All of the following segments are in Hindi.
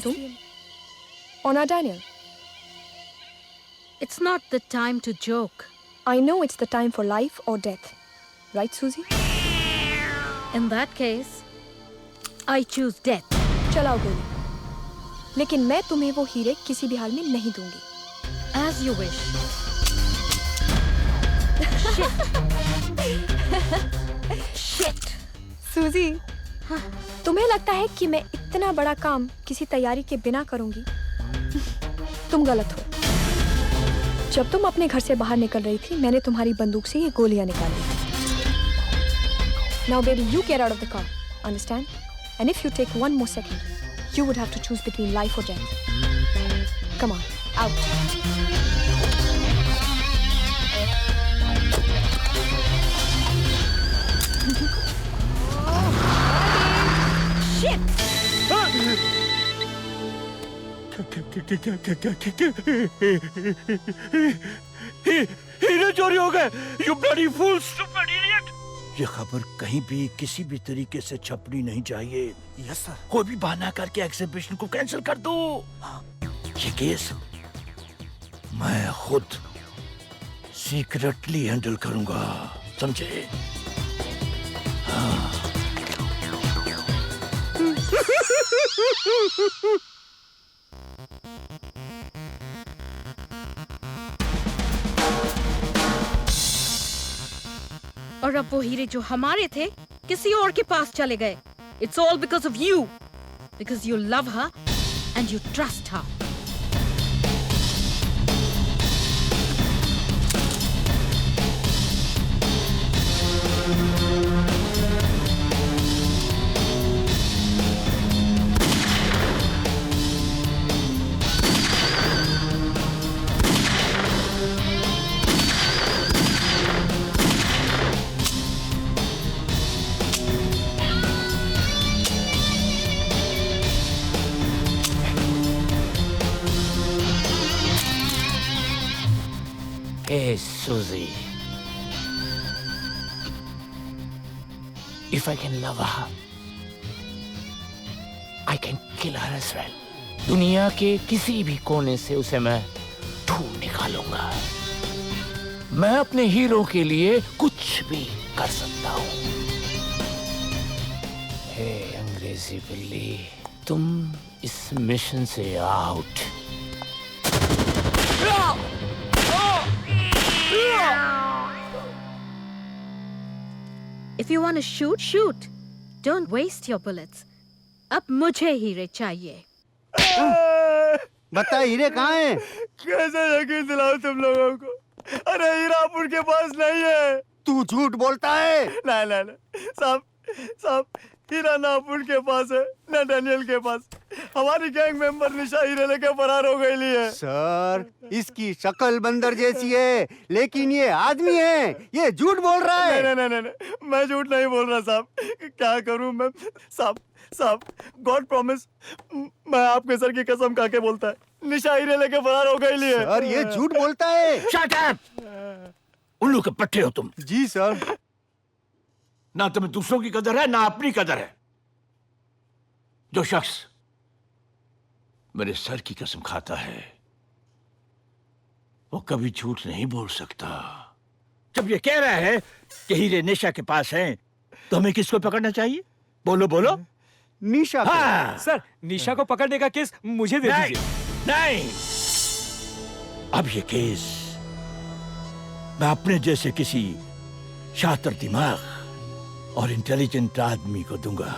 तुम? On our Daniel. It's not the time to joke. I know it's the time for life or death. Right, Susie? In that case, I choose death. चलाओ गोली। लेकिन मैं तुम्हें वो हीरे किसी भी हाल में नहीं दूंगी। As you wish. Shit. सूजी, तुम्हें लगता है कि मैं इतना बड़ा काम किसी तैयारी के बिना करूंगी? तुम गलत हो। जब तुम अपने घर से बाहर निकल रही थी, मैंने तुम्हारी बंदूक से ये गोलियां निकाली। Now baby, you get out of the car. Understand? And if you take one more second, you would have to choose between life or death. Come on, out. Shit. हीरे चोरी हो गए। You bloody fool, stupid idiot! ये खबर कहीं भी किसी भी तरीके से छपनी नहीं चाहिए। Yes sir. कोई भी बहाना करके एग्जीबिशन को कैंसिल कर दो। ये केस मैं खुद सीक्रेटली हैंडल करूंगा, समझे? और अब वो हीरे जो हमारे थे किसी और के पास चले गए। It's all because of you. Because you love her and you trust her. Hey, Susie. If I can love her, I can kill her as well. दुनिया के किसी भी कोने से उसे मैं ढूंढ निकालूंगा। मैं अपने हीरो के लिए कुछ भी कर सकता हूँ। हे अंग्रेजी बिल्ली, तुम इस मिशन से out. If you want to shoot, shoot. Don't waste your bullets. अब मुझे हीरे चाहिए। बता हीरे कहाँ हैं? कैसे यकीन दिलाओ तुम लोगों को? अरे हीरापुर के पास नहीं है। तू झूठ बोलता है। नहीं साहब हीरा नापुर के पास है, ना डैनियल के पास। हमारी गैंग मेंबर निशा हीरे लेके फरार हो गई है। सर, इसकी शक्ल बंदर जैसी है, लेकिन ये आदमी है। ये झूठ बोल रहा है। नहीं, मैं झूठ नहीं बोल रहा साहब। क्या करूं मैं? साहब, गॉड प्रॉमिस, मैं आपके सर की कसम खा के बोलता है, निशा हीरे लेके फरार हो गई है। सर, ये झूठ बोलता है। Shut up! उल्लू के पट्टे हो तुम। जी सर। ना तुम्हें दूसरों की कदर है, ना अपनी कदर है। जो शख्स मेरे सर की कसम खाता है, वो कभी झूठ नहीं बोल सकता। जब ये कह रहा है कि हीरे निशा के पास हैं, तो हमें किसको पकड़ना चाहिए? बोलो। निशा को। हाँ। सर, निशा को पकड़ने का केस मुझे दे दीजिए। नहीं, अब ये केस मैं अपने जैसे किसी शातिर दिमाग और इंटेलिजेंट आदमी को दूंगा,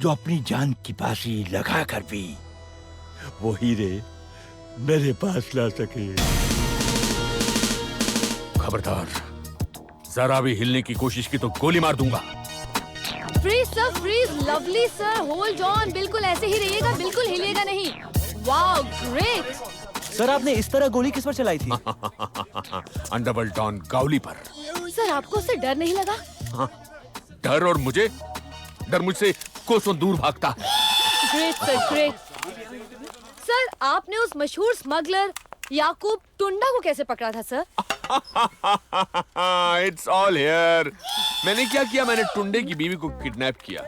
जो अपनी जान की बाजी लगा कर भी वो हीरे मेरे पास ला सके। खबरदार, जरा भी हिलने की कोशिश की तो गोली मार दूंगा। Freeze sir, freeze. Lovely sir, hold on. बिल्कुल ऐसे ही रहिएगा, बिल्कुल हिलिएगा नहीं। Wow, great. सर, आपने इस तरह गोली किस पर चलाई थी? अंडरवर्ल्ड डॉन गावली पर। सर, आपको उससे डर नहीं लगा? हाँ, डर और मुझे? डर मुझसे कोसों दूर भागता है। Great sir, great. सर, आपने उस मशहूर स्मगलर याकूब टुंडा को कैसे पकड़ा था सर? It's all here. मैंने क्या किया? मैंने टुंडे की बीवी को किडनैप किया,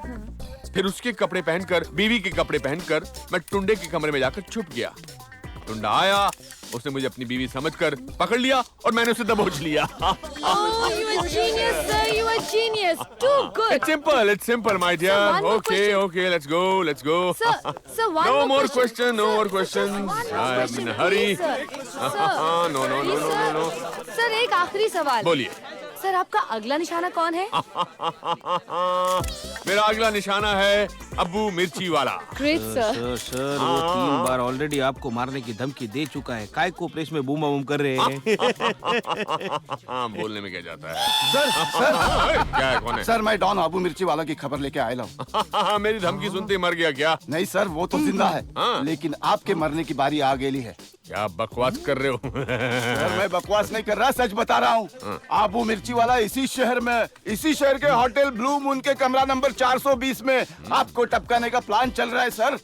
फिर उसके कपड़े पहनकर, बीवी के कपड़े पहनकर मैं टुंडे के कमरे में जाकर छुप गया। टुंडा आया, उसने मुझे अपनी बीवी समझकर पकड़ लिया और मैंने उसे दबोच लिया। Oh, you are genius, sir. You are genius. Too good. It's simple, my dear. Sir, one more Okay, let's go. Sir, one No more more question. question, no Sir, more questions. One more I am question, in a hurry. please, sir. Sir, No. please, sir. Sir एक आखिरी सवाल। बोलिए। सर आपका अगला निशाना कौन है? मेरा अगला निशाना है अब्बू मिर्ची वाला। Great sir. सर वो 3 बार ऑलरेडी आपको मारने की धमकी दे चुका है। काय को प्रेस में बूम बूम कर रहे हैं? बोलने में क्या जाता है? सर क्या है, कौन है? सर मैं डॉन आबू मिर्ची वाला की खबर लेके आया हूँ। मेरी धमकी सुनते ही मर गया क्या? नहीं सर, वो तो जिंदा है, हाँ। लेकिन आपके मरने की बारी आ गई है। क्या बकवास कर रहे हो? सर मैं बकवास नहीं कर रहा, सच बता रहा हूँ। आबू मिर्ची वाला इसी शहर के होटल ब्लू मून के कमरा नंबर 420 में आपको टपकाने का प्लान चल रहा है sir.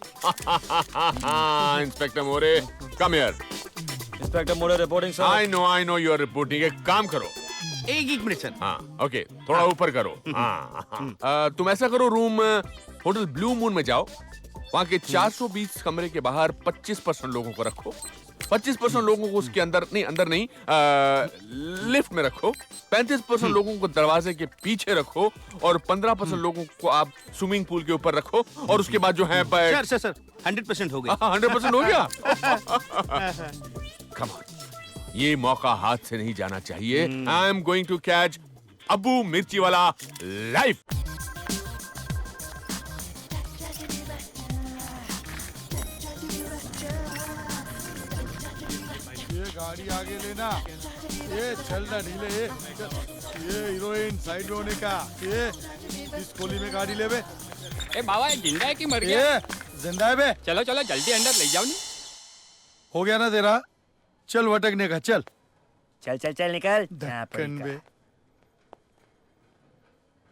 Inspector More, come here. Inspector More reporting sir. I know you are reporting. एक काम करो, एक मिनट सर। हाँ ओके, थोड़ा ऊपर करो। हाँ तुम ऐसा करो, रूम होटल ब्लू मून में जाओ, वहाँ के 420 कमरे के बाहर 25% लोगों को रखो, 25% लोगों को उसके अंदर नहीं, लिफ्ट में रखो, 35% लोगों को दरवाजे के पीछे रखो और 15% लोगों को आप स्विमिंग पूल के ऊपर रखो और उसके बाद जो है सर 100% हो गया। 100% हो गया। Come on, ये मौका हाथ से नहीं जाना चाहिए। I am going to catch Abbu Mirchi वाला लाइव। ये गाड़ी आगे लेना, ये चलना ढीले, ये हीरोइन साइड में होने का, ये इस कोली में गाड़ी ले बे। ए बाबा ये जिंदा है कि मर गया? ये जिंदा है बे। चलो जल्दी अंदर ले जाओ। नहीं हो गया ना तेरा, चल भटकने का, चल चल निकल। ढक्कन बे।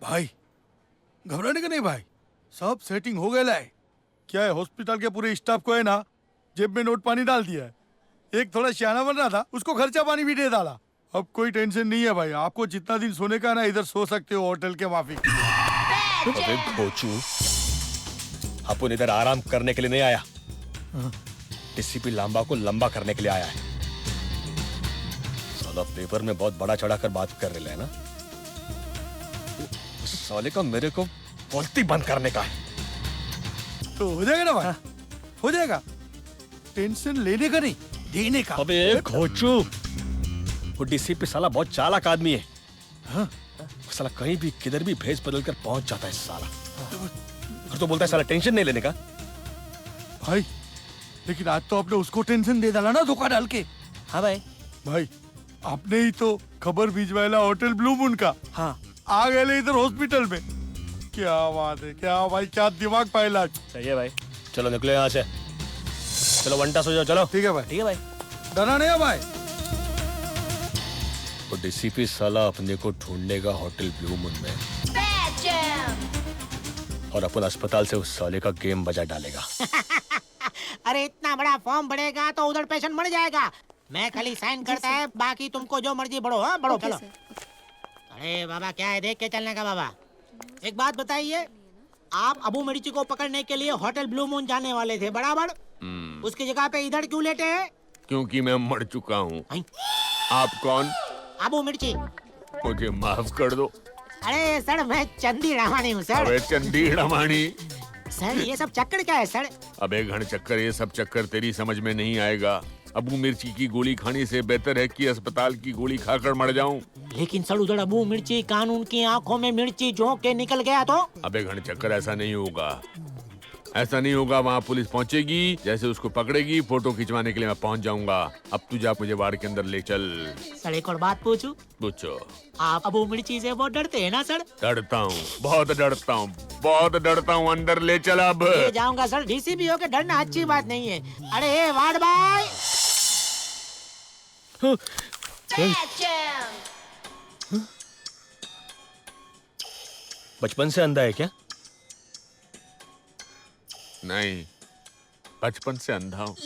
भाई घबराने का नहीं भाई, सब सेटिंग हो गया है। क्या है, हॉस्पिटल के पूरे स्टाफ को है ना जेब में नोट पानी डाल दिया है। एक थोड़ा सियाना बन रहा था, उसको खर्चा पानी भी दे डाला। अब कोई टेंशन नहीं है भाई, आपको जितना दिन सोने का ना इधर सो सकते हो होटल के माफी। अबे भोचू, अपन इधर आराम करने के लिए नहीं आया, डीसीपी लांबा को लंबा करने के लिए आया है। साला पेपर में बहुत बड़ा चढ़ा कर बात कर रहे हैं ना, उस साले का मेरे को बोलती बंद करने का है। तो हो जाएगा ना भाई, हो जाएगा। टेंशन लेने का नहीं, देने का। अबे घोचू, वो डीसीपी साला बहुत चालाक आदमी है। हाँ? साला कहीं भी किधर भी भेस बदल कर पहुंच जाता है साला। और तो बोलता है साला टेंशन नहीं लेने का। भाई लेकिन आज तो आपने उसको टेंशन दे डाला ना धोखा डाल के। हाँ भाई आपने ही तो खबर भिजवाया होटल ब्लू मून का। हाँ आ गए इधर हॉस्पिटल में। क्या बात है, क्या भाई, क्या दिमाग पायला। सही है भाई, चलो निकलो यहाँ से, चलो वंटा सो जाओ, चलो। ठीक है भाई। डरा नहीं है भाई। वो डीसीपी साला अपने को ढूंढनेगा होटल ब्लू मून में, और अपन अस्पताल से उस साले का गेम बजा डालेगा। अरे इतना बड़ा फॉर्म भरेगा तो उधर पेशेंट मर जाएगा। मैं खाली साइन करता है, बाकी तुमको जो मर्जी बढ़ो। हाँ बढ़ो, चलो। अरे बाबा क्या है, देख के चलने का। बाबा एक बात बताइए, आप अबू मिर्ची को पकड़ने के लिए होटल ब्लू मून जाने वाले थे बराबर, उसकी जगह पे इधर क्यों लेटे हैं? क्योंकि मैं मर चुका हूँ। आप कौन? अबू मिर्ची। मुझे माफ कर दो। अरे सर मैं चंदी रामानी हूँ सर। अबे चंदी रमानी। सर ये सब चक्कर क्या है सर? अबे घन चक्कर, ये सब चक्कर तेरी समझ में नहीं आएगा। अबू मिर्ची की गोली खाने से बेहतर है कि अस्पताल की गोली खाकर मर जाऊं। लेकिन सर उधर अबू मिर्ची कानून की आंखों में मिर्ची झोंक के निकल गया तो? अबे घन चक्कर, ऐसा नहीं होगा, ऐसा नहीं होगा। वहाँ पुलिस पहुँचेगी, जैसे उसको पकड़ेगी, फोटो खिंचवाने के लिए मैं पहुँच जाऊंगा। अब तू जा, मुझे वार्ड के अंदर ले चल। सर एक और बात पूछूं? पूछो। आप अबू मिर्ची से बहुत डरते हैं ना सर? डरता हूँ, बहुत डरता हूँ, बहुत डरता हूँ। अंदर ले चल अब। ले जाऊंगा सर, डीसीपी हो के डरना अच्छी बात नहीं है। अरे वार्ड बॉय। बचपन से अंधा है क्या? नहीं, बचपन से अंधा हूँ।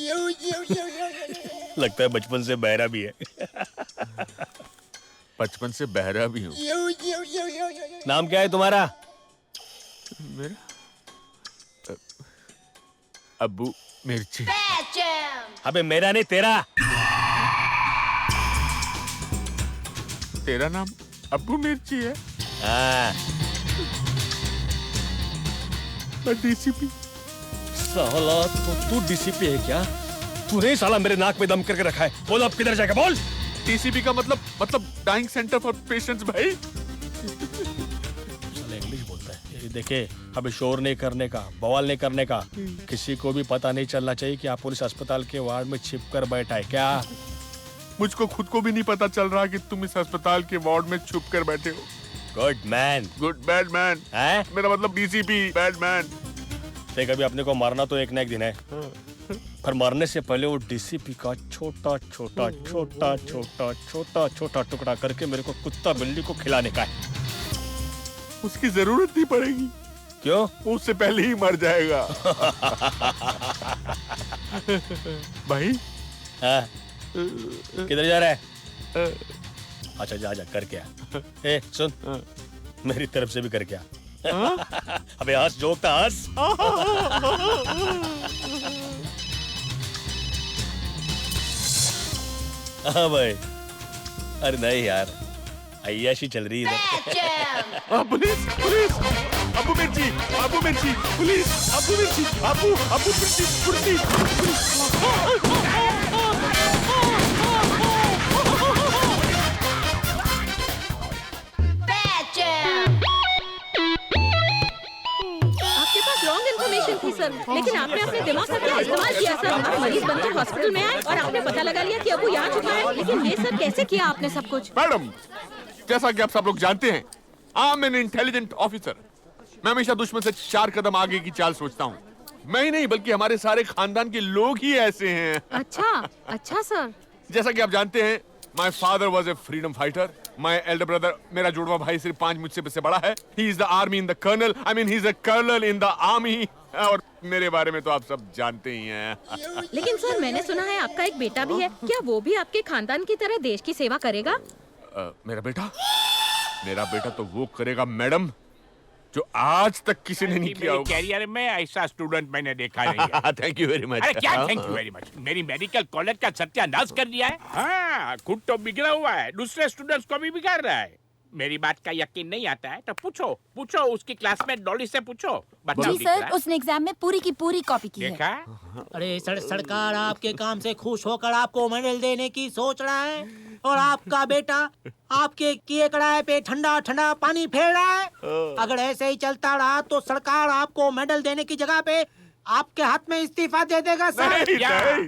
लगता है बचपन से बहरा भी है। बचपन से बहरा भी हूँ। नाम क्या है तुम्हारा? अब्बू मिर्ची। अबे मेरा नहीं तेरा। तेरा नाम अब्बू मिर्ची है? हाँ। मैं डीसीपी। साला तो तू डीसीपी है क्या? तूने साला मेरे नाक में दम करके रखा है। बोल अब किधर जाएगा बोल। डीसीपी का मतलब डाइंग सेंटर फॉर पेशेंट्स भाई। साला इंग्लिश बोलता है। ये देखे अभी शोर नहीं करने का, बवाल नहीं करने का। किसी को भी पता नहीं चलना चाहिए कि आप पुलिस अस्पताल के वार्ड में छिप कर बैठा है क्या? मुझको खुद को भी नहीं पता चल रहा कि तुम इस अस्पताल के वार्ड में छुप कर बैठे हो। Good man. Good bad man है? मेरा मतलब डीसीपी बैड मैन। देख अभी अपने को मारना तो एक ना एक दिन है, पर मरने से पहले वो डीसीपी का छोटा छोटा छोटा छोटा छोटा छोटा टुकड़ा करके मेरे को कुत्ता बिल्ली को खिलाने का है। उसकी जरूरत नहीं पड़ेगी। क्यों? उससे पहले ही मर जाएगा। भाई हाँ? किधर जा रहा है? अच्छा जा जा करके आ। ए सुन, मेरी तरफ से भी करके आ। अबे हंस, जोकता हंस। हाँ भाई। अरे नहीं यार, अय्याशी चल रही है। पुलिस पुलिस, अब्बू मिर्ची, अब्बू मिर्ची, पुलिस, अब्बू मिर्ची, अब्बू मिर्ची, पुलिस। आपके पास रॉन्ग इन्फॉर्मेशन थी सर, लेकिन आपने अपने दिमाग का क्या इस्तेमाल किया सर? आप मरीज बनकर हॉस्पिटल में आए और आपने पता लगा लिया कि अबू यहाँ छुपा है। लेकिन ये सर कैसे किया आपने सब कुछ? मैडम, जैसा कि आप सब लोग जानते हैं, I am an intelligent officer. मैं हमेशा दुश्मन से 4 कदम आगे की चाल सोचता हूँ। मैं ही नहीं बल्कि हमारे सारे खानदान के लोग ही ऐसे हैं। अच्छा सर। जैसा कि आप जानते हैं, my father was a freedom fighter. My elder brother, मेरा जुड़वा भाई सिर्फ 5 मुझसे से बड़ा है। He is the army in the colonel, I mean he is a colonel in the army. और मेरे बारे में तो आप सब जानते ही हैं। लेकिन सर मैंने सुना है आपका एक बेटा भी है, क्या वो भी आपके खानदान की तरह देश की सेवा करेगा? मेरा बेटा तो वो करेगा मैडम जो आज तक किसी ने नहीं किया होगा। कैरियर में ऐसा स्टूडेंट मैंने देखा नहीं है। Thank you very much. अरे क्या थैंक यू वेरी मच, मेरी मेडिकल कॉलेज का सत्यानाश कर दिया है। हाँ, खुद तो बिगड़ा हुआ है, दूसरे स्टूडेंट्स को भी बिगाड़ रहा है। मेरी बात का यकीन नहीं आता है तो पूछो उसकी क्लासमेट डॉली से पूछो। जी सर, उसने एग्जाम में पूरी की पूरी कॉपी की देखा? है। अरे सरकार आपके काम से खुश होकर आपको मेडल देने की सोच रहा है और आपका बेटा आपके किए कड़ाए पे ठंडा ठंडा पानी फेर रहा है। अगर ऐसे ही चलता रहा तो सरकार आपको मेडल देने की जगह पे आपके हाथ में इस्तीफा दे देगा सर।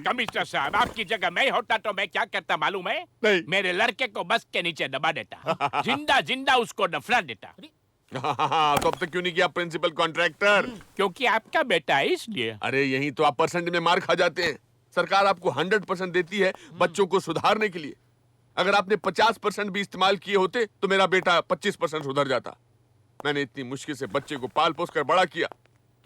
कमिश्नर साहब, आपकी जगह मैं होता तो मैं क्या करता मालूम है? मेरे लड़के को बस के नीचे दबा देता, जिंदा उसको दफना देता। तो अब तक क्यों नहीं किया प्रिंसिपल कॉन्ट्रैक्टर? क्योंकि आपका बेटा है इसलिए। अरे यही तो आप परसेंट में मार खा जाते हैं। सरकार आपको 100% देती है बच्चों को सुधारने के लिए। अगर आपने 50% भी इस्तेमाल किए होते तो मेरा बेटा 25% सुधर जाता। मैंने इतनी मुश्किल से बच्चे को पाल पोस कर बड़ा किया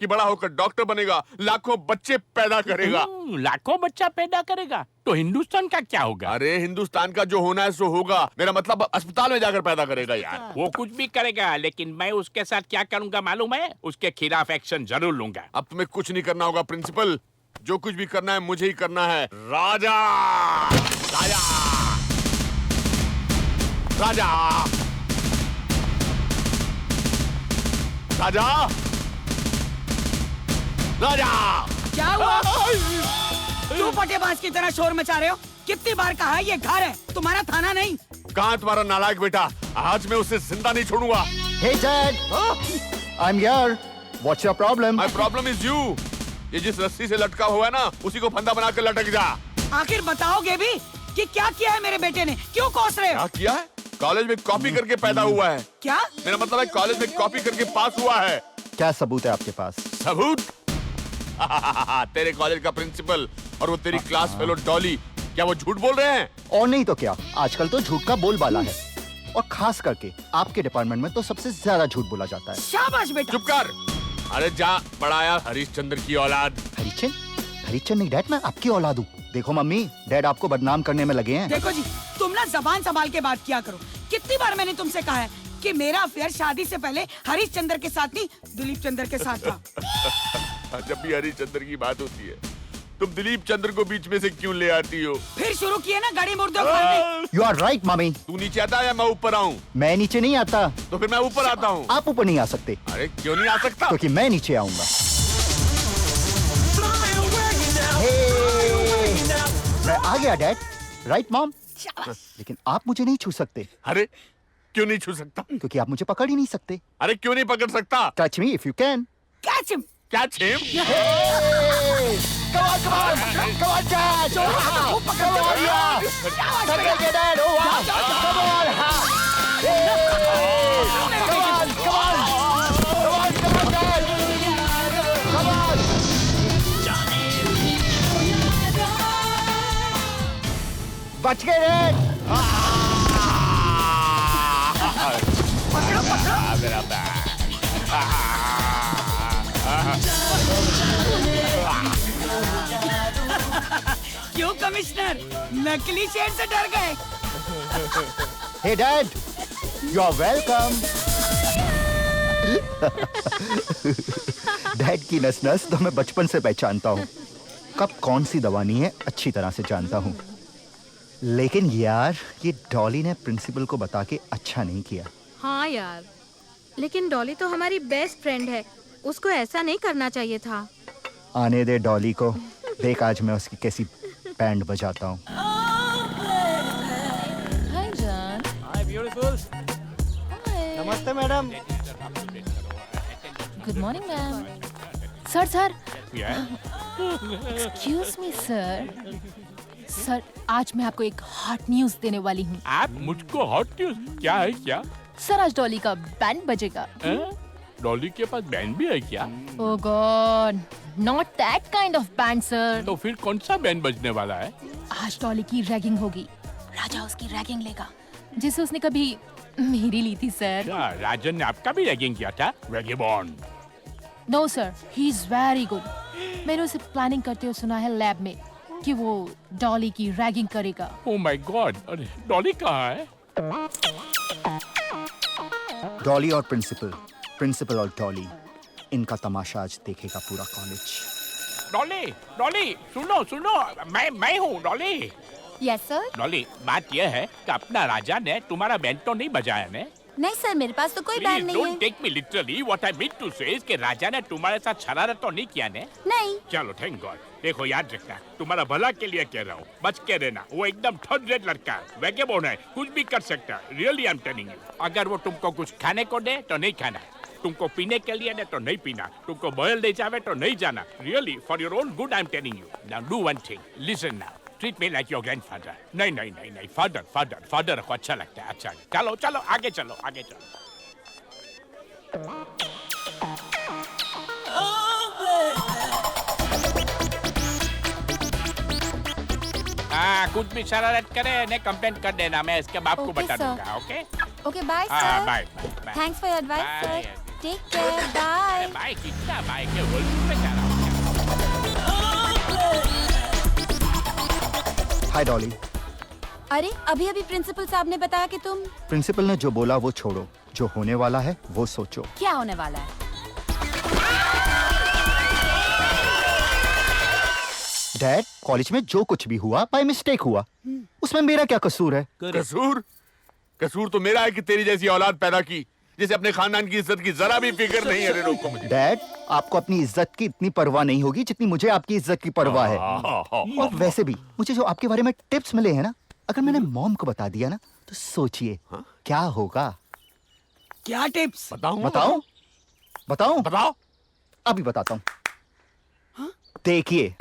कि बड़ा होकर डॉक्टर बनेगा, लाखों बच्चे पैदा करेगा। लाखों बच्चा पैदा करेगा तो हिंदुस्तान का क्या होगा? अरे हिंदुस्तान का जो होना है सो होगा। मेरा मतलब अस्पताल में जाकर पैदा करेगा यार। वो कुछ भी करेगा, लेकिन मैं उसके साथ क्या करूंगा मालूम है? उसके खिलाफ एक्शन जरूर लूंगा। अब तुम्हें कुछ नहीं करना होगा प्रिंसिपल, जो कुछ भी करना है मुझे ही करना है। राजा राजा राजा राजा राजा। क्या हुआ? क्यों पटेबाज की तरह शोर मचा रहे हो? कितनी बार कहा है ये घर है, तुम्हारा थाना नहीं। कहाँ तुम्हारा नालायक बेटा? आज मैं उसे जिंदा नहीं छोड़ूंगा। Hey Dad, I'm here. What's your problem? My problem is you. ये जिस रस्सी से लटका हुआ है ना, उसी को फंदा बनाकर लटक जा। आखिर बताओगे भी कि क्या किया है मेरे बेटे ने? क्यों कोस रहे हो? क्या किया है? कॉलेज में कॉपी करके पैदा हुआ है। क्या? मेरा मतलब है कॉलेज में कॉपी करके पास हुआ है। क्या सबूत है आपके पास? सबूत? तेरे कॉलेज का प्रिंसिपल और वो तेरी क्लास फेलो डॉली, क्या वो झूठ बोल रहे हैं? और नहीं तो क्या, आजकल तो झूठ का बोलबाला है। और खास करके आपके डिपार्टमेंट में तो सबसे ज्यादा झूठ बोला जाता है। शाबाश बेटा। चुप कर। अरे जा बड़ाया हरिश्चंद्र की औलाद। हरिश्चंद्र नहीं डैड, मैं आपकी औलाद हूँ। देखो मम्मी, डैड आपको बदनाम करने में लगे हैं। देखो जी, तुम ना जबान संभाल के बात किया करो। कितनी बार मैंने तुमसे कहा है कि मेरा अफेयर शादी से पहले हरीश चंद्र के साथ नहीं, दिलीप चंद्र के साथ था। जब भी हरिश्चंद्र की बात होती है तुम दिलीप चंद्र को बीच में से क्यों ले आती हो? फिर शुरू किए ना गाड़ी मुर्दों खाने। यू आर राइट मामी। तू नीचे आता है या मैं ऊपर आऊं? मैं नीचे नहीं आता। तो फिर मैं ऊपर आता हूं। आप ऊपर नहीं आ सकते। अरे क्यों नहीं आ सकता? क्योंकि मैं नीचे आऊंगा। मैं आ गया डैड। Right mom? लेकिन आप मुझे नहीं छू सकते। अरे क्यों नहीं छू सकता? क्योंकि आप मुझे पकड़ ही नहीं सकते। अरे क्यों नहीं पकड़ सकता? Touch me if you can. Catch him. Catch him? Come on, come on, come on, Dad! Come on, yeah! Take it, Dad! Oh, wow! Come on! Hey! Come on, come on! Come on, come on, Dad! Come on! बच गए Dad! पकड़ो पकड़ो। मेरा बैग। क्यों कमिश्नर, नकली शेर से डर गए? Hey Dad, you're welcome. Dad की नस नस तो मैं बचपन से पहचानता हूँ। कब कौन सी दवानी है अच्छी तरह से जानता हूँ। लेकिन यार ये डॉली ने प्रिंसिपल को बता के अच्छा नहीं किया। हाँ यार, लेकिन डॉली तो हमारी बेस्ट फ्रेंड है, उसको ऐसा नहीं करना चाहिए था। आने दे डॉली को, देख आज मैं उसकी कैसी बैंड बजाता हूँ। हाय जान। Hi beautiful. नमस्ते madam. Good morning ma'am. Sir sir. Excuse me sir. Sir आज मैं आपको एक हॉट न्यूज देने वाली हूँ। आप मुझको हॉट न्यूज? क्या है क्या? सर आज डॉली का बैंड बजेगा। डॉली के पास बैंड भी है क्या? Oh God, not that kind of band sir. तो फिर कौन सा बैंड बजने वाला है? आज डॉली की रैगिंग होगी। राजा उसकी रैगिंग लेगा, जिसे उसने कभी मेरी ली थी सर। क्या राजन ने आपका भी रैगिंग किया था? Vagabond. No sir, he is very good. मैंने उसे प्लानिंग करते हुए सुना है लैब में कि वो डॉली की रैगिंग करेगा। ओह माय गॉड, अरे डॉली कहाँ है? डॉली और प्रिंसिपल, प्रिंसिपल और डॉली, इनका तमाशा आज देखेगा पूरा कॉलेज। डॉली, डॉली, सुनो सुनो, मैं हूँ डॉली। Yes sir. डॉली, बात यह है कि अपना राजा ने तुम्हारा बैंड तो नहीं बजाया ने? नहीं सर, मेरे पास तो कोई बैंड नहीं है। Don't take me literally. What I mean to say is कि राजा ने तुम्हारे साथ शरारत तो नहीं किया ने? नहीं। चलो थैंक गॉड। देखो याद रखना, तुम्हारा भला के लिए कह रहा हूँ, बच के रहना। वो एकदम थर्ड रेट लड़का है, वैगेबॉन्ड है, कुछ भी कर सकता है। Really I am telling you. अगर वो तुमको कुछ खाने को दे तो नहीं खाना, तुमको पीने के लिए दे तो नहीं पीना, तुमको बहल ले जावे तो नहीं जाना। Really for your own good I am telling you. Now do one thing, listen now, treat me like your grandfather. नहीं नहीं नहीं नहीं, फादर फादर फादर को अच्छा लगता है। अच्छा चलो चलो आगे चलो आगे चलो। हाँ, कुछ भी शरारत करे ने कंप्लेंट कर देना, मैं इसके बाप को बता दूंगा। ओके ओके बाय हाँ sir. Bye. Thanks for your advice sir. Take care, bye. Bye कितना बाय के बोल में जा रहा हूँ। हाय डॉली। अरे अभी अभी प्रिंसिपल साहब ने बताया कि तुम। प्रिंसिपल ने जो बोला वो छोड़ो, जो होने वाला है वो सोचो। क्या होने वाला है? डैड, कॉलेज में जो कुछ भी हुआ बाय मिस्टेक हुआ, उसमें मेरा क्या कसूर है? कसूर? कसूर तो मेरा है कि तेरी जैसी औलाद पैदा की जिसे अपने खानदान की इज्जत की जरा भी फिक्र नहीं है। रोको मुझे। डैड, आपको अपनी इज्जत की इतनी परवाह नहीं होगी जितनी मुझे आपकी इज्जत की परवाह है। और वैसे भी मुझे जो आपके बारे में टिप्स मिले हैं ना, अगर मैंने मॉम को बता दिया ना तो सोचिए क्या होगा। क्या टिप्स? बताऊं? बताओ बताओ बताओ। अभी बताता हूँ, देखिए।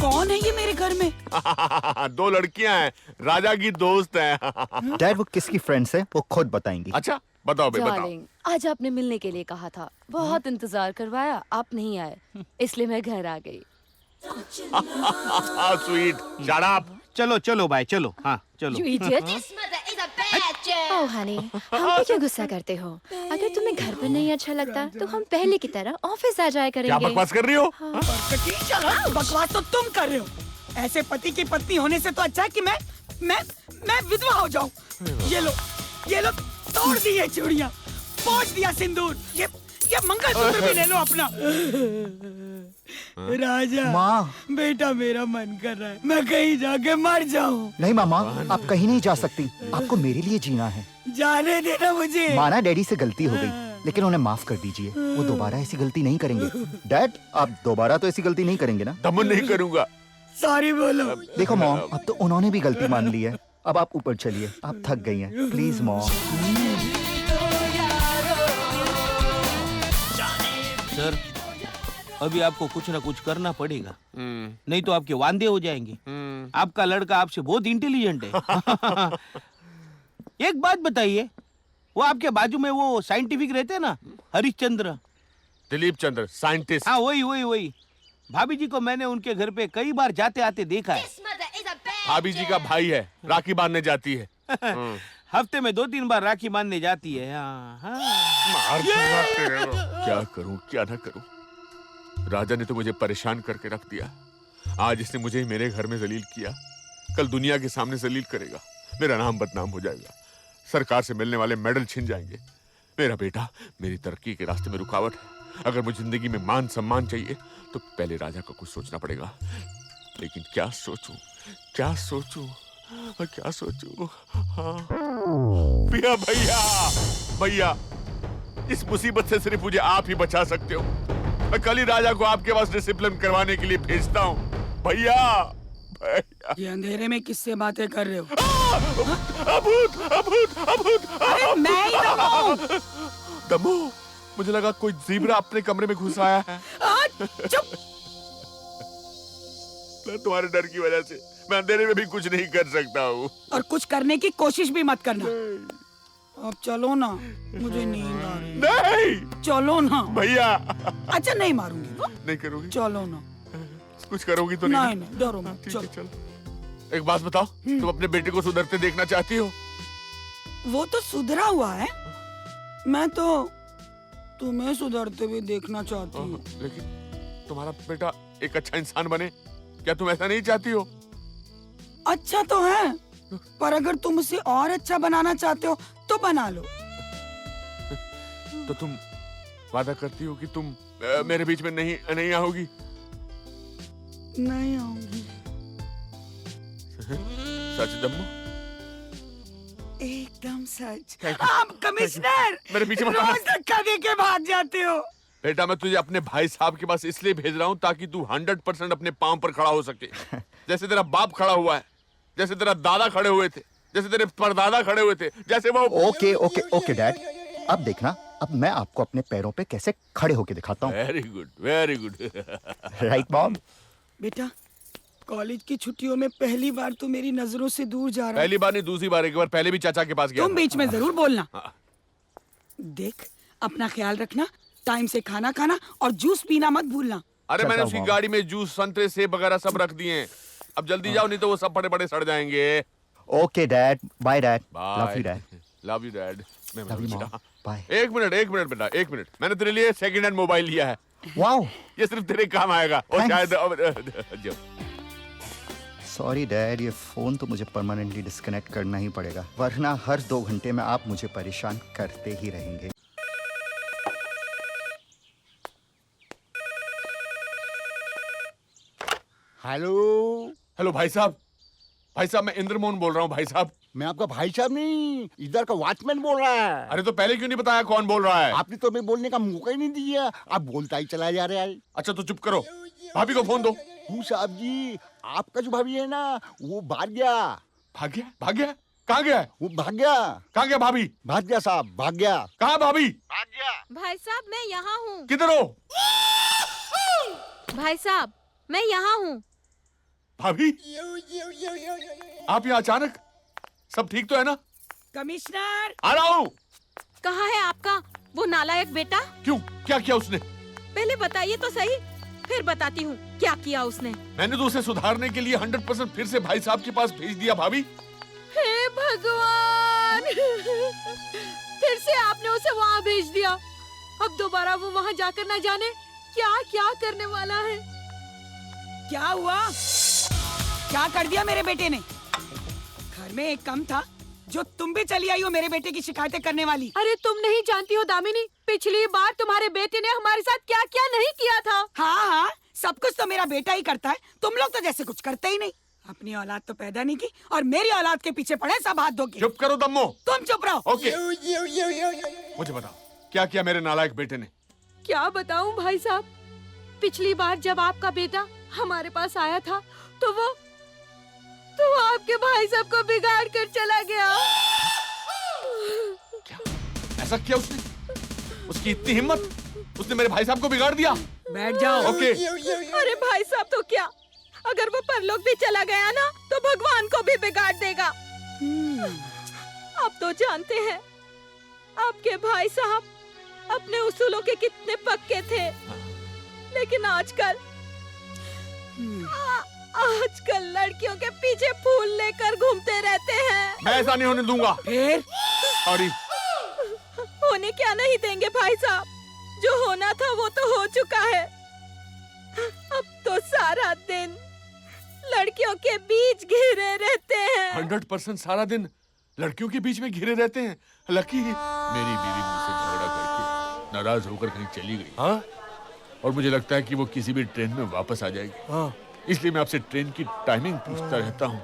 कौन है ये मेरे घर में? दो लड़कियां हैं, राजा की दोस्त हैं। डैड, वो किसकी फ्रेंड्स है वो खुद बताएंगी। अच्छा बताओ बे, बताओ। डार्लिंग, आज आपने मिलने के लिए कहा था, बहुत इंतजार करवाया, आप नहीं आए, इसलिए मैं घर आ गई। Sweet, shut up. चलो चलो भाई चलो। हाँ चलो। You idiot. ओह हनी, हम पे क्यों गुस्सा करते हो? अगर तुम्हें घर पर नहीं अच्छा लगता तो हम पहले की तरह ऑफिस आ जाया करेंगे। क्या बकवास कर रही हो? बकवास तो तुम कर रहे हो। ऐसे पति की पत्नी होने से तो अच्छा है कि मैं विधवा हो जाऊं। ये लो तोड़ दी ये चूड़ियां, पोंछ दिया सिंदूर, ये मंगलसूत्र भी ले लो अपना। राजा माँ, बेटा मेरा मन कर रहा है मैं कहीं जाके मर जाऊं। नहीं मामा, आप कहीं नहीं जा सकती। आपको मेरे लिए जीना है। जाने देना मुझे। माना डैडी से गलती हो गई, लेकिन उन्हें माफ कर दीजिए। वो दोबारा ऐसी गलती नहीं करेंगे। डैड, आप दोबारा तो ऐसी गलती नहीं करेंगे ना? दमन नहीं करूंगा। सॉरी बोलो। देखो मॉम, अब तो उन्होंने भी गलती मान ली है। अब आप ऊपर चलिए, आप थक गई हैं। Please mom. सर, अभी आपको कुछ ना कुछ करना पड़ेगा, नहीं तो आपके वांदे हो जाएंगे। आपका लड़का आपसे बहुत इंटेलिजेंट है। एक बात बताइए, वो आपके बाजू में वो साइंटिफिक रहते हैं ना, हरिश्चंद्र, दिलीप चंद्र, साइंटिस्ट। हाँ, वही। भाभी जी को मैंने उनके घर पे कई बार जाते आते देखा है। भाभी जी का भाई है, राखी बांधने जाती है। हफ्ते में 2-3 बार राखी बांधने जाती है। क्या करूं क्या ना करूं, राजा ने तो मुझे परेशान करके रख दिया। आज इसने मुझे मेरे घर में जलील किया, कल दुनिया के सामने जलील करेगा। मेरा नाम बदनाम हो जाएगा, सरकार से मिलने वाले मेडल छिन जाएंगे। मेरा बेटा मेरी तरक्की के रास्ते में रुकावट है। अगर मुझे जिंदगी में मान सम्मान चाहिए तो पहले राजा को कुछ सोचना पड़ेगा। लेकिन क्या सोचूं? हाँ। भैया, इस मुसीबत से सिर्फ मुझे आप ही बचा सकते हो। मैं कल ही राजा को आपके पास डिसिप्लिन करवाने के लिए भेजता हूँ। भैया। ये अंधेरे में किससे बातें कर रहे हो? अभूत। अरे मैं ही दमू, मुझे लगा कोई ज़ीब्रा अपने कमरे में घुस आया है। चुप। तुम्हारे डर की वजह से मैं अंधेरे में भी कुछ नहीं कर सकता हूँ। और कुछ करने की कोशिश भी मत करना। अब चलो ना, मुझे नींद आ रही। नहीं, चलो ना भैया। अच्छा नहीं मारूंगी। नहीं करोगी? चलो ना। कुछ करोगी तो नहीं? नहीं, डरो मत। चलो। एक बात बताओ, तुम अपने बेटे को सुधरते देखना चाहती हो? वो तो सुधरा हुआ है, मैं तो तुम्हें सुधरते हुए देखना चाहती हूँ। लेकिन तुम्हारा बेटा एक अच्छा इंसान बने, क्या तुम ऐसा नहीं चाहती हो? अच्छा तो है, पर अगर तुम उसे और अच्छा बनाना चाहते हो तो बना लो। तो तुम वादा करती हो कि तुम मेरे बीच में नहीं आओगी? नहीं आऊंगी। सच दम्मू? एकदम सच। आप कमिश्नर मेरे पीछे मत रोज धक्का दे के भाग जाते हो। बेटा, मैं तुझे अपने भाई साहब के पास इसलिए भेज रहा हूँ ताकि तू 100% अपने पांव पर खड़ा हो सके। जैसे तेरा बाप खड़ा हुआ है, जैसे तेरा दादा खड़े हुए थे, जैसे तेरे परदादा खड़े हुए थे, जैसे वो। ओके डैड, अब देखना, अब मैं आपको अपने पैरों पे कैसे खड़े होके दिखाता हूँ। Very good. Right mom? बेटा, कॉलेज की छुट्टियों में पहली बार तो मेरी नजरों से दूर जा रहा है। पहली बार नहीं, दूसरी बार। एक बार पहले भी चाचा के पास गया। तुम बीच में जरूर बोलना। देख, अपना ख्याल रखना, टाइम से खाना खाना और जूस पीना मत भूलना। अरे मैंने उसकी गाड़ी में जूस, संतरे, सेब वगैरह सब रख दिए हैं। अब जल्दी जाओ, नहीं तो वो सब बड़े सड़ जाएंगे। Okay dad, bye dad. Love you dad. Love you dad. Bye. एक मिनट बेटा, एक मिनट। मैंने तेरे लिए सेकंड हैंड मोबाइल लिया है। वाओ, ये सिर्फ तेरे काम आएगा। और शायद सॉरी डैड, ये फोन तो मुझे परमानेंटली डिस्कनेक्ट करना ही पड़ेगा, वरना हर 2 घंटे में आप मुझे परेशान करते ही रहेंगे। हेलो भाई साहब, मैं इंद्रमोहन बोल रहा हूँ। भाई साहब, मैं आपका भाई साहब नहीं, इधर का वॉचमैन बोल रहा है। अरे तो पहले क्यों नहीं बताया कौन बोल रहा है? आपने तो हमें बोलने का मौका ही नहीं दिया, आप बोलता ही चला जा रहा है। अच्छा तो चुप करो, भाभी को फोन दो। साहब जी, आपका जो भाभी है ना, वो भाग गया। भाग गया? कहाँ गया? वो भाग गया। कहाँ गया भाभी? भाग गया साहब, भाग गया। कहाँ भाभी? भाग गया। भाई साहब, मैं यहाँ हूँ। किधर हो? भाई साहब, मैं यहाँ हूँ। भाभी, आप यहाँ अचानक? सब ठीक तो है ना? कमिश्नर, आ रहा हूँ। कहाँ है आपका वो नालायक बेटा? क्यों, क्या किया उसने? पहले बताइए तो सही, फिर बताती हूँ क्या किया उसने। मैंने तो उसे सुधारने के लिए 100% फिर से भाई साहब के पास भेज दिया। भाभी, हे भगवान, फिर से आपने उसे वहाँ भेज दिया। अब दोबारा वो वहाँ जाकर ना जाने क्या क्या करने वाला है। क्या हुआ? क्या कर दिया मेरे बेटे ने? घर में एक कम था जो तुम भी चली आई हो मेरे बेटे की शिकायतें करने वाली। अरे तुम नहीं जानती हो दामिनी, पिछली बार तुम्हारे बेटे ने हमारे साथ क्या क्या नहीं किया था। हाँ हाँ, सब कुछ तो मेरा बेटा ही करता है, तुम लोग तो जैसे कुछ करते ही नहीं। अपनी औलाद तो पैदा नहीं की और मेरी औलाद के पीछे पड़े सब हाथ धो के। चुप करो दम्मो। तुम चुप रहो। ओके। मुझे बताओ क्या किया मेरे नालायक बेटे ने? क्या बताऊं भाई साहब, पिछली बार जब आपका बेटा हमारे पास आया था तो वो आपके भाई साहब को बिगाड़ कर चला गया। क्या ऐसा किया उसने? उसकी इतनी हिम्मत, उसने मेरे भाई साहब को बिगाड़ दिया। बैठ जाओ। ओके। अरे भाई साहब तो क्या, अगर वो परलोक भी चला गया ना तो भगवान को भी बिगाड़ देगा। आप तो जानते हैं आपके भाई साहब अपने उसूलों के कितने पक्के थे, लेकिन आजकल लड़कियों के पीछे फूल लेकर घूमते रहते हैं। मैं ऐसा नहीं होने दूंगा। फिर? सॉरी। होने क्या नहीं देंगे भाई साहब, जो होना था वो तो हो चुका है। अब तो सारा दिन लड़कियों के बीच घिरे रहते हैं। 100% सारा दिन लड़कियों के बीच में घिरे रहते हैं। लकी मेरी बीवी मुझसे झगड़ा करके नाराज होकर कहीं चली गई। हाँ? और मुझे लगता है कि वो किसी भी ट्रेन में वापस आ जाएगी। हाँ। इसलिए मैं आपसे ट्रेन की टाइमिंग पूछता रहता हूँ।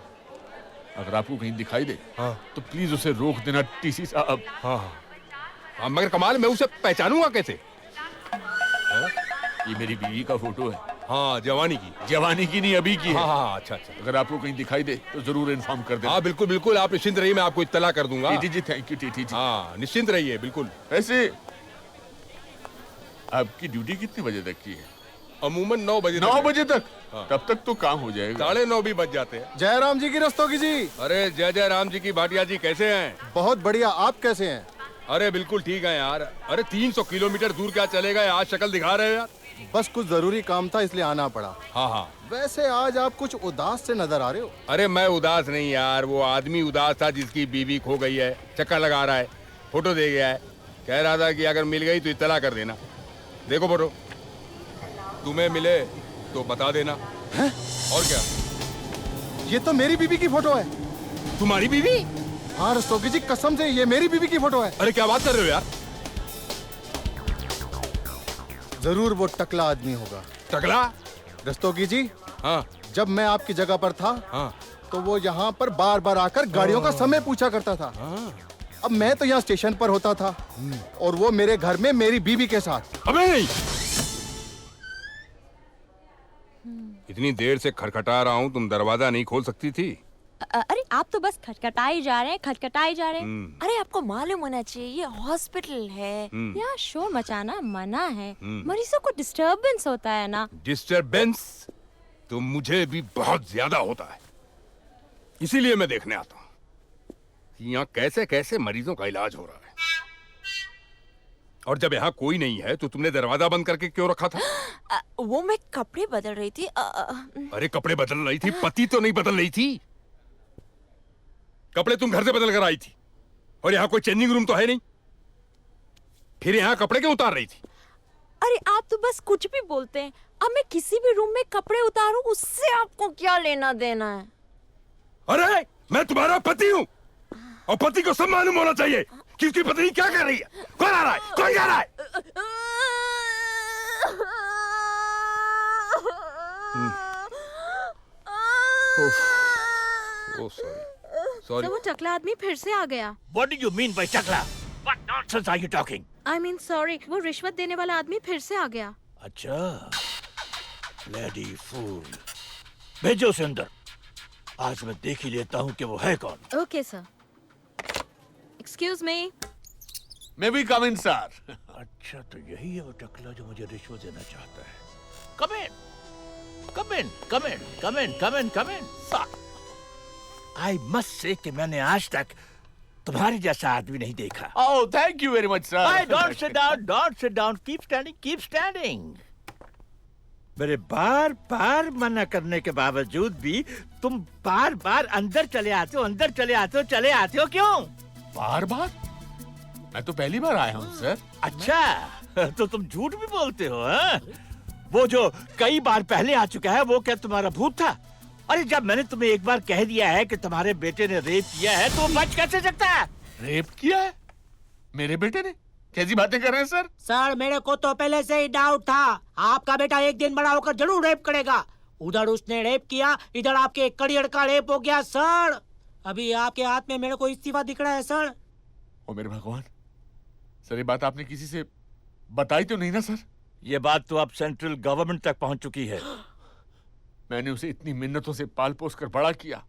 अगर आपको कहीं दिखाई दे तो प्लीज उसे रोक देना टीसी साहब। हाँ, मगर कमाल, मैं उसे पहचानूंगा कैसे? ये मेरी बीवी का फोटो है। हाँ, जवानी की। जवानी की नहीं, अभी की है। हाँ, अच्छा। अगर आपको कहीं दिखाई दे तो जरूर इन्फॉर्म कर देना। हाँ, बिल्कुल बिल्कुल, आप निश्चिंत रहिए, मैं आपको इत्तला कर दूंगा। TT ji, thank you TT ji. हाँ, निश्चिंत रहिए, बिल्कुल। ऐसे आपकी ड्यूटी कितने बजे तक की है? अमूमन 9 बजे। 9 बजे तक? तब तक तो काम हो जाएगा। 9:30 भी बज जाते हैं। जयराम जी की रस्तोगी जी। अरे जय राम जी की भाटिया जी, कैसे हैं? बहुत बढ़िया, आप कैसे हैं? अरे बिल्कुल ठीक है यार। अरे 300 किलोमीटर दूर क्या चले गए, आज शक्ल दिखा रहे हो यार। बस कुछ जरूरी काम था इसलिए आना पड़ा। हाँ। वैसे आज आप कुछ उदास से नजर आ रहे हो। अरे मैं उदास नहीं यार, वो आदमी उदास था जिसकी बीवी खो गई है, चक्कर लगा रहा है, फोटो दे गया है, कह रहा था कि अगर मिल गई तो इत्तला कर देना। देखो फोटो, तुम्हें मिले तो बता देना। है? और क्या? ये तो मेरी बीवी की फोटो है। तुम्हारी बीवी? हाँ रस्तोगी जी, कसम से ये मेरी बीवी की फोटो है। अरे क्या बात कर रहे हो यार? जरूर वो टकला आदमी होगा। टकला? रस्तोगी जी, हाँ। जब मैं आपकी जगह पर था तो वो यहाँ पर बार बार आकर गाड़ियों का समय पूछा करता था। अब मैं तो यहाँ स्टेशन पर होता था और वो मेरे घर में मेरी बीवी के साथ। अबे नहीं! इतनी देर से खटखटा रहा हूँ, तुम दरवाजा नहीं खोल सकती थी? अरे आप तो बस खटखटाए जा रहे हैं। अरे आपको मालूम होना चाहिए ये हॉस्पिटल है, यहाँ शोर मचाना मना है, मरीजों को डिस्टरबेंस होता है ना। डिस्टरबेंस तो मुझे भी बहुत ज्यादा होता है, इसीलिए मैं देखने आता हूँ यहाँ कैसे कैसे मरीजों का इलाज हो रहा है। और जब यहाँ कोई नहीं है तो तुमने दरवाजा बंद करके क्यों रखा था? वो मैं कपड़े बदल रही थी। अरे कपड़े बदल रही थी, पति तो नहीं बदल रही थी। कपड़े तुम घर से बदल कर आई थी और यहाँ कोई चेंजिंग रूम तो है नहीं, फिर यहाँ कपड़े क्यों उतार रही थी? अरे आप तो बस कुछ भी बोलते हैं। अब मैं किसी भी रूम में कपड़े उतारूं उससे आपको क्या लेना देना है? अरे मैं तुम्हारा पति हूँ और पति को सब मालूम होना चाहिए कि उसकी पत्नी क्या कर रही है। कौन आ रहा है, कौन जा रहा है? सर वो टकला आदमी फिर से आ गया। What do you mean by टकला? What nonsense are you talking? I mean sorry, वो रिश्वत देने वाला आदमी फिर से आ गया। अच्छा, लेडी फूल, भेजो उसे अंदर। आज मैं देख ही लेता हूँ कि वो है कौन। Okay sir. एक्सक्यूज मी। मैं भी कम इन सर। अच्छा तो यही है वो टकला जो मुझे रिश्वत देना चाहता है। Come in, come in, come in, come in, come in, come in. Sir, I must say कि मैंने आज तक तुम्हारे जैसा आदमी नहीं देखा। Oh, thank you very much, sir. Hey, don't sit down, don't sit down. Keep standing, keep standing. मेरे बार बार मना करने के बावजूद भी तुम बार बार अंदर चले आते हो, अंदर चले आते हो, चले आते हो क्यों? बार बार? मैं तो पहली बार आया हूँ सर। अच्छा, तो तुम झूठ भी बोलते हो, हाँ? वो जो कई बार पहले आ चुका है, वो क्या तुम्हारा भूत था? अरे जब मैंने तुम्हें एक बार कह दिया है कि तुम्हारे बेटे ने रेप किया है, तो बच कैसे सकता है? रेप किया है? मेरे बेटे ने? कैसी बातें कर रहे हैं सर? सर मेरे को तो पहले से ही डाउट था, आपका बेटा एक दिन बड़ा होकर जरूर रेप करेगा। उधर उसने रेप किया, इधर आपके करियर का रेप हो गया सर। अभी आपके हाथ में मेरे को इस्तीफा दिख रहा है सर। ओ मेरे भगवान, सर ये बात आपने किसी से बताई तो नहीं ना सर? ये बात तो अब सेंट्रल गवर्नमेंट तक पहुंच चुकी है। मैंने उसे इतनी मिन्नतों से पाल पोस कर बड़ा किया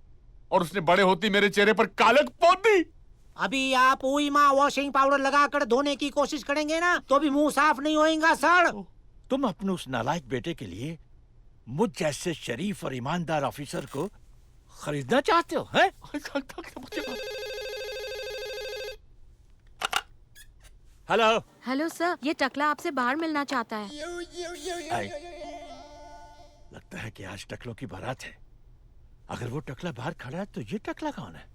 और उसने बड़े होती मेरे चेहरे पर कालक पोत दी। अभी आप उईमा वॉशिंग पाउडर लगाकर धोने की कोशिश करेंगे ना तो भी मुंह साफ नहीं होएगा सर। तुम अपने उस नालायक बेटे के लिए मुझ जैसे शरीफ और ईमानदार ऑफिसर को खरीदना चाहते हो, हैं? हेलो हेलो सर, ये टकला आपसे बाहर मिलना चाहता है। लगता है कि आज टकलों की बारात है। अगर वो टकला बाहर खड़ा है तो ये टकला कौन है?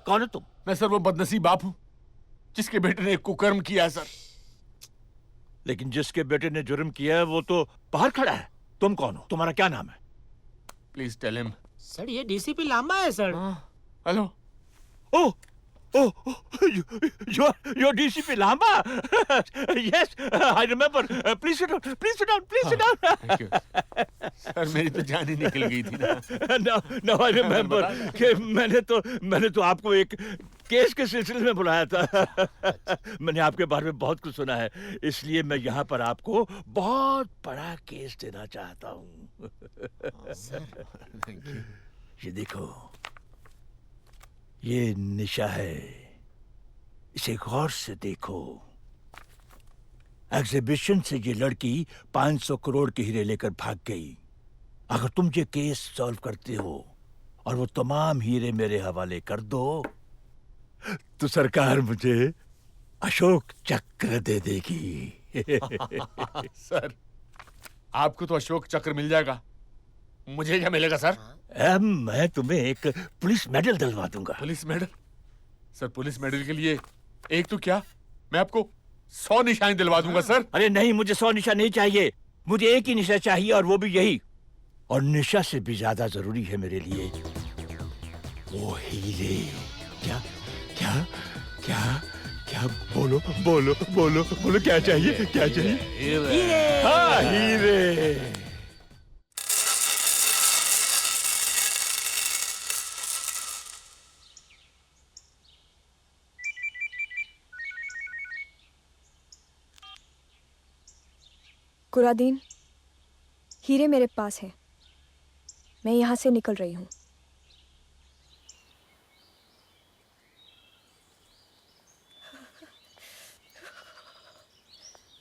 कौन हो तुम? मैं सर वो बदनसीब बाप हूँ जिसके बेटे ने एक कुकर्म किया है सर। लेकिन जिसके बेटे ने जुर्म किया है वो तो बाहर खड़ा है। तुम कौन हो? तुम्हारा क्या नाम है? Please tell him. सर ये डीसीपी लांबा है sir. Hello. Oh you're DCP Lamba? Yes, I remember. Please sit down. Please sit down. Please sit down. Sir मेरी तो जान ही निकल गई थी ना। No, I remember कि मैंने तो आपको एक केस के सिलसिले में बुलाया था। मैंने आपके बारे में बहुत कुछ सुना है, इसलिए मैं यहाँ पर आपको बहुत बड़ा केस देना चाहता हूँ। ये देखो, ये निशा है, इसे गौर से देखो। एग्जीबिशन से ये लड़की 500 करोड़ के हीरे लेकर भाग गई। अगर तुम ये केस सॉल्व करते हो और वो तमाम हीरे मेरे हवाले कर दो तो सरकार मुझे अशोक चक्र दे देगी। सर आपको तो अशोक चक्र मिल जाएगा, मुझे क्या मिलेगा सर? मैं तुम्हें एक पुलिस मेडल दिलवा दूंगा। Police medal? Sir police medal के लिए एक तो क्या, मैं आपको 100 निशान दिलवा दूंगा सर। अरे नहीं, मुझे 100 निशा नहीं चाहिए, मुझे एक ही निशा चाहिए और वो भी यही। और निशा से भी ज्यादा जरूरी है मेरे लिए वो हीरे। क्या क्या क्या क्या? बोलो बोलो बोलो बोलो, क्या चाहिए? क्या चाहिए? हीरे। हाँ, हीरे। कुरादीन, हीरे मेरे पास हैं। मैं यहाँ से निकल रही हूँ।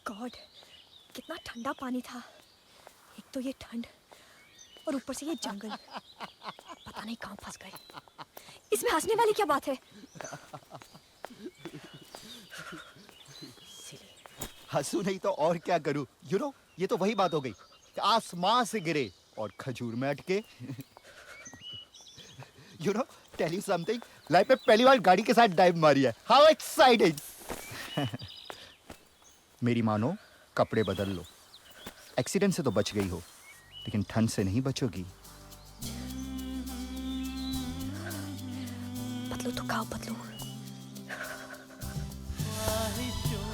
गॉड, कितना ठंडा पानी था। एक तो ये ठंड और ऊपर से ये जंगल। पता नहीं कहाँ फंस गए। इसमें हंसने वाली क्या बात है? हंसू नहीं तो और क्या करूं? यू नो, ये तो वही बात हो गई, आसमां से गिरे और खजूर में अटके। You know, tell you something, life में पहली बार गाड़ी के साथ डाइव मारी है। How exciting! मेरी मानो, कपड़े बदल लो। एक्सीडेंट से तो बच गई हो, लेकिन ठंड से नहीं बचोगी। बदलो तो कहाँ बदलो?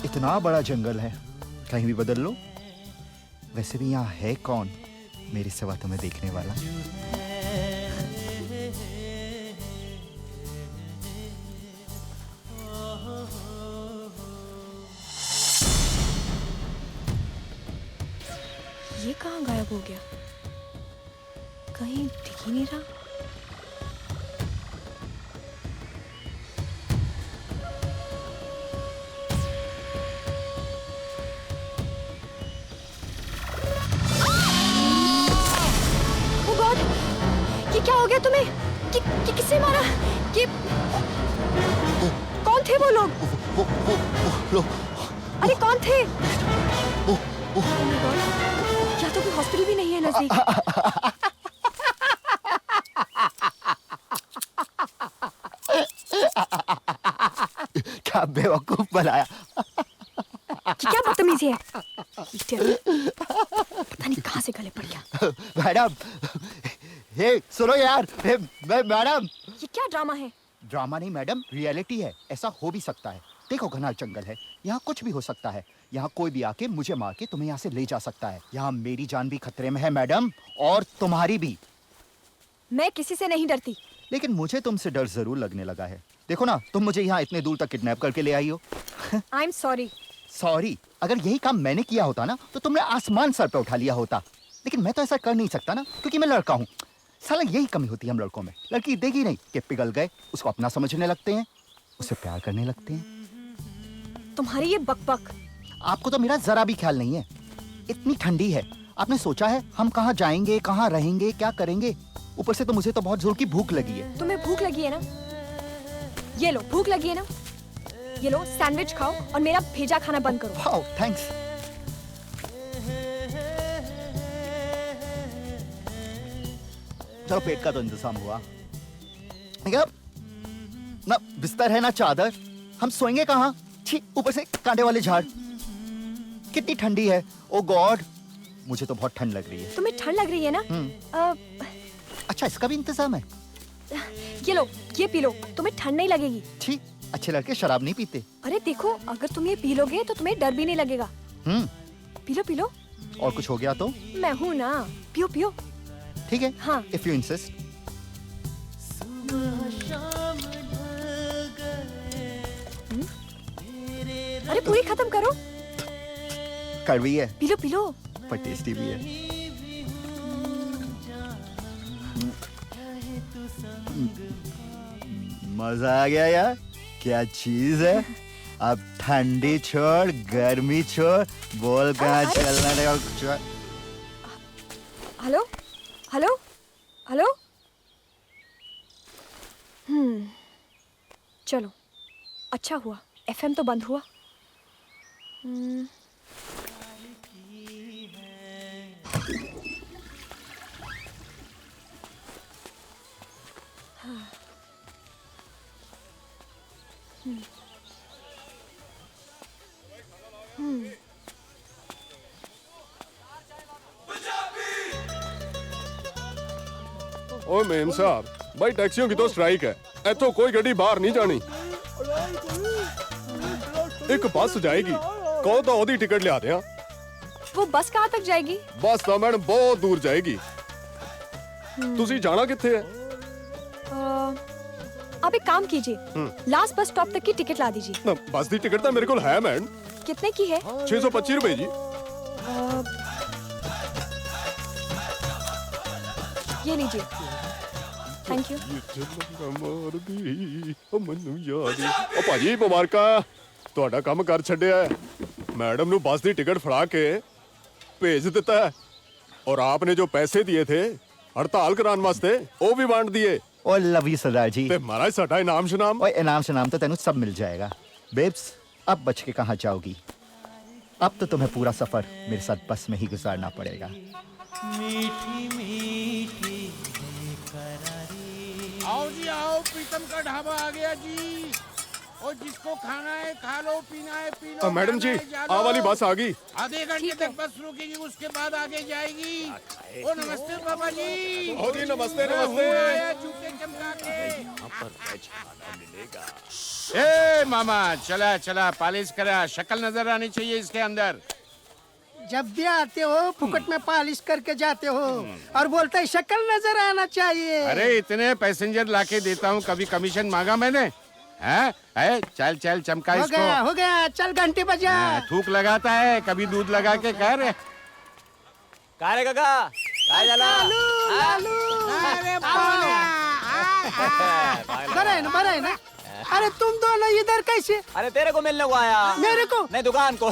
इतना बड़ा जंगल है, कहीं भी बदल लो। वैसे भी यहाँ है कौन मेरे सिवा तुम्हें देखने वाला? ये कहाँ गायब हो गया? कहीं दिख ही नहीं रहा। क्या हो गया तुम्हें? किससे मारा? कि कौन थे वो लोग? अरे कौन थे? क्या तो कोई हॉस्पिटल भी नहीं है नजदीक। बनाया। क्या बदतमीजी है? पता नहीं कहाँ से गले पड़ गया। मैडम, हे सुनो यार, हे मैडम। ये क्या ड्रामा है? ड्रामा नहीं मैडम, रियलिटी है। ऐसा हो भी सकता है। देखो घना जंगल है, यहाँ कुछ भी हो सकता है। यहाँ कोई भी आके मुझे मार के तुम्हें यहाँ से ले जा सकता है। यहाँ मेरी जान भी खतरे में है मैडम, और तुम्हारी भी। मैं किसी से नहीं डरती। लेकिन मुझे तुमसे डर जरूर लगने लगा है। देखो ना, तुम मुझे यहाँ इतने दूर तक किडनैप करके ले आई हो। I am sorry. सॉरी? अगर यही काम मैंने किया होता ना, तो तुमने आसमान सर पे उठा लिया होता। लेकिन मैं तो ऐसा कर नहीं सकता ना, क्योंकि मैं लड़का हूँ। साला यही कमी होती है हम लड़कों में। लड़की देगी नहीं कि पिघल गए, उसको अपना समझने लगते हैं, उससे प्यार करने लगते हैं। तुम्हारी ये बकबक। आपको तो मेरा जरा भी ख्याल नहीं है। इतनी ठंडी है, आपने सोचा है हम कहाँ जाएंगे, कहाँ रहेंगे, क्या करेंगे? ऊपर से तो मुझे तो बहुत जोर की भूख लगी है। तुम्हें भूख लगी है ना? ये लो, भूख लगी है ना? ये लो, सैंडविच खाओ और मेरा भेजा खाना बंद करो। Wow, thanks. चलो, पेट का तो इंतजाम हुआ। ना बिस्तर है ना चादर, हम सोएंगे कहाँ? छी, ऊपर से कांटे वाले झाड़। कितनी ठंडी है। ओ गॉड, मुझे तो बहुत ठंड लग रही है। तुम्हें ठंड लग रही है ना? अच्छा, इसका भी इंतजाम है। ये लो, ये पी लो, तुम्हें ठंड नहीं लगेगी। छी, अच्छे लड़के शराब नहीं पीते। अरे देखो, अगर तुम ये पी लोगे तो तुम्हें डर भी नहीं लगेगा। P low, P low. और कुछ हो गया तो? मैं हूँ ना, पियो पियो। ठीक है, हाँ। If you insist. अरे पूरी खत्म करो। कड़वी है, पी लो पी लो। पर टेस्टी भी है। मजा आ गया यार, क्या चीज है। अब ठंडी छोड़, गर्मी छोड़, बोल कहाँ चलना है। Hello hello hello. चलो, अच्छा हुआ एफएम तो बंद हुआ। ओ मेम साहब, भाई टैक्सियों की तो स्ट्राइक है, इथों कोई गड्डी बाहर नहीं जानी। एक बस जाएगी, कहो तो ओदी टिकट लिया दे। वो बस कहाँ तक जाएगी? बस तो मैडम बहुत दूर जाएगी। तुसी जाना किथे है? आप एक काम कीजिए, लास्ट बस स्टॉप तक की टिकट ला दीजिए। ना, बस दी टिकट तो मेरे को है मैडम। कितने की है? 625 रुपए जी। ये लीजिए। Thank you. ओ भाजी मुबारका, ਤੁਹਾਡਾ ਕੰਮ ਕਰ ਛੱਡਿਆ ਹੈ। मैडम ਨੂੰ बस दी टिकट फड़ा के भेज देता है, और आपने जो पैसे दिए थे हड़ताल कराने वास्ते वो भी बांट दिए। ओ लव यू सरदार जी। ते महाराज साडा इनाम शनाम। ओए इनाम शनाम तो तेनू सब मिल जाएगा। बेब्स, अब बच के कहाँ जाओगी? अब तो तुम्हें पूरा सफर मेरे साथ बस में ही गुजारना पड़ेगा। मीठी मीठी आओ जी आओ, प्रीतम का ढाबा आ गया जी। और जिसको खाना है खा लो, पीना है पी लो। मैडम जी, आ वाली बस आ गई। आधे घंटे तक बस रुकेगी, उसके बाद आगे जाएगी। ओ नमस्ते बाबा जी। ओ जी नमस्ते नमस्ते। आया जूते चमका के। ए मामा, चला चला, पॉलिश करा, शक्ल नजर आनी चाहिए इसके अंदर। जब भी आते हो फुकट में पॉलिश करके जाते हो और बोलते है शक्ल नजर आना चाहिए। अरे इतने पैसेंजर लाके देता हूँ, कभी कमीशन मांगा मैंने? है? चल चल चमका इसको। हो गया, चल घंटी बजा। थूक लगाता है, कभी दूध लगा के कह रहे। काय रे काका, काय झाला? बड़ा है ना। अरे तुम दोनों इधर कैसे? अरे तेरे को मिलने को आया। मेरे को? नहीं, दुकान को।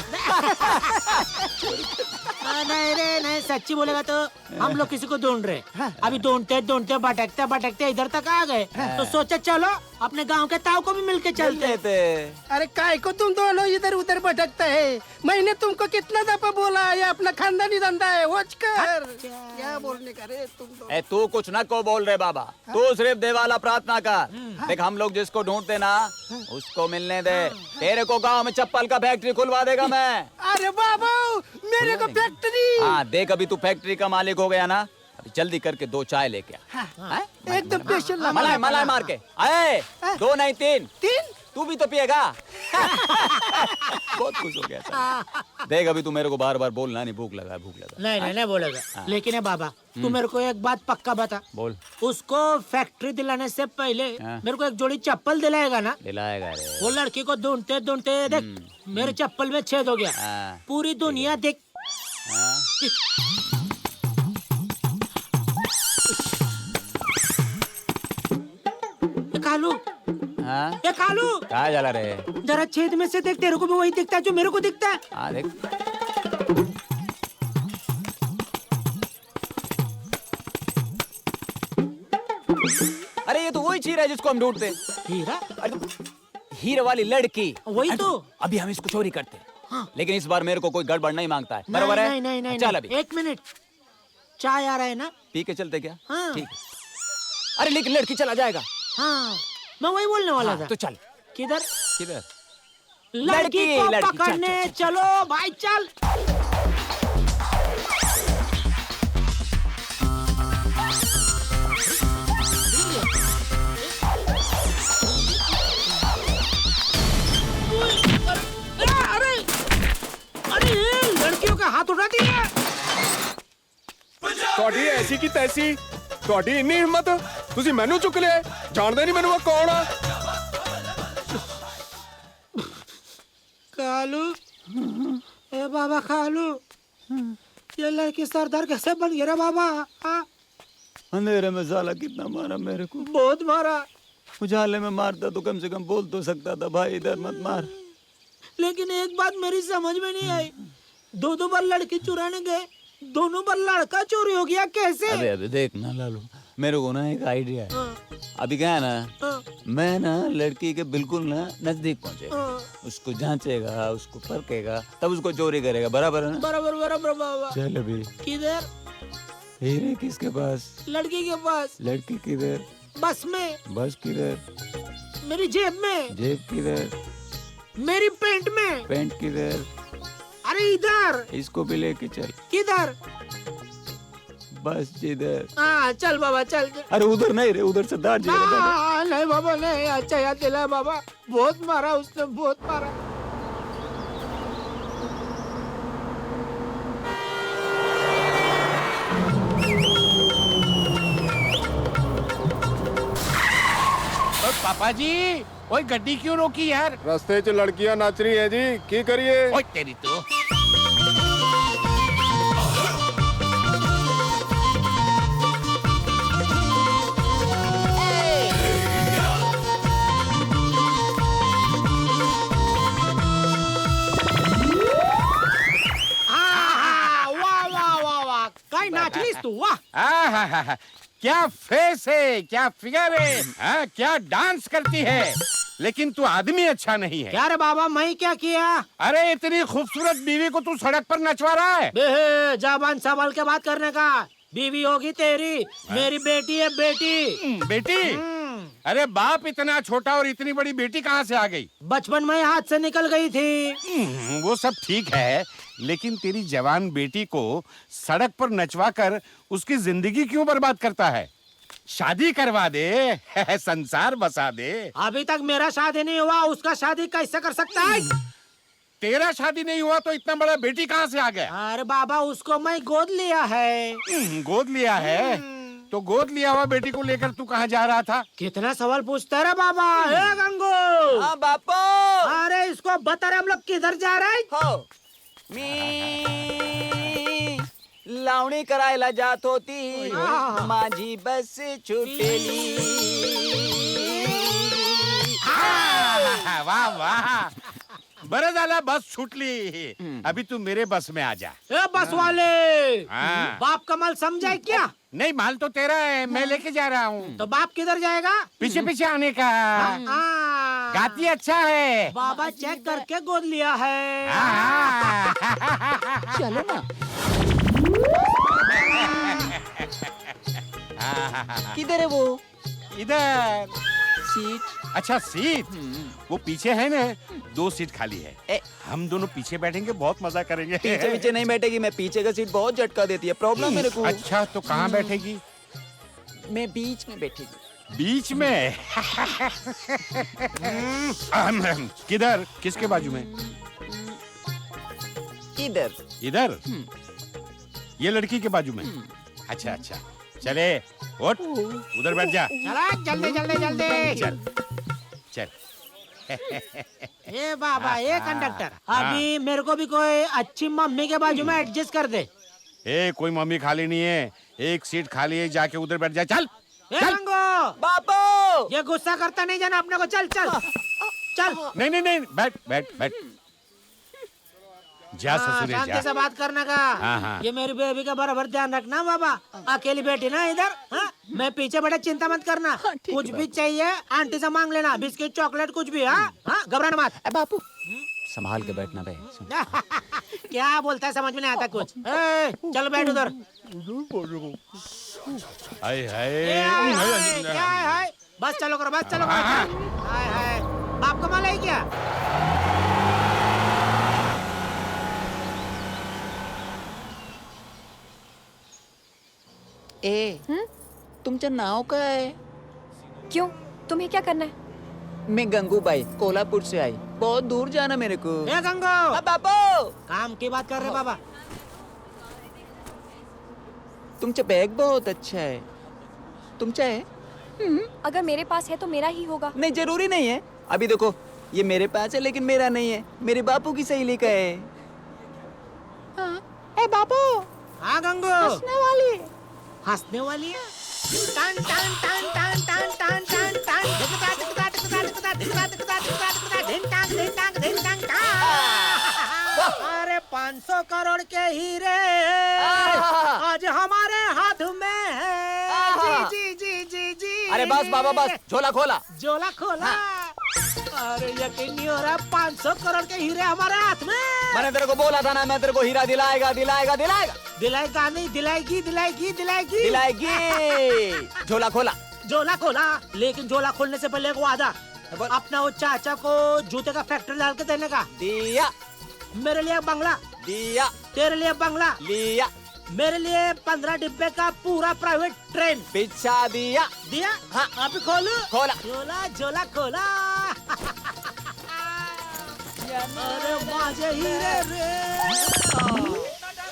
नहीं रे नहीं, सच्ची बोलेगा तो हम लोग किसी को ढूंढ रहे। अभी ढूंढते ढूंढते भटकते भटकते इधर तक आ गए, तो सोचा चलो अपने गांव के ताऊ को भी मिलके चलते थे। अरे काय को तुम दोनों इधर उधर भटकते है? मैंने तुमको कितना दफा बोला है, अपना खानदानी धंधा है, वॉच कर। क्या बोलने का रे तुम? तू कुछ न को बोल रहे बाबा, तू सिर्फ देवाला प्रार्थना कर। देख, हम लोग जिसको ढूंढते करते ना, उसको मिलने दे। तेरे को गांव में चप्पल का फैक्ट्री खुलवा देगा मैं। अरे बाबू, मेरे को फैक्ट्री। हाँ देख, अभी तू फैक्ट्री का मालिक हो गया ना, अभी जल्दी करके 2 चाय लेके आ। एकदम स्पेशल मलाई मलाई मार के आए। 2 नहीं 3। 3? तू भी तो पिएगा। बहुत खुश हो गया सर। देख अभी तू मेरे को बार बार बोलना नहीं, भूख लगा भूख लगा। नहीं बोलेगा। लेकिन है बाबा, तू मेरे को एक बात पक्का बता। बोल। उसको फैक्ट्री दिलाने से पहले मेरे को एक जोड़ी चप्पल दिलाएगा ना? दिलाएगा रे। वो लड़की को ढूंढते ढूंढते देख मेरे चप्पल में छेद हो गया। पूरी दुनिया देख। कालू, ये कालू, कहाँ जा रे? जरा छेद में से देख, तेरे को भी वही दिखता है जो मेरे को दिखता है। हाँ देख। अरे ये तो वही हीरा है जिसको हम ढूंढते। हीरा? हीरे वाली लड़की। वही तो। अभी हम इसको चोरी करते हैं, लेकिन इस बार मेरे को कोई गड़बड़ नहीं मांगता है। बराबर है? नहीं, चल अभी 1 मिनट, चाय आ रहा है ना? पी के चलते क्या? हाँ। ठीक है। अरे लेकिन लड़की चला जाएगा। हाँ, मैं वही बोलने वाला था। तो चल। किधर? किधर? लड़की को लड़की, पकड़ने चलो भाई, चल। अरे लड़कियों का हाथ उठा दिया। ਤੁਹਾਡੀ ਐਸੀ ਕੀ ਤੈਸੀ, ਤੁਹਾਡੀ ਇੰਨੀ ਹਿੰਮਤ, ਤੁਸੀਂ ਮੈਨੂੰ ਚੁੱਕ ਲਿਆ। ਜਾਣਦੇ ਨਹੀਂ ਮੈਨੂੰ ਮੈਂ ਕੌਣ ਆ। कालू, ए बाबा कालू, ये लड़की सरदार कैसे बन गया रे बाबा? अंधेरे में साला कितना मारा मेरे को। बहुत मारा। उजाले में मारता तो कम से कम बोल तो सकता था, भाई इधर मत मार। लेकिन एक बात मेरी समझ में नहीं आई, 2 बार लड़की चुराने गए, दोनों बार लड़का चोरी हो गया, कैसे? अबे देख ना लालू, मेरे को ना एक आइडिया है। अभी क्या है ना, मैं ना लड़की के बिल्कुल ना नजदीक पहुंचेगा, उसको जांचेगा, उसको परखेगा, तब उसको चोरी करेगा। बराबर है ना? बराबर बाबा। चल अभी। किधर? हीरे किसके पास? लड़की के पास। लड़की किधर? बस में। बस किधर? मेरी जेब में। जेब किधर? मेरी पैंट में। पैंट किधर? अरे इधर। इसको भी लेके चल। किधर? बस जिधर। हाँ चल बाबा चल। अरे उधर नहीं रे, उधर सरदार जी। नहीं बाबा नहीं, अच्छा याद दिला बाबा, बहुत मारा उसने, बहुत मारा। पापा जी, ओए गड्डी क्यों रोकी यार? रस्ते च लड़कियां नाच रही हैं जी, की करिए? ओए तेरी तो। काय नाचलीस तू, वाह। क्या फेस है, क्या फिगर है, हाँ, क्या डांस करती है। लेकिन तू आदमी अच्छा नहीं है। क्या रे बाबा, मैं क्या किया? अरे इतनी खूबसूरत बीवी को तू सड़क पर नचवा रहा है। ज़बान संभाल के बात करने का। बीवी होगी तेरी, मेरी बेटी है, बेटी। बेटी? अरे बाप इतना छोटा और इतनी बड़ी बेटी कहाँ से आ गई? बचपन में हाथ से निकल गई थी। वो सब ठीक है, लेकिन तेरी जवान बेटी को सड़क पर नचवा कर उसकी जिंदगी क्यों बर्बाद करता है? शादी करवा दे, संसार बसा दे। अभी तक मेरा शादी नहीं हुआ, उसका शादी कैसे कर सकता है? तेरा शादी नहीं हुआ तो इतना बड़ा बेटी कहाँ से आ गया? अरे बाबा, उसको मैं गोद लिया है। गोद लिया है? तो गोद लिया हुआ बेटी को लेकर तू कहाँ जा रहा था? कितना सवाल पूछता है बाबा। ए गंगू। हाँ बापू। अरे इसको बता रहे हम लोग किधर जा रहे हैं? मी लावणी करायला जात होती, माझी बस छुटेली। वाह वाह, बरं झालं बस छूटली। अभी तू मेरे बस में आ जा। ए बस वाले, हाँ। बाप का माल समझाए क्या? नहीं, माल तो तेरा है, मैं लेके जा रहा हूँ। तो बाप किधर जाएगा? पीछे पीछे आने का। गाती अच्छा है। बाबा चेक करके गोद लिया है। चलो ना। किधर है वो? इधर। सीट अच्छा सीट वो पीछे है ना, 2 सीट खाली है। हम दोनों पीछे बैठेंगे, बहुत मजा करेंगे। पीछे पीछे नहीं बैठेगी, मैं पीछे का सीट बहुत झटका देती है, प्रॉब्लम मेरे को। अच्छा तो कहाँ बैठेगी? मैं बीच में बैठेगी। बीच में? किधर? किसके बाजू में? इधर। इधर? ये लड़की के बाजू में? अच्छा अच्छा, चले उठ, उधर बैठ जा। चला जल्दी जल्दी जल्दी। चल चल। ए बाबा, ए कंडक्टर, अभी मेरे को भी कोई अच्छी मम्मी के बाजू में एडजस्ट कर दे। ए कोई मम्मी खाली नहीं है, एक सीट खाली है, जाके उधर बैठ जा। चल ए गंगो, बापू, ये गुस्सा करता नहीं जाना अपने को। चल चल चल। नहीं नहीं नहीं, बैठ बैठ बैठ। जा ससुरे शांति जा। से बात करने का। हाँ। ये मेरी बेबी का बराबर ध्यान रखना बाबा। अकेली बेटी ना इधर। हाँ? मैं पीछे बैठा, चिंता मत करना। कुछ भी चाहिए आंटी से मांग लेना, बिस्किट चॉकलेट कुछ भी। हाँ घबराना मत। बापू संभाल के बैठना बे। क्या बोलता है समझ में नहीं आता कुछ। चल बैठ उधर। हाय क्या है? बस चलो करो, बस चलो करो। हाय हाय, बाप कमाल है क्या? तुमचं नाव काय? क्यों, तुम्हें क्या करना है? मैं गंगूबाई, कोल्हापुर से आई, बहुत दूर जाना मेरे को। ए गंगो, बापू काम की बात कर रहे बाबा। तुमचा बैग बहुत अच्छा है, तुमचा है? अगर मेरे पास है तो मेरा ही होगा। नहीं जरूरी नहीं है। अभी देखो ये मेरे पास है लेकिन मेरा नहीं है, मेरे बापू की सहेली का है। ए बापू। हाँ गंगो, हंसने वाली है। हंसने वाली है? टान टान टान टान टान टान टान टान धिकता धिकता धिकता धिकता धिकता धिकता धिकता धिकता धिन टांग धिन टांग धिन टांग टांग। अरे 500 करोड़ के हीरे आज हमारे हाथ में है। जी जी जी जी जी। अरे बस बाबा बस, झोला खोला। झोला खोला। अरे यकीन नहीं हो रहा, 500 करोड़ के हीरे हमारे हाथ में। मैंने तेरे को बोला था ना, मैं तेरे को हीरा दिलाएगा दिलाएगा दिलाएगा। दिलाएगा नहीं, दिलाएगी दिलाएगी दिलाएगी दिलाएगी। झोला खोला। झोला खोला, लेकिन झोला खोलने से पहले एक वादा, अपना वो चाचा को जूते का फैक्ट्री डाल के देने का। दिया। मेरे लिए बंगला। दिया। तेरे लिए बंगला। लिया। मेरे लिए 15 डिब्बे का पूरा प्राइवेट ट्रेन। पिछा दिया। दिया। हाँ अभी खोलू। खोला। झोला झोला खोला। अरे माझे हीरे रे।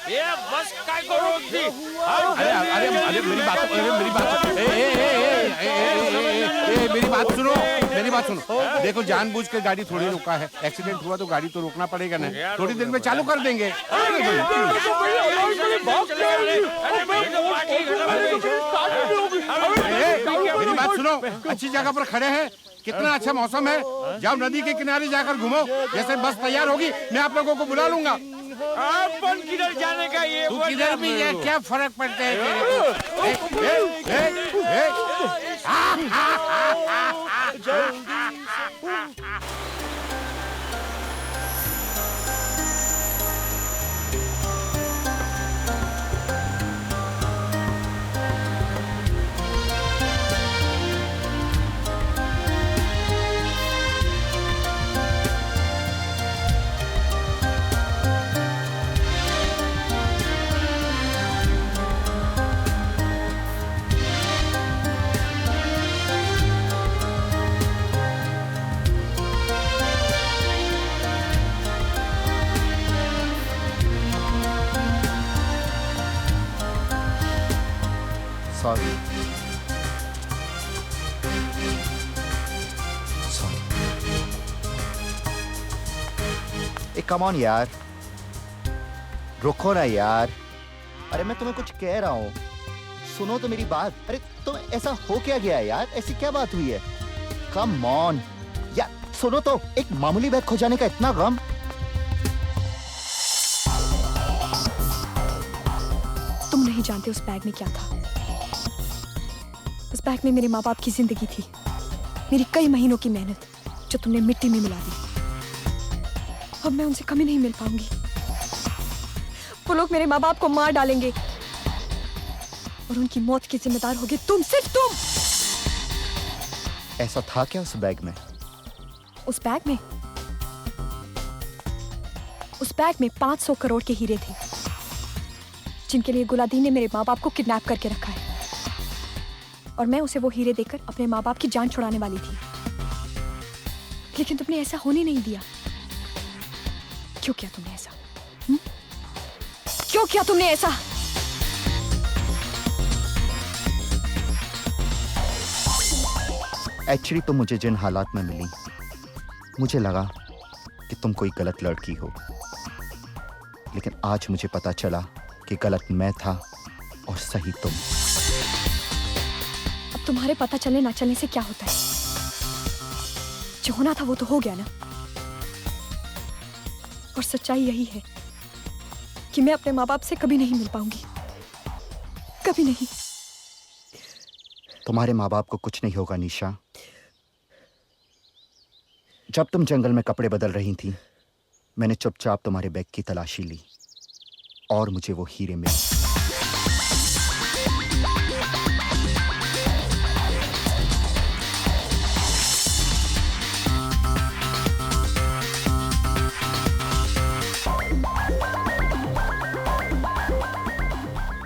ये बस काय करो थी? अरे अरे अरे मेरी बात, अरे मेरी बात, मेरी बात सुनो, मेरी बात सुनो। देखो जानबूझ के गाड़ी थोड़ी रोका है, एक्सीडेंट हुआ तो गाड़ी तो रोकना पड़ेगा ना, थोड़ी देर में चालू कर देंगे। मेरी बात सुनो, अच्छी जगह पर खड़े हैं, कितना अच्छा मौसम है, जाओ नदी के किनारे जाकर घूमो। जैसे बस तैयार होगी मैं आप लोगों को बुला लूंगा। अपन किधर जाने का ये? तू किधर भी है, क्या फर्क पड़ता है तेरे सॉरी। कम ऑन यार, रुको ना यार। अरे मैं तुम्हें कुछ कह रहा हूँ, सुनो तो मेरी बात। अरे तो ऐसा हो क्या गया यार, ऐसी क्या बात हुई है? कम ऑन यार, सुनो तो। एक मामूली बैग खो जाने का इतना गम। तुम नहीं जानते उस बैग में क्या था। उस बैग में मेरे माँ बाप की जिंदगी थी, मेरी कई महीनों की मेहनत जो तुमने मिट्टी में मिला दी। अब मैं उनसे कभी नहीं मिल पाऊंगी। वो लोग मेरे माँ बाप को मार डालेंगे और उनकी मौत के जिम्मेदार होगे तुम, सिर्फ तुम। ऐसा था क्या उस बैग में? उस बैग में 500 करोड़ के हीरे थे, जिनके लिए गुलादीन ने मेरे माँ बाप को किडनैप करके रखा है। और मैं उसे वो हीरे देकर अपने माँ बाप की जान छुड़ाने वाली थी, लेकिन तुमने ऐसा होने नहीं दिया। क्यों किया तुमने ऐसा? क्यों किया तुमने ऐसा? एक्चुअली तो मुझे जिन हालात में मिली, मुझे लगा कि तुम कोई गलत लड़की हो, लेकिन आज मुझे पता चला कि गलत मैं था और सही तुम। अब तुम्हारे पता चलने ना चलने से क्या होता है? जो होना था वो तो हो गया ना। और सच्चाई यही है कि मैं अपने माँ बाप से कभी नहीं मिल पाऊंगी, कभी नहीं। तुम्हारे माँ बाप को कुछ नहीं होगा निशा। जब तुम जंगल में कपड़े बदल रही थी, मैंने चुपचाप तुम्हारे बैग की तलाशी ली और मुझे वो हीरे मिले।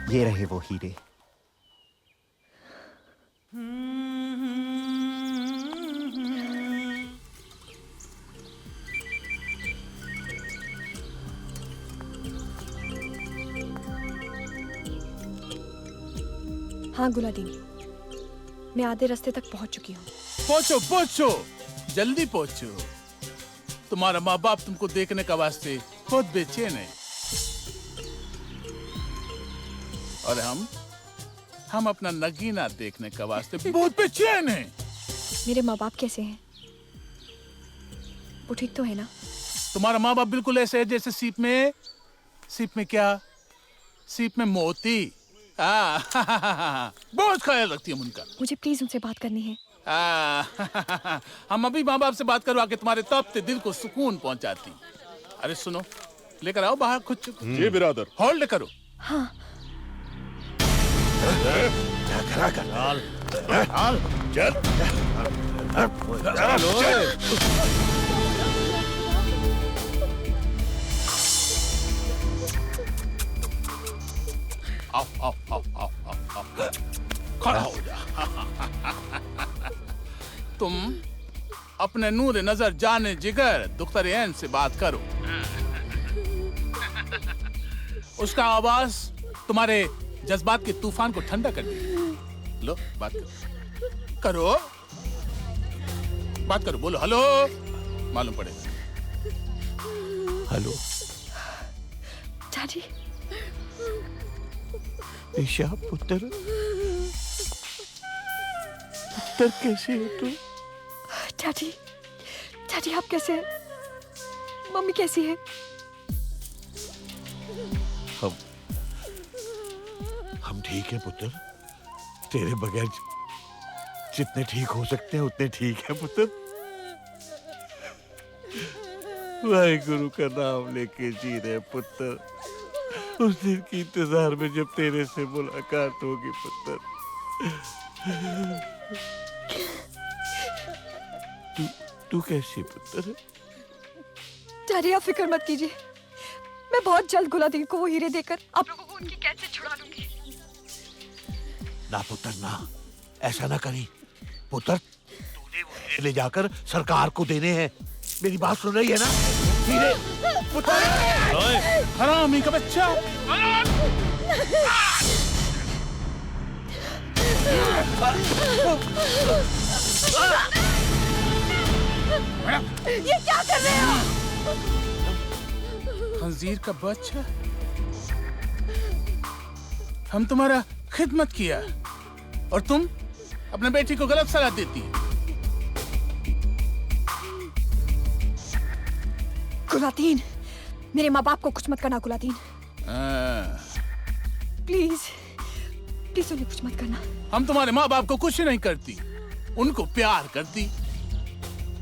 ये रहे वो हीरे। हाँ गुलादीन, मैं आधे रास्ते तक पहुंच चुकी हूँ। पहुंचो पहुंचो, जल्दी पहुंचो। तुम्हारा माँ बाप तुमको देखने का वास्ते बहुत बेचैन है। और हम अपना नगीना देखने का वास्ते बहुत बेचैन हैं। मेरे माँ बाप कैसे हैं? वो ठीक तो है ना? तुम्हारा माँ बाप बिल्कुल ऐसे है जैसे सीप में क्या? सीप में मोती। बहुत ख्याल रखती है उनका। मुझे प्लीज उनसे बात करनी है। हम अभी माँ बाप से बात करवा के तुम्हारे तपते दिल को सुकून पहुंचाती। अरे सुनो, लेकर आओ बाहर खुद। जी बिरादर। होल्ड करो। हाँ। आओ आओ आओ आओ आओ खड़ा हो जा। तुम अपने नूर नजर जाने जिगर दुख्तर ऐन से बात करो। उसका आवाज तुम्हारे जज्बात के तूफान को ठंडा कर देगी। लो बात करो, बात करो, बोलो हेलो। मालूम पड़ेगा। हेलो चाची। निशा पुत्र कैसे हो तुम? चाची, चाची आप कैसे हैं? मम्मी कैसी है? हम ठीक है पुत्र। तेरे बगैर जितने ठीक हो सकते हैं उतने ठीक है पुत्र। वाहिगुरु का नाम लेके जी रहे पुत्र। उस दिन की इंतजार में जब तेरे से मुलाकात होगी पुत्र। तू कैसी पुत्र? चाची आप फिक्र मत कीजिए, मैं बहुत जल्द गुलादीन को वो हीरे देकर आप लोगों को उनकी कैद से छुड़ा लूंगी। ना पुत्र ना, ऐसा ना करी पुत्र। तूने वो हीरे ले जाकर सरकार को देने हैं। मेरी बात सुन रही है ना? हीरे पुत्र। हरामी का बच्चा। ये क्या कर रहे हो? खंजीर का बच्चा। हम तुम्हारा खिदमत किया और तुम अपने बेटी को गलत सलाह देती। गुलादीन, मेरे माँ बाप को कुछ मत करना गुलादीन। प्लीज प्लीज उन्हें कुछ मत करना। हम तुम्हारे माँ बाप को कुछ नहीं करती, उनको प्यार करती,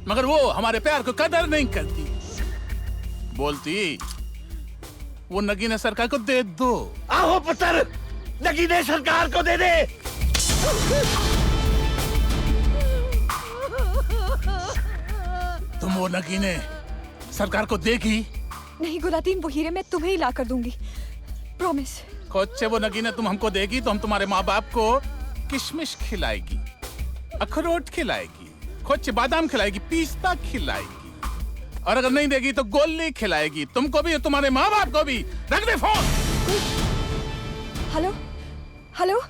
मगर वो हमारे प्यार को कदर नहीं करती। बोलती वो नगीना सरकार को दे दो। आहो पुत्र, नगीने सरकार को दे दे। वो नगीने सरकार को देगी? नहीं गुलादीन, वो हीरे मैं तुम्हें ही ला कर दूंगी, प्रॉमिस। खुद से वो नगीने तुम हमको देगी तो हम तुम्हारे माँ बाप को किशमिश खिलाएगी, अखरोट खिलाएगी, खुद से बादाम खिलाएगी, पिस्ता खिलाएगी, और अगर नहीं देगी तो गोली खिलाएगी, तुमको भी और तुम्हारे माँ बाप को भी। रख दे फोन। हेलो हेलो,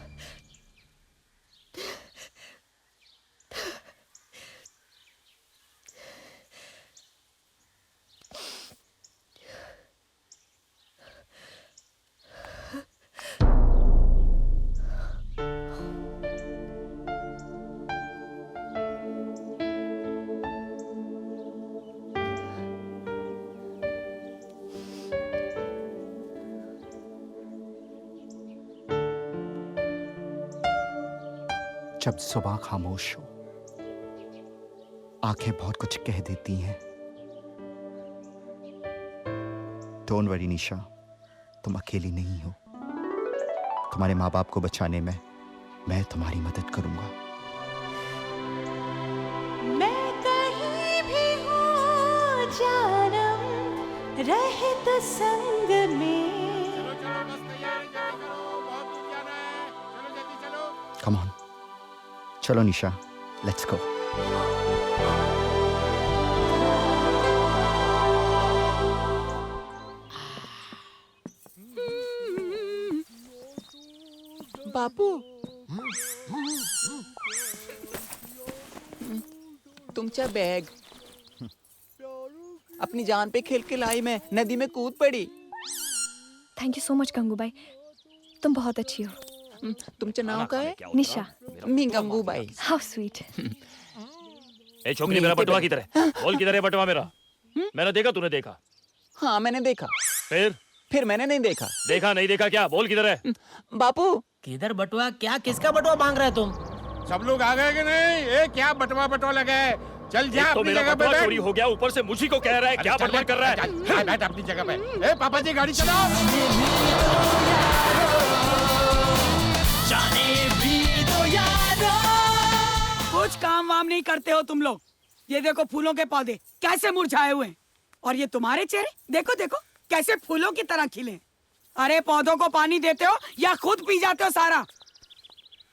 जब सुबह खामोश हो, आंखें बहुत कुछ कह देती हैं। डोंट वरी निशा, तुम अकेली नहीं हो। तुम्हारे माँ बाप को बचाने में मैं तुम्हारी मदद करूंगा। मैं कहीं भी हूँ जानम, रहे तो संग में। कम ऑन, चलो निशा, लेट्स गो। बापू, तुमचा बैग अपनी जान पे खेल के लाई, मैं नदी में कूद पड़ी। Thank you so much Gangubai, तुम बहुत अच्छी हो। तुमचं नाव काय? निशा। मी गंगूबाई। How sweet. ए छोकरी, मेरा बटवा किधर है? बोल किधर है बटवा मेरा? मैंने देखा, तूने देखा? हाँ मैंने देखा। फिर मैंने नहीं देखा। देखा नहीं देखा क्या? बोल किधर है? बापू किधर बटुआ? क्या किसका बटुआ मांग रहे तुम? सब लोग आ गए कि नहीं? ए क्या बटवा बटवा लगा है? चल जा तो अपनी मेरा जगह पे बटवा बैठ। चोरी हो गया, ऊपर से मुझी को कह रहा है क्या बटवा कर रहा है? बैठ अपनी जगह पे। ए पापा जी गाड़ी चलाओ। कुछ काम वाम नहीं करते हो तुम लोग। ये देखो फूलों के पौधे कैसे मुरझाए हुए हैं, और ये तुम्हारे चेहरे देखो देखो कैसे फूलों की तरह खिले। अरे पौधों को पानी देते हो या खुद पी जाते हो सारा?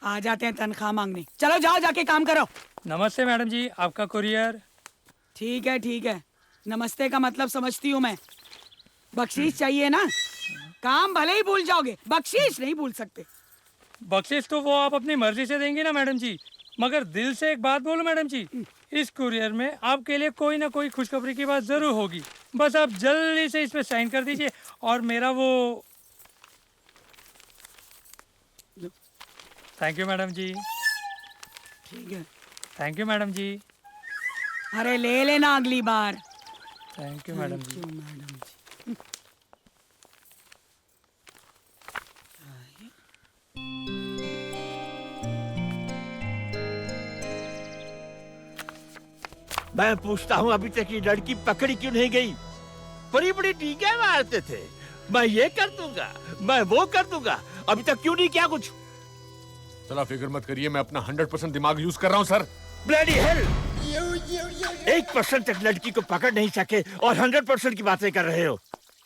आ जाते हैं तनख्वाह मांगने। चलो जाओ जाके काम करो। नमस्ते मैडम जी, आपका कुरियर। ठीक है, नमस्ते का मतलब समझती हूँ मैं। बख्शीश चाहिए ना? काम भले ही भूल जाओगे, बख्शीश नहीं भूल सकते। बख्शिश तो वो आप अपनी मर्जी से देंगे ना मैडम जी, मगर दिल से एक बात बोलो मैडम जी, इस कुरियर में आपके लिए कोई ना कोई खुशखबरी की बात जरूर होगी। बस आप जल्दी से इस पे साइन कर दीजिए और मेरा वो। थैंक यू मैडम जी। ठीक है, थैंक यू मैडम जी। अरे ले लेना अगली बार। Thank you madam ji. Madam ji. मैं पूछता हूँ अभी तक ये लड़की पकड़ी क्यों नहीं गई? बड़ी बड़ी टीके मारते थे, मैं ये कर दूंगा, मैं वो कर दूंगा, अभी तक क्यों नहीं किया कुछ? चला फिक्र मत करिए, मैं अपना 100% दिमाग यूज कर रहा हूँ सर। Bloody hell! 1% तक लड़की को पकड़ नहीं सके और 100% की बातें कर रहे हो।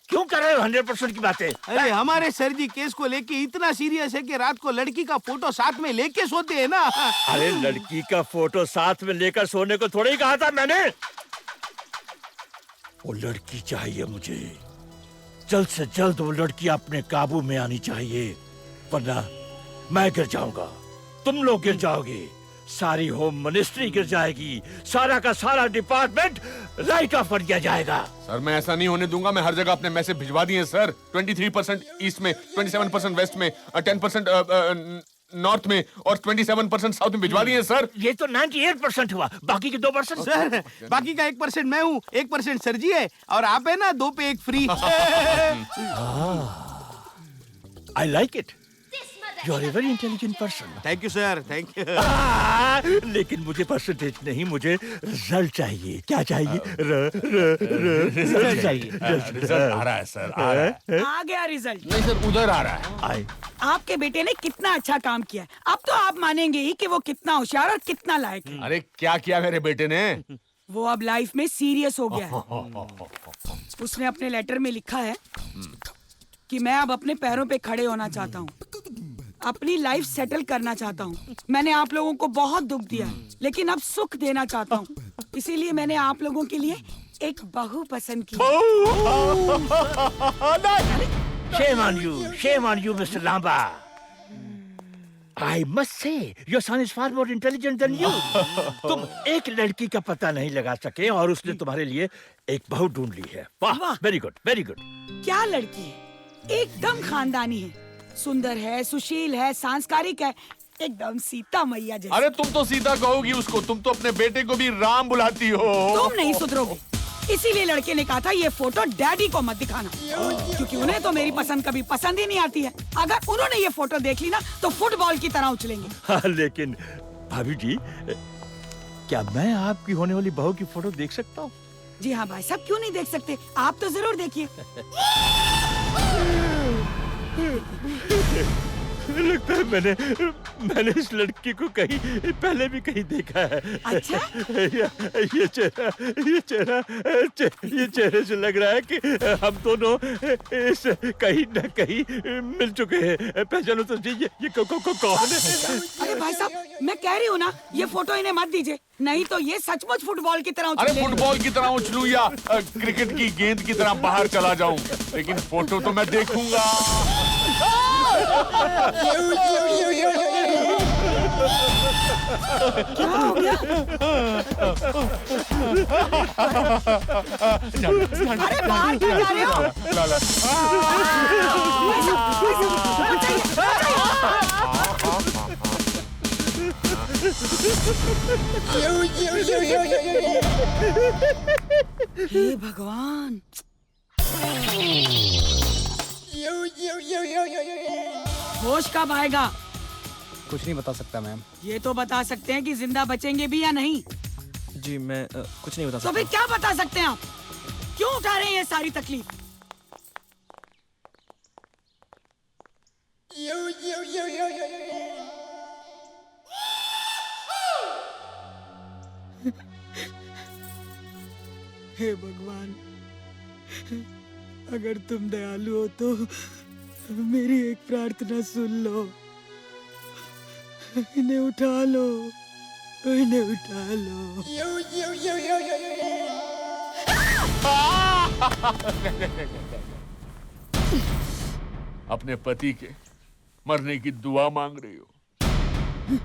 क्यों कर रहे हो 100% की बातें? अरे हमारे सर जी केस को लेके इतना सीरियस है कि रात को लड़की का फोटो साथ में लेके सोते हैं ना। अरे लड़की का फोटो साथ में लेकर सोने को थोड़ा ही कहा था मैंने। वो लड़की चाहिए मुझे, जल्द से जल्द वो लड़की अपने काबू में आनी चाहिए, वरना मैं गिर जाऊंगा, तुम लोग गिर जाओगे, सारी होम मिनिस्ट्री गिर जाएगी, सारा का सारा डिपार्टमेंट राइट ऑफ कर दिया जाएगा। सर मैं ऐसा नहीं होने दूंगा, मैं हर जगह अपने मैसेज भिजवा दिए सर। 23% ईस्ट में, 27% वेस्ट में, 10% नॉर्थ में और 27% साउथ में भिजवा दिए सर। ये तो 98% हुआ, बाकी के 2%। सर बाकी का 1% मैं हूँ, 1% सर जी है, और आप है ना 2 पे 1 free. I like it, you are a very intelligent person. Thank you sir, thank you. लेकिन मुझे परसेंटेज नहीं, मुझे रिजल्ट चाहिए। क्या चाहिए? रिजल्ट चाहिए। रिजल्ट आ रहा है सर, आ रहा है। आ गया रिजल्ट। नहीं सर, उधर आ रहा है। आए। आपके बेटे ने कितना अच्छा काम किया है, अब तो आप मानेंगे ही कि वो कितना होशियार और कितना लायक है। अरे क्या किया मेरे बेटे ने? वो अब लाइफ में सीरियस हो गया है। उसने अपने लेटर में लिखा है कि मैं अब अपने पैरों पे खड़े होना चाहता हूँ, अपनी लाइफ सेटल करना चाहता हूँ। मैंने आप लोगों को बहुत दुख दिया, लेकिन अब सुख देना चाहता हूँ। इसीलिए मैंने आप लोगों के लिए एक बहू पसंद की। Shame on you, Mr. Lamba. I must say, your son is far more intelligent than you. तुम एक लड़की का पता नहीं लगा सके और उसने तुम्हारे लिए एक बहू ढूंढ ली है। वाह, वेरी गुड, वेरी गुड। क्या लड़की है, एकदम खानदानी है, सुंदर है, सुशील है, सांस्कारिक है, एकदम सीता मैया जैसी। अरे तुम तो सीता कहोगी उसको, तुम तो अपने बेटे को भी राम बुलाती हो। तुम नहीं सुधरोगे, इसीलिए लड़के ने कहा था ये फोटो डैडी को मत दिखाना, क्योंकि उन्हें तो मेरी पसंद कभी पसंद ही नहीं आती है। अगर उन्होंने ये फोटो देख ली ना तो फुटबॉल की तरह उछलेंगे। हाँ, लेकिन भाभी जी, क्या मैं आपकी होने वाली बहू की फोटो देख सकता हूँ? जी हाँ भाई साहब, क्यों नहीं देख सकते, आप तो जरूर देखिए। लगता है मैंने इस लड़की को कहीं पहले भी कहीं देखा है। अच्छा? ये चेहरे से लग रहा है कि हम दोनों इस कहीं न कहीं मिल चुके हैं। पहचानो तो जी, ये कौन है? अरे भाई साहब, मैं कह रही हूँ ना, ये फोटो इन्हें मत दीजिए, नहीं तो ये सचमुच फुटबॉल की तरह अरे फुटबॉल की तरह उछलूं या क्रिकेट की गेंद की तरह बाहर चला जाऊं, लेकिन फोटो तो मैं देखूंगा। क्या हो गया? अरे बाहर क्यों जा रहे हो? हे भगवान, होश कब आएगा? कुछ नहीं बता सकता मैम। ये तो बता सकते हैं कि जिंदा बचेंगे भी या नहीं। जी मैं कुछ नहीं बता सकता। तो फिर क्या बता सकते हैं आप? क्यों उठा रहे हैं ये सारी तकलीफ? हे भगवान, अगर तुम दयालु हो तो मेरी एक प्रार्थना सुन लो। इन्हें उठा लो, इन्हें उठा लो। अपने पति के मरने की दुआ मांग रही हो?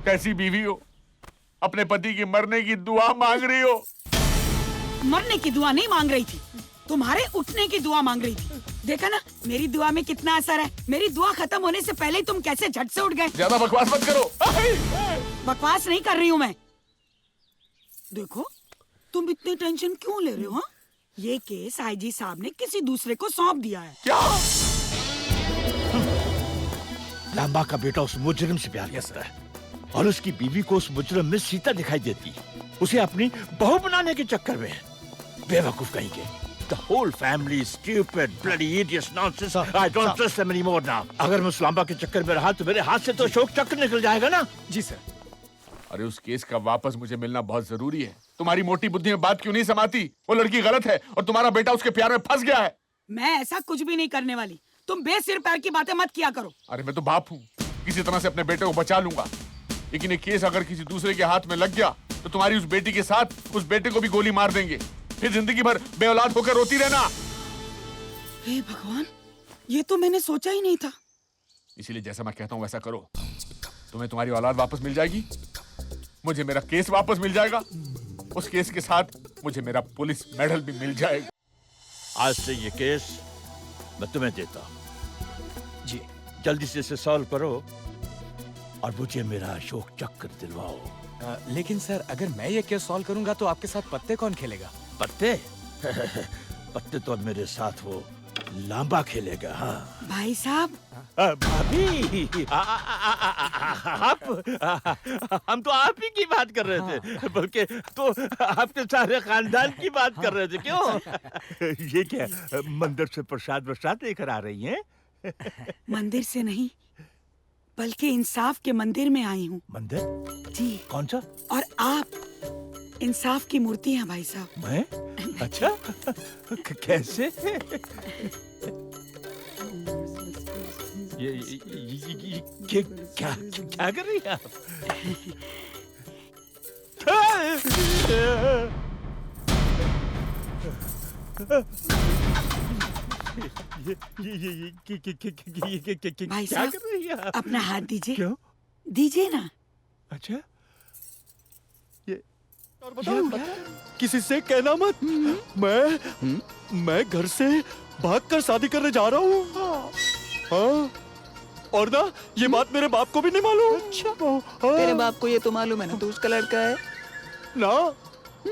कैसी बीवी हो, अपने पति की मरने की दुआ मांग रही हो? मरने की दुआ नहीं मांग रही थी, तुम्हारे उठने की दुआ मांग रही थी। देखा ना मेरी दुआ में कितना असर है। मेरी दुआ खत्म होने से पहले ही तुम कैसे झट से उठ गए। ज्यादा बकवास मत करो। बकवास नहीं कर रही हूँ मैं। देखो तुम इतनी टेंशन क्यों ले रहे हो? ये केस आईजी साहब ने किसी दूसरे को सौंप दिया है। क्या? लांबा का बेटा उस मुजरिम से प्यार करता है और उसकी बीवी को उस मुजरिम में सीता दिखाई देती है। उसे अपनी बहू बनाने के चक्कर में बेवकूफ कहीं के। The whole family is stupid, bloody idiots, nonsense. I don't trust them anymore now. अगर मैं उस लांबा के चक्कर में रहा तो मेरे हाथ से तो अशोक चक्र निकल जाएगा ना। जी सर। अरे उस केस का वापस मुझे मिलना बहुत जरूरी है। तुम्हारी मोटी बुद्धि में बात क्यों नहीं समाती? वो लड़की गलत है और तुम्हारा बेटा उसके प्यार में फंस गया है। मैं ऐसा कुछ भी नहीं करने वाली। तुम बेसिर पैर की बातें मत किया करो। अरे मैं तो बाप हूँ, किसी तरह से अपने बेटे को बचा लूंगा, लेकिन ये केस अगर किसी दूसरे के हाथ में लग गया तो तुम्हारी उस बेटी के साथ उस बेटे को भी गोली मार देंगे, फिर जिंदगी भर बेऔलाद होकर रोती रहना। हे भगवान, ये तो मैंने सोचा ही नहीं था। इसीलिए जैसा मैं कहता हूँ वैसा करो, तुम्हें तुम्हारी औलाद वापस मिल जाएगी, मुझे मेरा केस वापस मिल जाएगा, उस केस के साथ मुझे मेरा पुलिस मेडल भी मिल जाएगा। आज से ये केस मैं तुम्हें देता हूँ। जी जल्दी से इसे सॉल्व करो और मुझे मेरा अशोक चक्र दिलवाओ। लेकिन सर अगर मैं ये केस सॉल्व करूंगा तो आपके साथ पत्ते कौन खेलेगा? पत्ते? पत्ते तो मेरे साथ वो लांबा खेलेगा। हाँ भाई साहब। भाभी, हम तो आप ही की बात कर रहे थे, बल्कि तो आपके सारे खानदान की बात कर रहे थे। क्यों? ये क्या मंदिर से प्रसाद लेकर आ रही हैं? मंदिर से नहीं बल्कि इंसाफ के मंदिर में आई हूँ। मंदिर? जी। कौन सा? और आप इंसाफ की मूर्ति हैं भाई साहब। मैं? अच्छा कैसे? ये क्या क्या कर रही हैं आप? भाई क्या साहब कर रही हैं आप? अपना हाथ दीजिए। क्यों? दीजिए ना। अच्छा किसी से कहना मत। मैं घर से भागकर शादी करने जा रहा हूँ। हाँ और ना ये बात मेरे बाप को भी नहीं मालूम। अच्छा तेरे बाप को ये तो मालूम है ना, तू उसका लड़का है ना,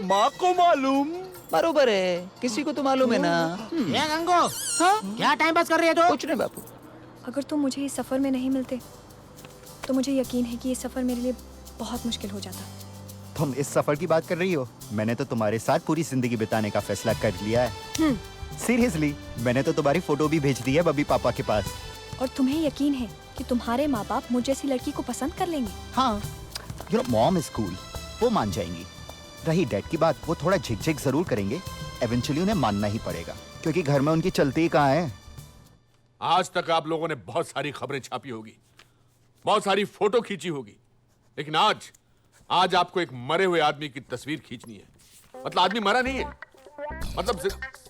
माँ को मालूम। बरोबर है, किसी को तो मालूम है ना। ये गंगो, क्या टाइम पास कर रही है तू? कुछ नहीं बापू। अगर तुम मुझे इस सफर में नहीं मिलते तो मुझे यकीन है कि ये सफर मेरे लिए बहुत मुश्किल हो जाता। तुम इस सफर की बात कर रही हो? मैंने तो तुम्हारे साथ पूरी जिंदगी बिताने का फैसला कर लिया है। सीरियसली, मैंने तो तुम्हारी फोटो भी भेज दी है बब्बी पापा के पास। और तुम्हें यकीन है कि तुम्हारे माँ बाप मुझ जैसी लड़की को पसंद कर लेंगे? हाँ, you know mom is cool, वो मान जाएंगी। रही डैड की बात, वो थोड़ा झिकझिक जरूर करेंगे, एवेंचुअली उन्हें मानना ही पड़ेगा क्योंकि घर में उनकी चलती ही कहाँ है। आज तक आप लोगों ने बहुत सारी खबरें छापी होगी, बहुत सारी फोटो खींची होगी, लेकिन आज आपको एक मरे हुए आदमी की तस्वीर खींचनी है। मतलब आदमी मरा नहीं है, मतलब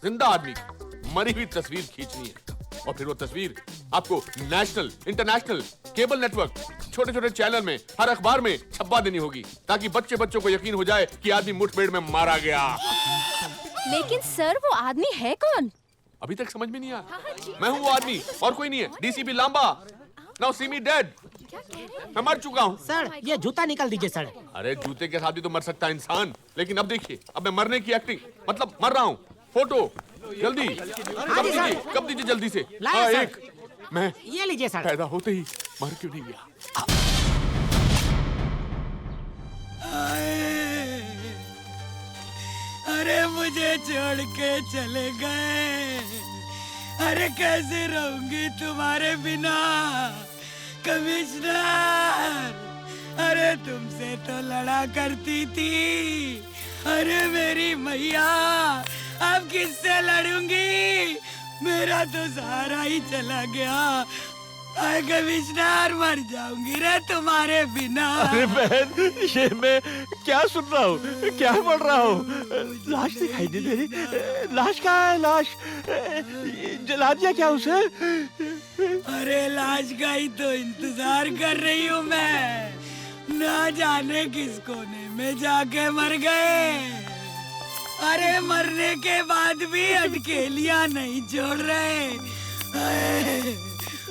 जिंदा आदमी की मरी हुई तस्वीर खींचनी है। और फिर वो तस्वीर आपको नेशनल, इंटरनेशनल, केबल नेटवर्क, छोटे छोटे चैनल में, हर अखबार में छपवा देनी होगी ताकि बच्चों को यकीन हो जाए कि आदमी मुठभेड़ में मारा गया। लेकिन सर वो आदमी है कौन? अभी तक समझ में नहीं आया। मैं हूँ वो आदमी और कोई नहीं है। डीसीपी लांबा, नाउ सी मी डेड। मैं मर चुका हूँ। सर ये जूता निकाल दीजिए सर। अरे जूते के साथ ही तो मर सकता है इंसान, लेकिन अब देखिए, अब मैं मरने की एक्टिंग, मतलब मर रहा हूँ। फोटो जल्दी कब दीजिए जल्दी से। हाँ एक मैं ये लीजिए सर। पैदा होते ही मर क्यों नहीं गया? अरे मुझे छोड़ के चले गए, अरे कैसे रहूंगी तुम्हारे बिना कमिश्नर। अरे तुमसे तो लड़ा करती थी, अरे मेरी मैया अब किससे लड़ूंगी? मेरा तो सहारा ही चला गया। अरे कमिश्नर मर जाऊंगी रे तुम्हारे बिना। अरे बहन, ये मैं क्या सुन रहा हूँ, क्या पढ़ रहा हूँ? लाश दिखाई दे रही। लाश कहाँ है? लाश जला दिया क्या उसे? अरे लाश का ही तो इंतजार कर रही हूँ मैं, ना जाने किस कोने में जाके मर गए। अरे मरने के बाद भी अटकेलियां नहीं छोड़ रहे।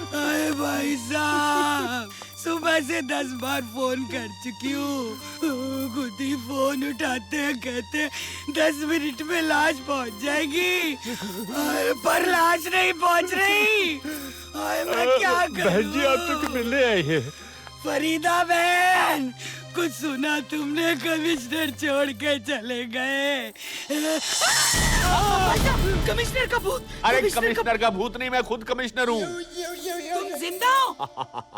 अरे भाई साहब, सुबह से 10 बार फोन कर चुकी हूँ, खुद ही फोन उठाते हैं, कहते 10 मिनट में लाश पहुँच जाएगी। अरे पर लाश नहीं पहुँच रही। अरे मैं क्या करूँ? बहन जी आप तो मिलने आई है। फरीदा बहन, कुछ सुना तुमने? कमिश्नर छोड़ के चले गए। कमिश्नर का भूत। अरे कमिश्नर का भूत नहीं, मैं खुद कमिश्नर हूँ। तुम जिंदा हो?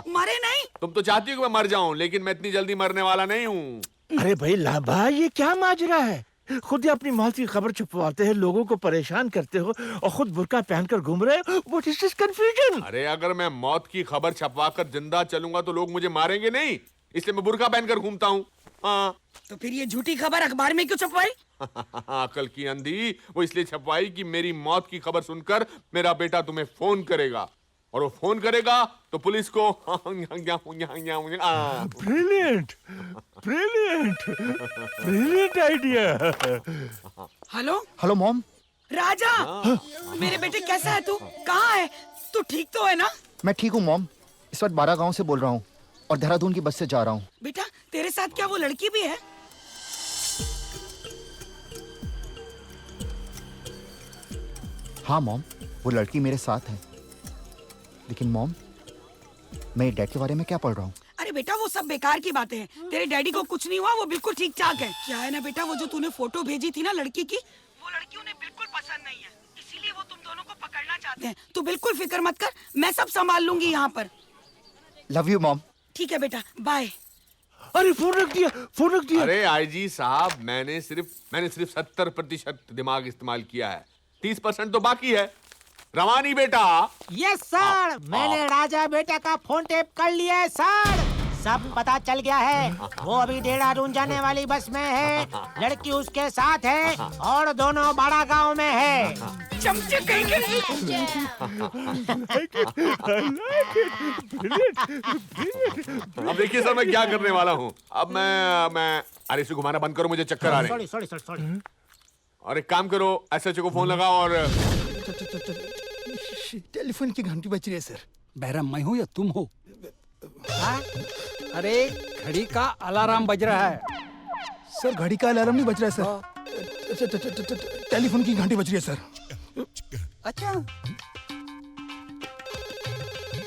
मरे नहीं? तुम तो चाहती हो कि मैं मर जाऊं, लेकिन मैं इतनी जल्दी मरने वाला नहीं हूँ। अरे भाई लांबा, ये क्या माजरा है? खुद ही अपनी मौत की खबर छुपवाते हैं, लोगों को परेशान करते हो और खुद बुर्का पहनकर घूम रहे हो। What is this confusion? अरे अगर मैं मौत की खबर छपवाकर जिंदा चलूंगा तो लोग मुझे मारेंगे नहीं, इसलिए मैं बुर्का पहनकर घूमता हूँ। हाँ। तो फिर ये झूठी खबर अखबार में क्यों छपवाई? अकल की अंधी, वो इसलिए छपवाई कि मेरी मौत की खबर सुनकर मेरा बेटा तुम्हें फोन करेगा, और वो फोन करेगा तो पुलिस को Brilliant, brilliant, brilliant idea. Hello hello mom. राजा, मेरे बेटे कैसा है तू? कहाँ है तू? ठीक तो है ना? मैं ठीक हूँ मॉम, इस वक्त 12 गांव से बोल रहा हूँ और देहरादून की बस से जा रहा हूँ। बेटा तेरे साथ क्या वो लड़की भी है? हाँ मॉम, वो लड़की मेरे साथ है। लेकिन मॉम, मैं डैड के बारे में क्या पढ़ रहा हूँ? अरे बेटा वो सब बेकार की बातें हैं। तेरे डैडी को कुछ नहीं हुआ, वो बिल्कुल ठीक ठाक है। क्या है ना बेटा, वो जो तूने फोटो भेजी थी ना लड़की की, वो लड़की उन्हें बिल्कुल पसंद नहीं है, इसीलिए वो तुम दोनों को पकड़ना चाहते हैं। तू बिल्कुल फिक्र मत कर, मैं सब संभाल लूंगी यहाँ पर। Love you mom. ठीक है बेटा, बाय। अरे फोन रख दिया, फोन रख दिया। अरे आईजी साहब, मैंने सिर्फ 70% दिमाग इस्तेमाल किया है, 30% तो बाकी है। रवानी बेटा। यस सर, मैंने राजा बेटा का फोन टेप कर लिया है सर। सब पता चल गया है। वो अभी देहरादून जाने वाली बस में है, लड़की उसके साथ है और दोनों बड़ा गांव में है। चमचे कहीं के अब देखिए सर, मैं क्या करने वाला हूँ। अब मैं अरे इसे घुमाना बंद करो, मुझे चक्कर आ रहे हैं। सॉरी। और एक काम करो, एसएचओ को फोन लगाओ और टेलीफोन की घंटी बज रही है सर। बहरा मैं हूँ या तुम हो? अरे घड़ी का अलार्म बज रहा है। सर घड़ी का अलार्म नहीं बज रहा है सर, टेलीफोन की घंटी बज रही है सर। अच्छा,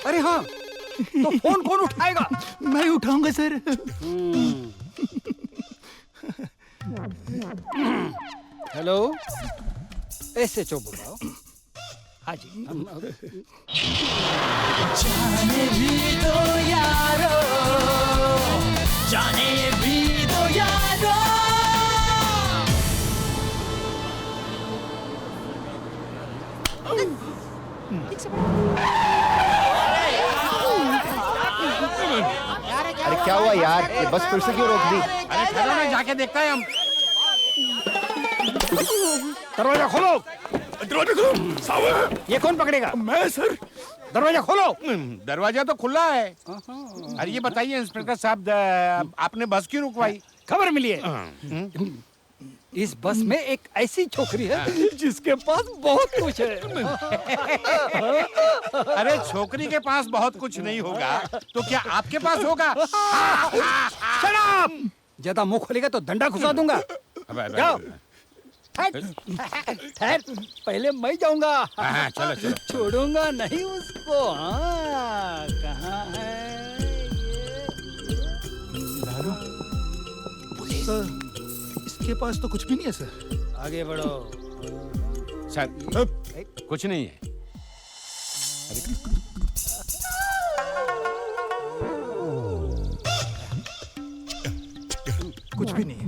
अरे हाँ, तो फोन कौन उठाएगा? मैं उठाऊंगा सर। हेलो, एसएचओ बोल रहा हूँ। हाँ जी। जाने भी दो यारो, जाने भी दो यारो। अरे क्या हुआ यार, ये बस फिर से क्यों रोक दी? अरे चलो ना, जाके देखते हैं हम। दरवाजा खोलो, दरवाजा खोलो। साहब, ये कौन पकड़ेगा? मैं सर। दरवाजा खोलो। दरवाजा तो खुला है। अरे ये बताइए इंस्पेक्टर साहब, आपने बस क्यों रुकवाई? खबर मिली है, इस बस में एक ऐसी छोकरी है जिसके पास बहुत कुछ है। अरे छोकरी के पास बहुत कुछ नहीं होगा तो क्या आपके पास होगा? Shut up! ज्यादा मुंह खोलेगा तो डंडा घुसा दूंगा। जाओ। ठहर, पहले मैं जाऊंगा। हाँ, चलो चलो। छोड़ूंगा नहीं उसको। हाँ, कहाँ है ये? सर इसके पास तो कुछ भी नहीं है सर। आगे बढ़ो। सर कुछ नहीं है। कुछ भी नहीं है।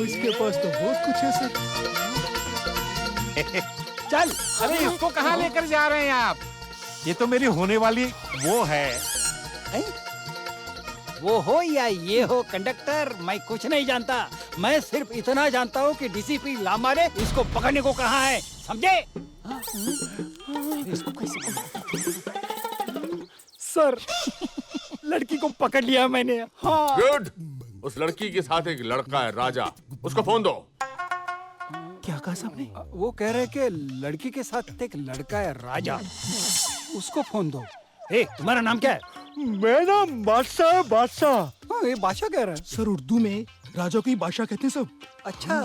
इसके पास तो बहुत कुछ है सर। चल, अरे इसको कहाँ लेकर जा रहे हैं आप? ये तो मेरी होने वाली वो है। वो हो या ये हो कंडक्टर, मैं कुछ नहीं जानता। मैं सिर्फ इतना जानता हूँ कि डीसीपी लामारे इसको पकड़ने को कहा है, समझे? इसको कैसे सर, लड़की को पकड़ लिया मैंने। हाँ। गुड। उस लड़की के साथ एक लड़का है राजा, उसको फोन दो। क्या कहा साहब ने? वो कह रहे कि लड़की के साथ एक लड़का है राजा, उसको फोन दो। ए, तुम्हारा नाम क्या है? मेरा नाम बादशाह। बादशाह। हाँ, ये बादशाह कह रहा है। सर उर्दू में राजा को ही बादशाह कहते हैं सब। अच्छा।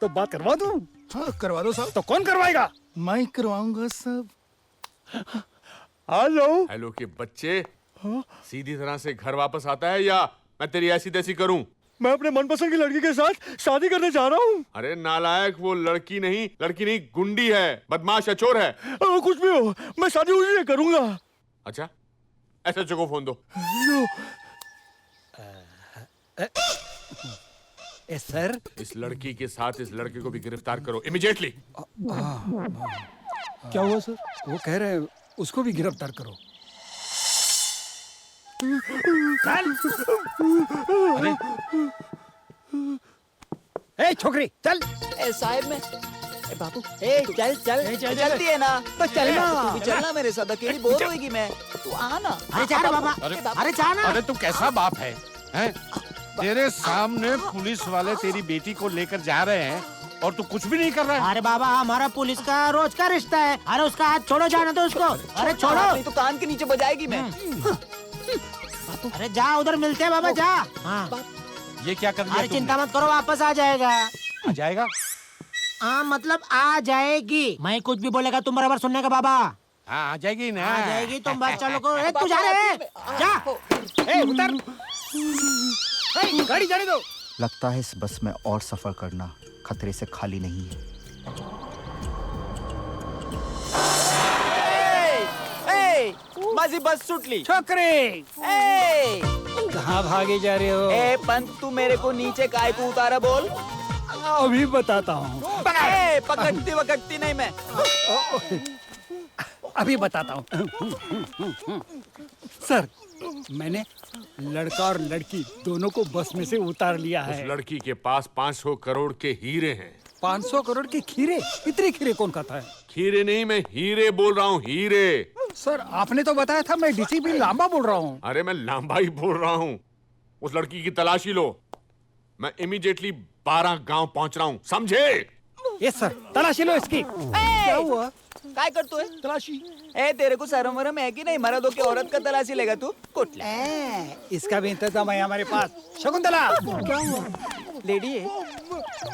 तो बात करवा दूं? हाँ करवा दो साहब। तो कौन करवाएगा? मैं करवाऊंगा सब। हेलो हेलो के बच्चे, सीधी तरह से घर वापस आता है या मैं तेरी ऐसी तैसी करूं? मैं अपने मनपसंद की लड़की के साथ शादी करने जा रहा हूँ। अरे नालायक, वो लड़की नहीं गुंडी है, बदमाश है, चोर है। कुछ भी हो, मैं शादी उसी से करूंगा। अच्छा, एसएचओ को फोन दो। सर, इस लड़की के साथ इस लड़के को भी गिरफ्तार करो इमीडिएटली। क्या हुआ सर? वो कह रहे हैं उसको भी गिरफ्तार करो। ए छोकरी चल। ए साहब में बाबू, चल चलती है ना तो चलना। तू भी चलना मेरे साथ, अकेली बोर होएगी मैं, तू आ ना। अरे जा बाबा, अरे जा ना। अरे तू कैसा बाप है, हैं? तेरे सामने पुलिस वाले तेरी बेटी को लेकर जा रहे हैं और तू कुछ भी नहीं कर रहा है। अरे बाबा, हमारा पुलिस का रोज का रिश्ता है। अरे उसका हाथ छोड़ो, जाना तो उसको। अरे छोड़ो, नहीं तो कान के नीचे बजाएगी मैं। अरे जा, उधर मिलते हैं बाबा, जा। हाँ। ये क्या कर दिया अरे चिंता मत करो, वापस आ जाएगा। आ जाएगा? हाँ मतलब आ जाएगी। मैं कुछ भी बोलेगा तुम बराबर सुनने का बाबा। हाँ आ जाएगी ना। आ जाएगी, तुम बस चलो को। तू जा रहे, जा। ए उतर। गाड़ी जाने दो। लगता है इस बस में और सफर करना खतरे से खाली नहीं है। माझी बस सुटली। छोकरे कहाँ भागे जा रहे हो? ए पंत, तू मेरे को नीचे काय को उतारा बोल। अभी बताता हूँ। पकड़ती वकड़ती नहीं मैं। अभी बताता हूँ। सर, मैंने लड़का और लड़की दोनों को बस में से उतार लिया है। उस लड़की के पास 500 करोड़ के हीरे हैं। 500 करोड़ के खीरे? इतने खीरे कौन खाता है? खीरे नहीं, मैं हीरे बोल रहा हूँ, हीरे। सर, आपने तो बताया था मैं डीसीपी लांबा बोल रहा हूँ। अरे मैं लांबा ही बोल रहा हूँ। उस लड़की की तलाशी लो। मैं इमीडिएटली 12 गांव पहुंच रहा हूँ, समझे? यस सर, तलाशी लो इसकी। क्या हुआ? काय करतो है? तलाशी। ए तेरे को शर्म वरम है कि नहीं? मर्दों की औरत का तलाशी लेगा तू? कुटला। इसका भी इंतजाम है हमारे पास। शकुंतला, क्या हुआ? लेडी है।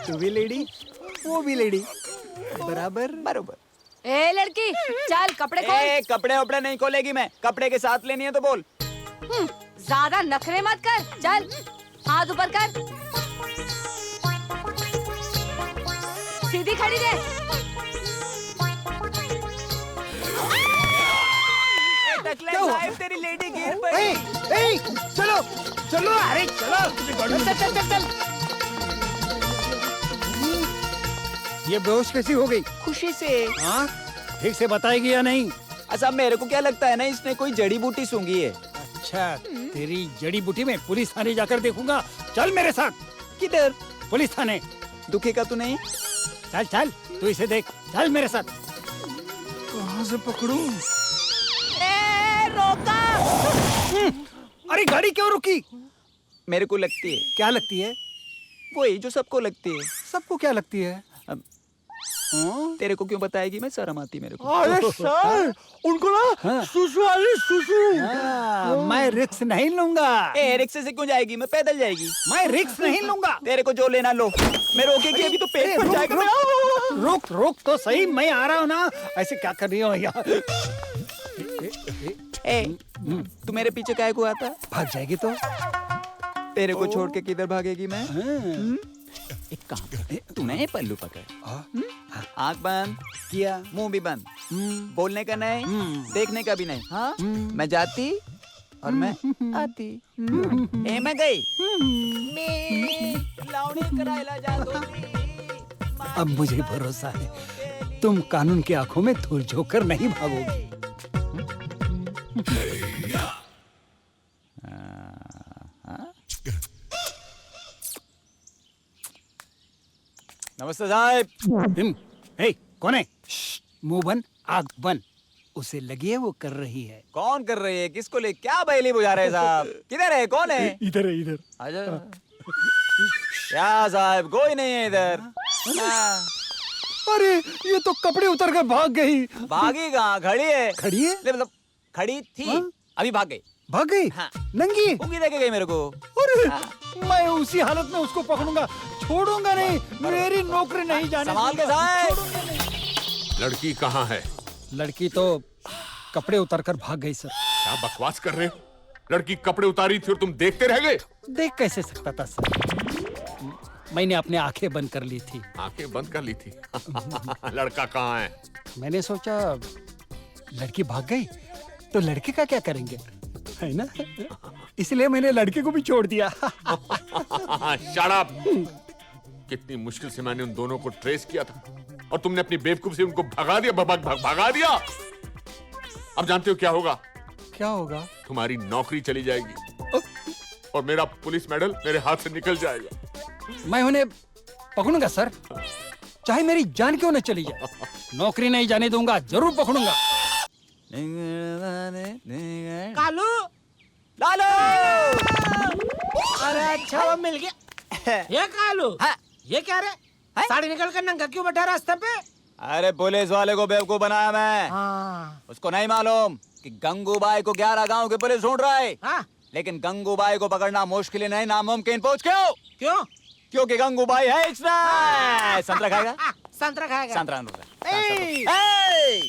तू भी लेडी, वो भी लेडी, बराबर बरोबर। ए लड़की, चल कपड़े खोल। ए कपड़े वपड़े नहीं खोलेगी मैं, कपड़े के साथ लेनी है तो बोल। ज्यादा नखरे मत कर, चल हाथ ऊपर कर, सीधी खड़ी रह। क्या हुआ? तेरी लेडी गिर पड़ी। चलो चलो, अरे चलो, चल चल चल चल। ये बेहोश कैसी हो गई? खुशी से। हाँ, ठीक से बताएगी या नहीं? अच्छा, मेरे को क्या लगता है ना, इसने कोई जड़ी बूटी सूंघी है। अच्छा, तेरी जड़ी बूटी में पुलिस थाने जाकर देखूंगा। चल मेरे साथ। किधर? पुलिस थाने। दुखेगा तू नहीं? चल चल, तू इसे देख, चल मेरे साथ। कहाँ से पकड़ूं? रोका। अरे गाड़ी क्यों रुकी? मेरे को लगती है। क्या लगती है? वही जो सबको लगती है। सबको क्या लगती है? तेरे को क्यों बताएगी? मैं शर्म आती मेरे को। अरे सर, उनको ना सुसु आ रही, सुसु। मैं रिक्स नहीं लूंगा। ए रिक्शे से क्यों जाएगी? मैं पैदल जाएगी। मैं रिक्स नहीं लूंगा। तेरे को जो लेना लो। मैं रोकेगी अभी तो पेट फट जाएगा। रोक रोक तो सही, मैं आ रहा हूँ ना। ऐसे क्या कर रही हो यार? ए तू मेरे पीछे काहे को आता? भाग जाएगी तो? तेरे को छोड़ के किधर भागेगी मैं? एक काम कर, तूने पल्लू पकड़, आँख बंद किया, मुंह भी बंद, बोलने का नहीं, देखने का भी नहीं। हाँ, मैं जाती और मैं आती। ए मैं गई। लावणी करायला जातो। अब मुझे भरोसा है, तुम कानून की आंखों में धूल झोंककर नहीं भागोगी। नमस्ते साहब। हे, कौन है? मुंह बंद, आँख बंद। उसे लगी है वो कर रही है। कौन कर रही है? किसको ले? क्या बैली बुझा रहे साहब? किधर है? कौन है? इधर है, इधर। आजा। क्या साहब, कोई नहीं है इधर। अरे ये तो कपड़े उतर कर भाग गई। भागी कहाँ? खड़ी है। खड़ी है? मतलब खड़ी थी, अभी भाग गई। भाग गई? हाँ। नंगी? उंगली देके गई मेरे को। अरे मैं उसी हालत में उसको पकड़ूंगा, छोड़ूंगा नहीं। मेरी नौकरी नहीं जाने संभाल के साहब। लड़की कहाँ है? लड़की तो कपड़े उतार कर भाग गई सर। क्या बकवास कर रहे हो? लड़की कपड़े उतारी थी और तुम देखते रह गए? देख कैसे सकता था सर, मैंने अपने आंखें बंद कर ली थी। आंखें बंद कर ली थी? लड़का कहाँ है? मैंने सोचा लड़की भाग गई तो लड़के का क्या करेंगे, है ना? इसलिए मैंने लड़के को भी छोड़ दिया। Shut up! कितनी मुश्किल से मैंने उन दोनों को ट्रेस किया था और तुमने अपनी बेवकूफ से उनको भगा दिया। भगा दिया। अब जानते हो क्या होगा? क्या होगा? तुम्हारी नौकरी चली जाएगी और मेरा पुलिस मेडल मेरे हाथ से निकल जाएगा। मैं उन्हें पकड़ूंगा सर, चाहे मेरी जान क्यों न चली जाए। नौकरी नहीं जाने दूंगा, जरूर पकड़ूंगा। कालू, लालो। अरे अच्छा वो मिल गया। ये कालू, ये क्या रे? साड़ी निकल कर नंगा क्यों बैठा रास्ते पे? अरे पुलिस वाले को बेवकूफ बनाया मैं। उसको नहीं मालूम कि गंगूबाई को 11 गांव के पुलिस ढूंढ रहा है। लेकिन गंगूबाई को पकड़ना मुश्किल नहीं, नामुमकिन। पूछ क्यों? क्यों? क्योंकि गंगूबाई है इसमें। संतरा खाएगा? संतरा खाएगा। संतरा।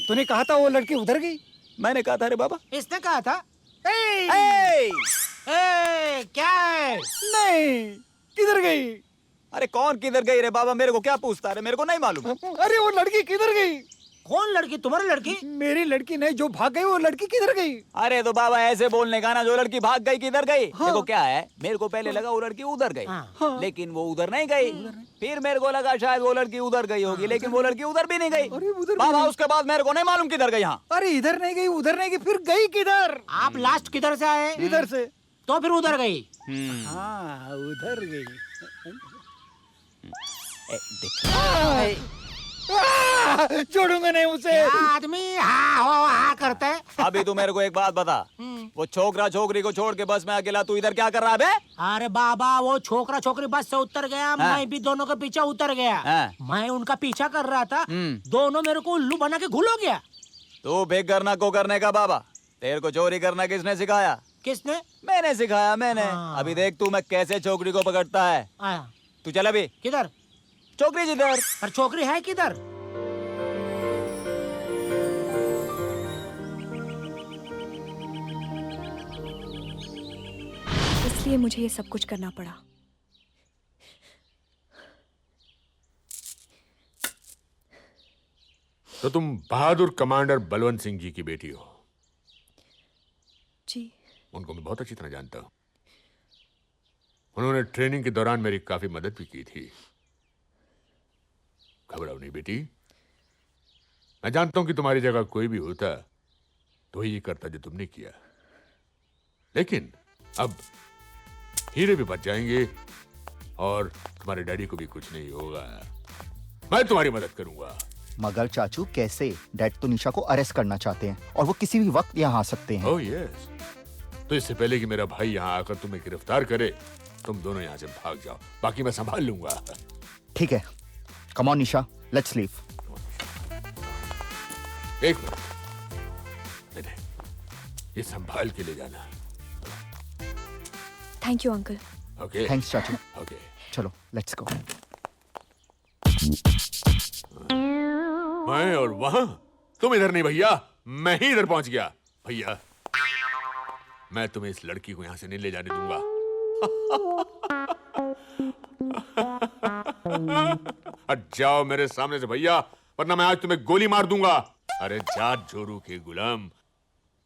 तूने कहा था वो लड़की उधर गई। मैंने कहा था रे बाबा। इसने कहा था? क्या है? नहीं, किधर गई? अरे कौन किधर गई रे बाबा, मेरे को क्या पूछता है, मेरे को नहीं मालूम। अरे वो लड़की किधर गई? कौन लड़की? तुम्हारी लड़की? मेरी लड़की नहीं, जो भाग गई वो लड़की किधर गई? अरे तो बाबा ऐसे बोलने का ना, जो लड़की भाग गई किधर गई। देखो क्या है, मेरे को पहले लगा वो लड़की उधर गई, लेकिन वो उधर नहीं गई। फिर मेरे को लगा शायद वो लड़की उधर गई होगी, लेकिन वो लड़की उधर भी नहीं गई। बाबा उसके बाद मेरे को नहीं मालूम किधर गई। यहाँ अरे इधर नहीं गई, उधर नहीं गई, फिर गई किधर? आप लास्ट किधर से आए? इधर से। तो फिर उधर गई। हाँ उधर गई। छोड़ूंगा नहीं उसे। आदमी हाँ हो हाँ करते है। अभी तू मेरे को एक बात बता, वो छोकरा छोकरी को छोड़ के बस में अकेला तू इधर क्या कर रहा है बे? अरे बाबा वो छोकरा छोकरी बस से उतर गया, मैं भी दोनों के पीछे उतर गया। मैं उनका पीछा कर रहा था, दोनों मेरे को उल्लू बना के घुल हो गया। तू बेग करना को करने का बाबा, तेरे को चोरी करना किसने सिखाया? किसने? मैंने सिखाया, मैंने। अभी देख तू मैं कैसे छोकरी को पकड़ता है। तू चल अभी। किधर? छोकरी जिधर। पर छोकरी है किधर? इसलिए मुझे ये सब कुछ करना पड़ा। तो तुम बहादुर कमांडर बलवंत सिंह जी की बेटी हो? जी। उनको मैं बहुत अच्छी तरह जानता हूं। उन्होंने ट्रेनिंग के दौरान मेरी काफी मदद भी की थी। घबराओ नहीं बेटी, मैं जानता हूं कि तुम्हारी जगह कोई भी होता तो ये करता जो तुमने किया, लेकिन अब हीरे भी बच जाएंगे और तुम्हारे डैडी को भी कुछ नहीं होगा। मैं तुम्हारी मदद करूंगा। मगर चाचू कैसे? डैड तो निशा को अरेस्ट करना चाहते हैं और वो किसी भी वक्त यहाँ आ सकते हैं। Oh yes. तो इससे पहले कि मेरा भाई यहाँ आकर तुम्हें गिरफ्तार करे, तुम दोनों यहाँ से भाग जाओ, बाकी मैं संभाल लूंगा। ठीक है, come on Nisha, let's leave. एक मिनट, ये संभाल के ले जाना। Thank you uncle. Okay. Thanks चाचू। ओके चलो लेट्स गो। मैं और वहां? तुम इधर नहीं भैया, मैं ही इधर पहुंच गया। भैया मैं तुम्हें इस लड़की को यहां से नहीं ले जाने दूंगा। हट जाओ मेरे सामने से भैया, वरना मैं आज तुम्हें गोली मार दूंगा। अरे जाट जोरू के गुलाम,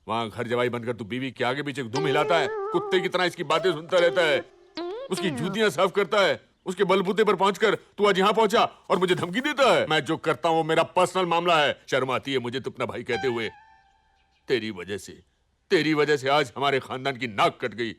वहां घर जवाई बनकर तू बीवी के आगे पीछे दुम हिलाता है, कुत्ते की तरह इसकी बातें सुनता रहता है, उसकी जूतियां साफ करता है, उसके बलबूते पर पहुंचकर तू आज यहाँ पहुंचा और मुझे धमकी देता है। मैं जो करता हूँ वो मेरा पर्सनल मामला है। शर्म आती है मुझे तो अपना भाई कहते हुए। तेरी वजह से आज हमारे खानदान की नाक कट गई।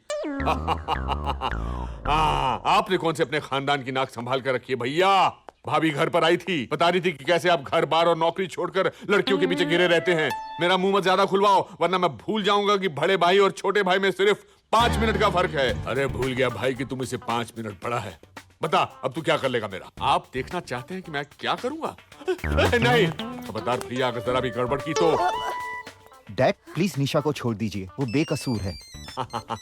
आपने कौन से अपने खानदान की नाक संभाल कर रखी है भैया? भाभी घर पर आई थी, बता रही थी कि कैसे आप घर बार और नौकरी छोड़कर लड़कियों के पीछे गिरे रहते हैं। मेरा मुंह मत ज्यादा खुलवाओ, वरना मैं भूल जाऊंगा कि बड़े भाई और छोटे भाई में सिर्फ 5 मिनट का फर्क है। अरे भूल गया भाई कि तुम इसे 5 मिनट बड़ा है। बता अब तू क्या कर लेगा मेरा? आप देखना चाहते हैं कि मैं क्या करूंगा? नहीं, खबरदार प्रिया अगर जरा भी गड़बड़ की तो। डैड प्लीज निशा को छोड़ दीजिए, वो बेकसूर है।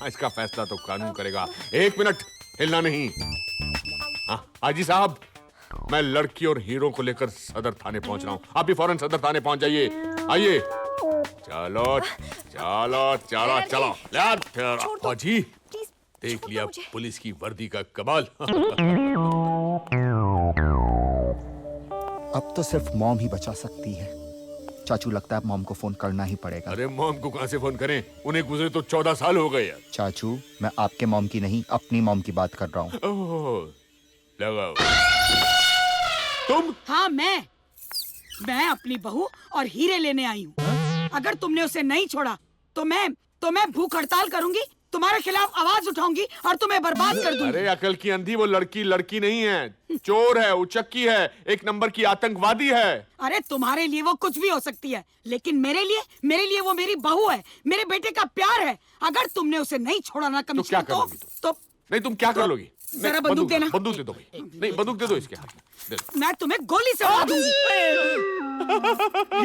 इसका फैसला तो कानून करेगा। 1 मिनट हिलना नहीं। हाजी साहब, मैं लड़की और हीरो को लेकर सदर थाने पहुंच रहा हूँ, आप भी फौरन सदर थाने पहुंच जाइए। आइए। चलो चलो चलो चलो। फौजी देख लिया पुलिस की वर्दी का कमाल। अब तो सिर्फ मॉम ही बचा सकती है। चाचू लगता है मॉम को फोन करना ही पड़ेगा। अरे मॉम को कहां से फोन करें, उन्हें गुजरे तो 14 साल हो गए यार। चाचू मैं आपके मॉम की नहीं अपनी मॉम की बात कर रहा हूँ। लगाओ। तुम? हाँ मैं अपनी बहू और हीरे लेने आई हूँ। अगर तुमने उसे नहीं छोड़ा तो मैं भूख हड़ताल करूंगी, तुम्हारे खिलाफ आवाज उठाऊंगी और तुम्हें बर्बाद कर दूंगी। अरे अकल की अंधी, वो लड़की नहीं है, चोर है, उचक्की है, 1 नंबर की आतंकवादी है। अरे तुम्हारे लिए वो कुछ भी हो सकती है, लेकिन मेरे लिए वो मेरी बहू है, मेरे बेटे का प्यार है। अगर तुमने उसे नहीं छोड़ा ना कमिश्नर, तो क्या कर लोगी तुम? नहीं तुम क्या कर लोगी? जरा बंदूक देना। बंदूक दे दो भाई। नहीं बंदूक दे दो इसके हाथ में। मैं तुम्हें गोली से मार दूंगी।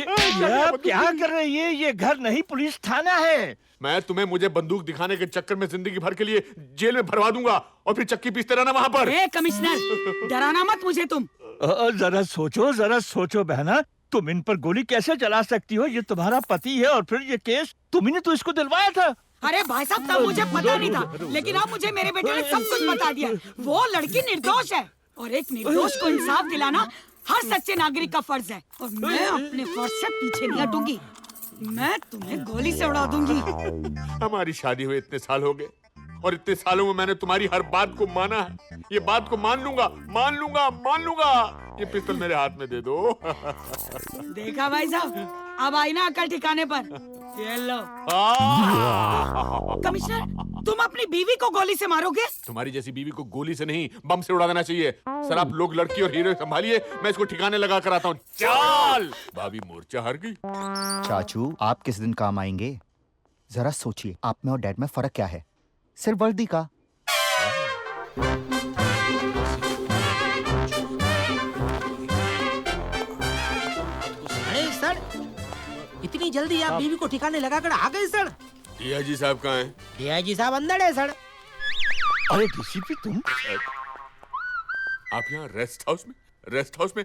ये आप क्या कर रही है? ये घर नहीं पुलिस थाना है। मैं तुम्हें मुझे बंदूक दिखाने के चक्कर में जिंदगी भर के लिए जेल में भरवा दूंगा और फिर चक्की पीसते रहना वहाँ पर। कमिश्नर डराना मत मुझे तुम। जरा सोचो बहना, तुम इन पर गोली कैसे चला सकती हो? ये तुम्हारा पति है और फिर ये केस तुम ही ने तो इसको दिलवाया था। अरे भाई साहब तब मुझे पता नहीं था, लेकिन अब मुझे मेरे बेटे ने सब कुछ बता दिया। वो लड़की निर्दोष है और एक निर्दोष को इंसाफ दिलाना हर सच्चे नागरिक का फर्ज है। और मैं अपने फर्ज से पीछे नहीं हटूंगी। मैं तुम्हें गोली से उड़ा दूंगी। हमारी शादी हुए इतने साल हो गए और इतने सालों में मैंने तुम्हारी हर बात को माना है। ये बात को मान लूंगा, मान लूंगा, मान लूंगा। ये पिस्तौल मेरे हाथ में दे दो। देखा भाई साहब, अब आई ना अकल ठिकाने पर। ये लो। कमिश्नर, तुम अपनी बीवी को गोली से मारोगे? तुम्हारी जैसी बीवी को गोली से नहीं, बम से उड़ा देना चाहिए। सर आप लोग लड़की और हीरो संभालिए, मैं इसको ठिकाने लगा कर आता हूँ। चल। भाभी मोर्चा हार गई। चाचू, आप किस दिन काम आएंगे? जरा सोचिए, आप में और डैड में फर्क क्या है? सिर्फ वर्दी का। अरे सर, इतनी जल्दी आप बीवी को ठिकाने लगाकर आ गए सर? डीआईजी साहब कहाँ हैं? डीआईजी साहब अंदर है सर। अरे डीसीपी तुम? आप यहाँ रेस्ट हाउस में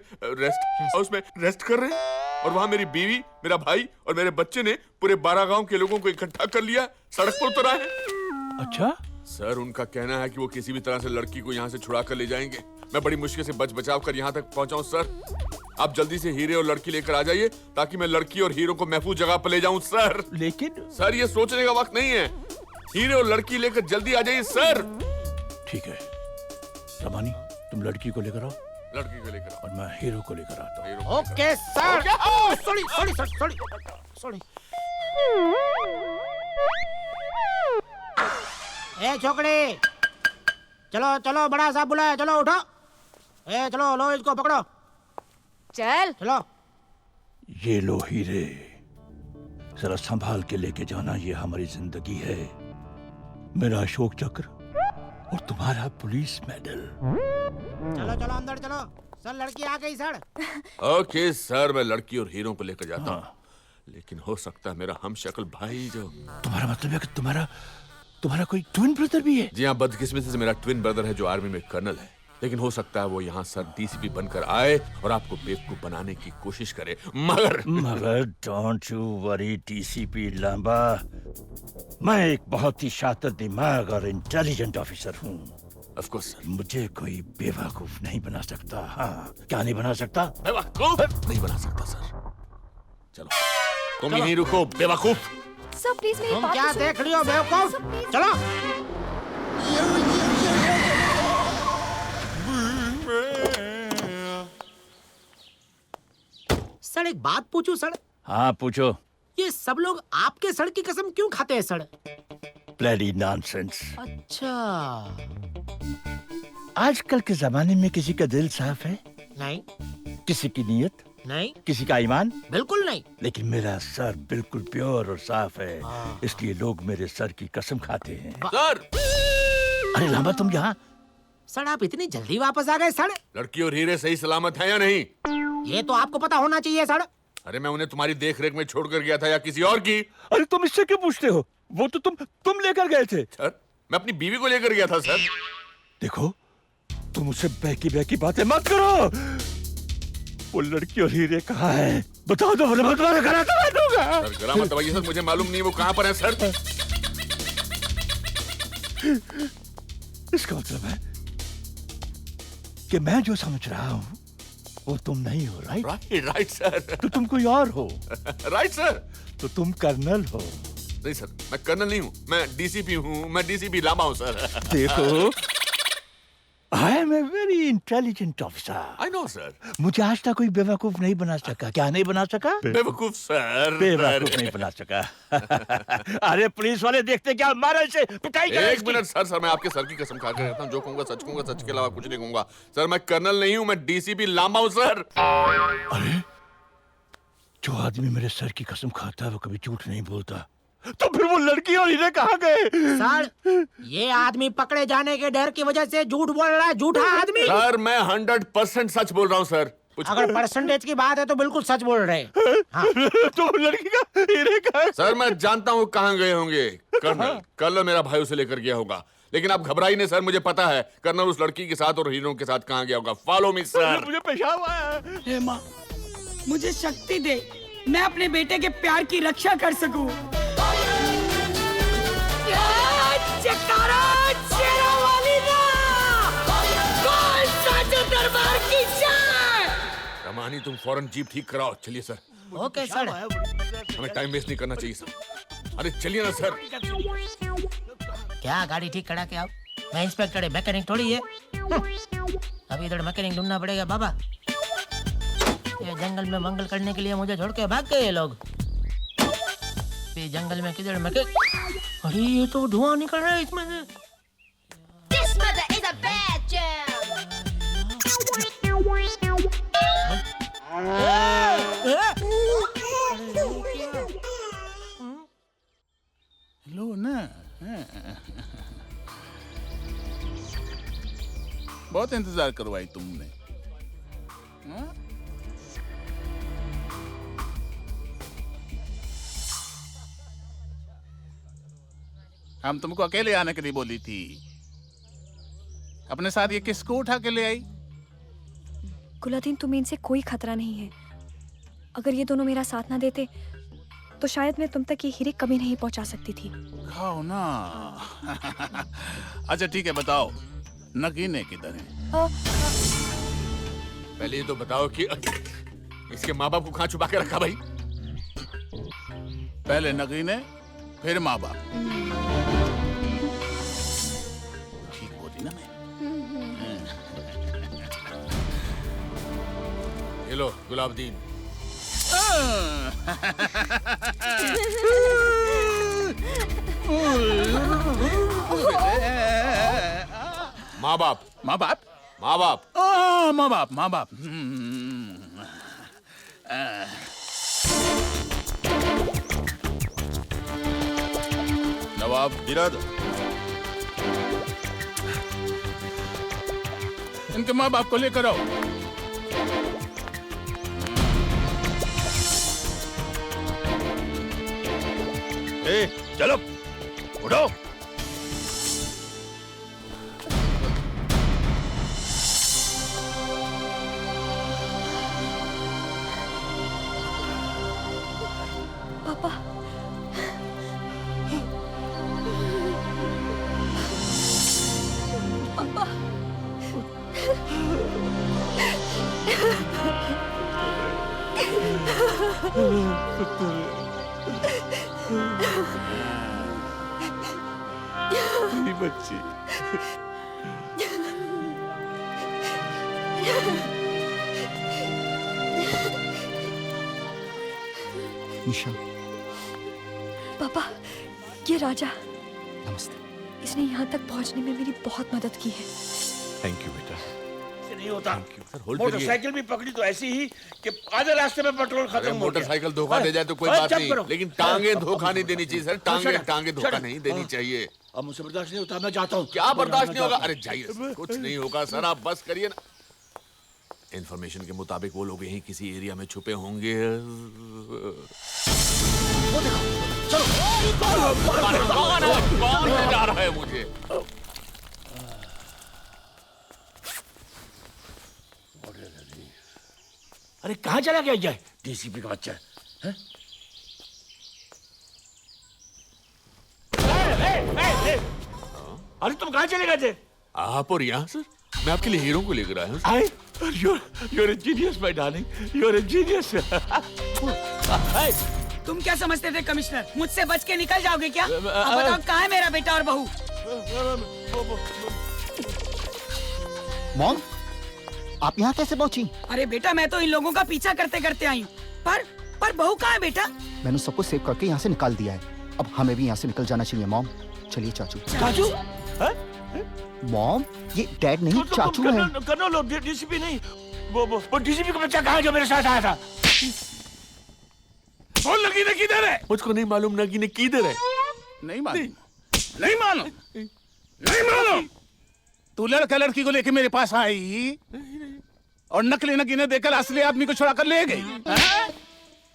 रेस्ट कर रहे हैं और वहाँ मेरी बीवी, मेरा भाई और मेरे बच्चे ने पूरे 12 गांव के लोगों को इकट्ठा कर लिया, सड़क पर उतर आए हैं। अच्छा सर, उनका कहना है कि वो किसी भी तरह से लड़की को यहाँ से छुड़ा कर ले जाएंगे। मैं बड़ी मुश्किल से बच बचाव कर यहाँ तक पहुँचा हूँ सर। आप जल्दी से हीरे और लड़की लेकर आ जाइए ताकि मैं लड़की और हीरो को महफूज जगह पर ले जाऊँ सर। लेकिन सर ये सोचने का वक्त नहीं है, हीरे और लड़की लेकर जल्दी आ जाइए सर। ठीक है रमानी, तुम लड़की को लेकर आओ। लड़की को लेकर और मैं हीरो को लेकर आता हूँ। Okay sir. सॉरी। ए छोकरी, चलो चलो, बड़ा साहब बुलाया, चलो उठो। ए चलो, लो इसको पकड़ो। चलो। ये लो हीरे, जरा संभाल के लेके जाना। ये हमारी जिंदगी है, मेरा अशोक चक्र और तुम्हारा पुलिस मेडल। चलो चलो अंदर चलो। सर लड़की आ गई सर। ओके सर, मैं लड़की और हीरो को लेकर जाता हूँ। लेकिन हो सकता है मेरा हमशक्ल भाई जो। तुम्हारा मतलब है कि तुम्हारा कोई ट्विन ब्रदर भी है? जी हाँ, बदकिस्मती से मेरा ट्विन ब्रदर है जो आर्मी में कर्नल है। लेकिन हो सकता है वो यहाँ सर डीसीपी बनकर आए और आपको बेवकूफ बनाने की कोशिश करे। मगर don't you worry DCP Lamba, मैं एक बहुत ही शातिर दिमाग और इंटेलिजेंट ऑफिसर हूँ। Of course sir. मुझे कोई बेवकूफ नहीं बना सकता। हाँ, क्या नहीं बना सकता? बेवकूफ नहीं बना सकता सर। चलो तुम यहीं रुको बेवकूफ। सर प्लीज मेरी तुम बात क्या तो देख रही हो बेवकूफ? चलो। सर एक बात पूछूं सर? हाँ पूछो। ये सब लोग आपके सर की कसम क्यों खाते हैं सर? Bloody nonsense. अच्छा। आजकल के जमाने में किसी का दिल साफ है? नहीं। किसी की नीयत? नहीं। किसी का ईमान? बिल्कुल नहीं। लेकिन मेरा सर बिल्कुल प्योर और साफ है, इसलिए लोग मेरे सर की कसम खाते हैं। सर! अरे लांबा तुम यहाँ? सर आप इतनी जल्दी वापस आ गए सर? लड़की और हीरे सही सलामत है या नहीं? ये तो आपको पता होना चाहिए सर। अरे मैं उन्हें तुम्हारी देख रेख में छोड़कर गया था या किसी और की? अरे तुम इससे क्यों पूछते हो? वो तो तुम लेकर गए थे। सर मैं अपनी बीवी को लेकर गया था सर। देखो तुम उससे बहकी बातें मत करो। वो लड़की और हीरे कहाँ है? बताओ तो, मैं तुम्हारा गला दबा दूंगा। सर गला मत दबाइए सर, मुझे मालूम नहीं वो कहाँ पर है सर। इसका मतलब है कि मैं जो समझ रहा हूँ वो तुम नहीं हो। Right right sir. तो तुम कोई और हो। Right sir. तो तुम कर्नल हो। नहीं सर, मैं कर्नल नहीं हूँ, मैं डीसीपी हूँ। मैं डीसीपी लांबा हूँ सर। देखो I am a very intelligent officer. I know sir. मुझे आज तक कोई बेवकूफ नहीं बना सका। क्या नहीं बना सका? बेवकूफ सर। बेवकूफ नहीं बना सका। अरे पुलिस वाले देखते क्या, मारो इसे, पिटाई करो। एक मिनट सर, मैं आपके सर की कसम खा कर कहता हूँ, जो कहूँगा सच कहूँगा, सच के अलावा कुछ नहीं कहूँगा। सर मैं कर्नल नहीं हूँ, मैं डीसीपी लांबा हूँ सर। अरे जो आदमी मेरे सर की कसम खाता है वो कभी झूठ नहीं बोलता। तो फिर वो लड़की और हीरे कहाँ गए? सर ये आदमी पकड़े जाने के डर की वजह से झूठ बोल रहा है, झूठा आदमी। सर मैं 100% सच बोल रहा हूँ सर। अगर परसेंटेज की बात है तो बिल्कुल सच बोल रहे हैं। हाँ। तो लड़की का हीरे का? सर मैं जानता हूँ कहाँ गए होंगे। कर्नल मेरा भाई उसे लेकर गया होगा, लेकिन आप घबराइए नहीं सर, मुझे पता है कर्नल उस लड़की के साथ और हीरो के साथ कहाँ गया होगा। Follow me sir. मुझे पेशाब आया है। हे माँ मुझे शक्ति दे, मैं अपने बेटे के प्यार की रक्षा कर सकूं। कहानी तुम फौरन जीप ठीक कराओ। चलिए सर। Okay sir. हमें टाइम वेस्ट नहीं करना चाहिए सर। अरे चलिए ना सर। क्या गाड़ी ठीक करा के आओ? मैं इंस्पेक्टर है, मैकेनिक थोड़ी है। अभी इधर मैकेनिक ढूंढना पड़ेगा बाबा। ये जंगल में मंगल करने के लिए मुझे छोड़ के भाग गए ये लोग। ये जंगल में किधर मैकेनिक? अरे ये तो धुआं निकल रहा है इसमें से। This mother is a bad jam. लो ना। बहुत इंतजार करवाई तुमने। हाँ? हम तुमको अकेले आने के लिए बोली थी। अपने साथ ये किसको उठा के ले आई? गुलादीन, तुम्हें इनसे कोई खतरा नहीं है। अगर ये दोनों मेरा साथ ना देते तो शायद मैं तुम तक ये हीरे कभी नहीं पहुंचा सकती थी। खाओ ना। अच्छा ठीक है, बताओ नगीने किधर है? पहले ये तो बताओ कि इसके माँ बाप को कहाँ छुपा के रखा भाई? पहले नगीने फिर माँ बाप। ठीक बोली ना मैं? ये लो गुलाबदीन। माँ बाप। माँ बाप? माँ बाप। माँ बाप, माँ बाप। नवाब बिरादर, इनके माँ बाप को लेकर आओ। चलो उठो। पापा, पापा, बच्ची। निशा। पापा, ये राजा। नमस्ते। इसने यहाँ तक पहुँचने में मेरी बहुत मदद की है। थैंक यू बेटा। नहीं होता। होल्ड मोटरसाइकिल भी पकड़ी तो ऐसी ही कि आधे रास्ते में पेट्रोल खत्म हो गया। मोटरसाइकिल धोखा दे जाए तो कोई बात नहीं, लेकिन टांगे धोखा नहीं देनी चाहिए सर। टांगे धोखा नहीं देनी चाहिए। अब मुझसे बर्दाश्त नहीं होता, मैं जाता हूँ। क्या बर्दाश्त नहीं होगा? अरे जाइए, कुछ नहीं होगा सर, आप बस करिए ना। इन्फॉर्मेशन के मुताबिक वो लोग यहीं किसी एरिया में छुपे होंगे। कौन जा रहा है मुझे? अरे कहाँ चला गया ये डीसीपी का बच्चा? अरे तुम कहाँ चले गए थे? आप और यहाँ सर, मैं आपके लिए हीरो को लेकर आया हूँ। You're a genius, my darling. You're a genius. तुम क्या समझते थे कमिश्नर? मुझसे बच के निकल जाओगे क्या? अब बताओ कहाँ है मेरा बेटा और बहू? मॉम, आप यहाँ कैसे पहुँची? अरे बेटा, मैं तो इन लोगों का पीछा करते करते आई हूँ। पर बहू कहाँ है बेटा? मैंने सबको सेव करके यहाँ से निकाल दिया है। अब हमें भी यहाँ से निकल जाना चाहिए मॉम। चलिए चाचू। चाचू? मॉम, ये डैड नहीं चाचू है। करनो लो, डीसीपी नहीं। वो डीसीपी का बच्चा कहाँ है जो मेरे साथ आया था? बोल नगीने किधर है? मुझको नहीं मालूम नगीने किधर है। नहीं मालूम। नहीं मालूम। नहीं मालूम। तू लड़का लड़की को लेके मेरे पास आई और नकली नगीने देकर असली आदमी को छुड़ा कर ले गई।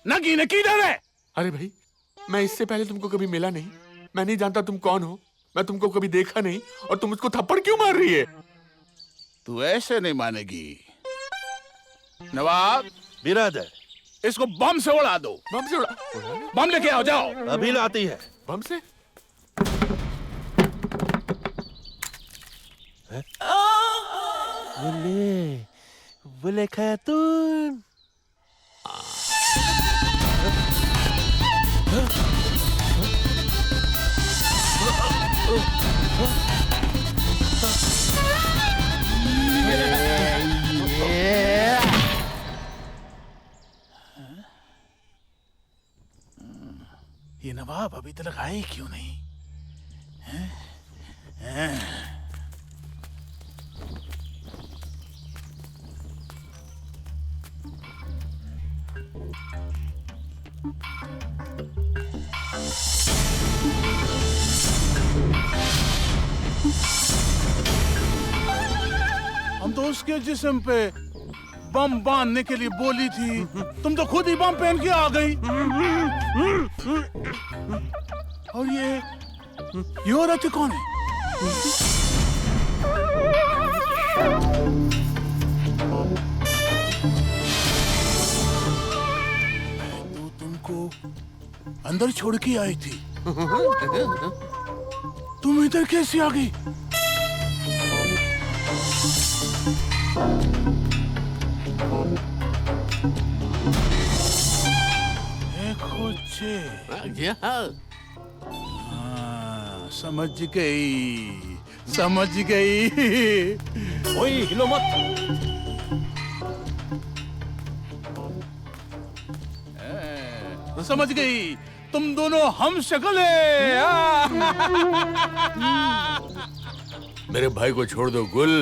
नगीने किधर है? अरे भाई, मैं इससे पहले तुमको कभी मिला नहीं, मैं नहीं जानता तुम कौन हो, मैं तुमको कभी देखा नहीं, और तुम मुझको थप्पड़ क्यों मार रही है? तू ऐसे नहीं मानेगी। नवाब बिरादर, इसको बम से उड़ा दो। बम से उड़ा? बम लेके आओ, जाओ। अभी लाती है। बम से? बोले खातून, ये नवाब अभी तक आए क्यों नहीं? हम तो उसके जिस्म पे बम बांधने के लिए बोली थी, तुम तो खुद ही बम पहन के आ गई। और ये औरत कौन है? मैं तो तुमको अंदर छोड़ के आई थी, तुम इधर कैसे आ गई? समझ गई, समझ गई। ओए हिलो मत। समझ गई, तुम दोनों हम शक्ल है। मेरे भाई को छोड़ दो गुल,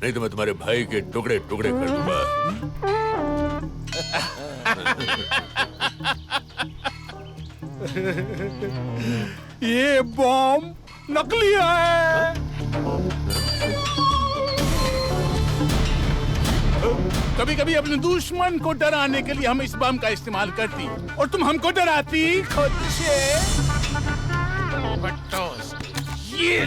नहीं तो मैं तुम्हारे भाई के टुकड़े टुकड़े कर दूंगा। ये बम नकली है। कभी कभी अपने दुश्मन को डराने के लिए हम इस बम का इस्तेमाल करती, और तुम हमको डराती खुद से। बट्टोस, ये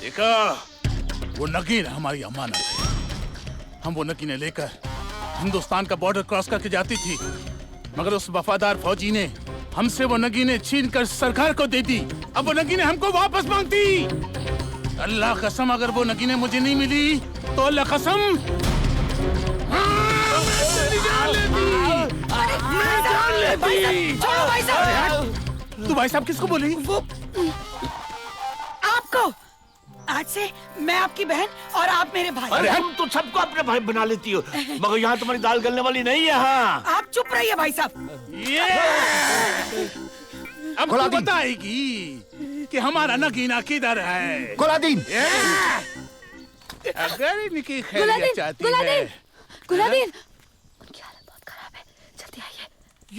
देखा, वो नगीन हमारी अमानत है। हम वो नगीनें लेकर हिंदुस्तान का बॉर्डर क्रॉस करके जाती थी, मगर उस वफादार फौजी ने हमसे वो नगीनें छीन कर सरकार को दे दी। अब वो नगीनें हमको वापस मांगती। अल्लाह कसम, अगर वो नगीनें मुझे नहीं मिली तो अल्लाह कसम तू भाई साहब किसको बोली? वो आपको। आज से मैं आपकी बहन और आप मेरे भाई। अरे हम तो सबको अपने भाई बना लेती हो, मगर यहाँ तुम्हारी दाल गलने वाली नहीं है। हाँ, आप चुप रहिए भाई साहब। अब तू बताएगी कि हमारा नगीना किधर है? गुलादीन, अगर इनकी खैरियत चाहती है। गुलादीन, उनकी हालत बहुत खराब है, जल्दी आइए।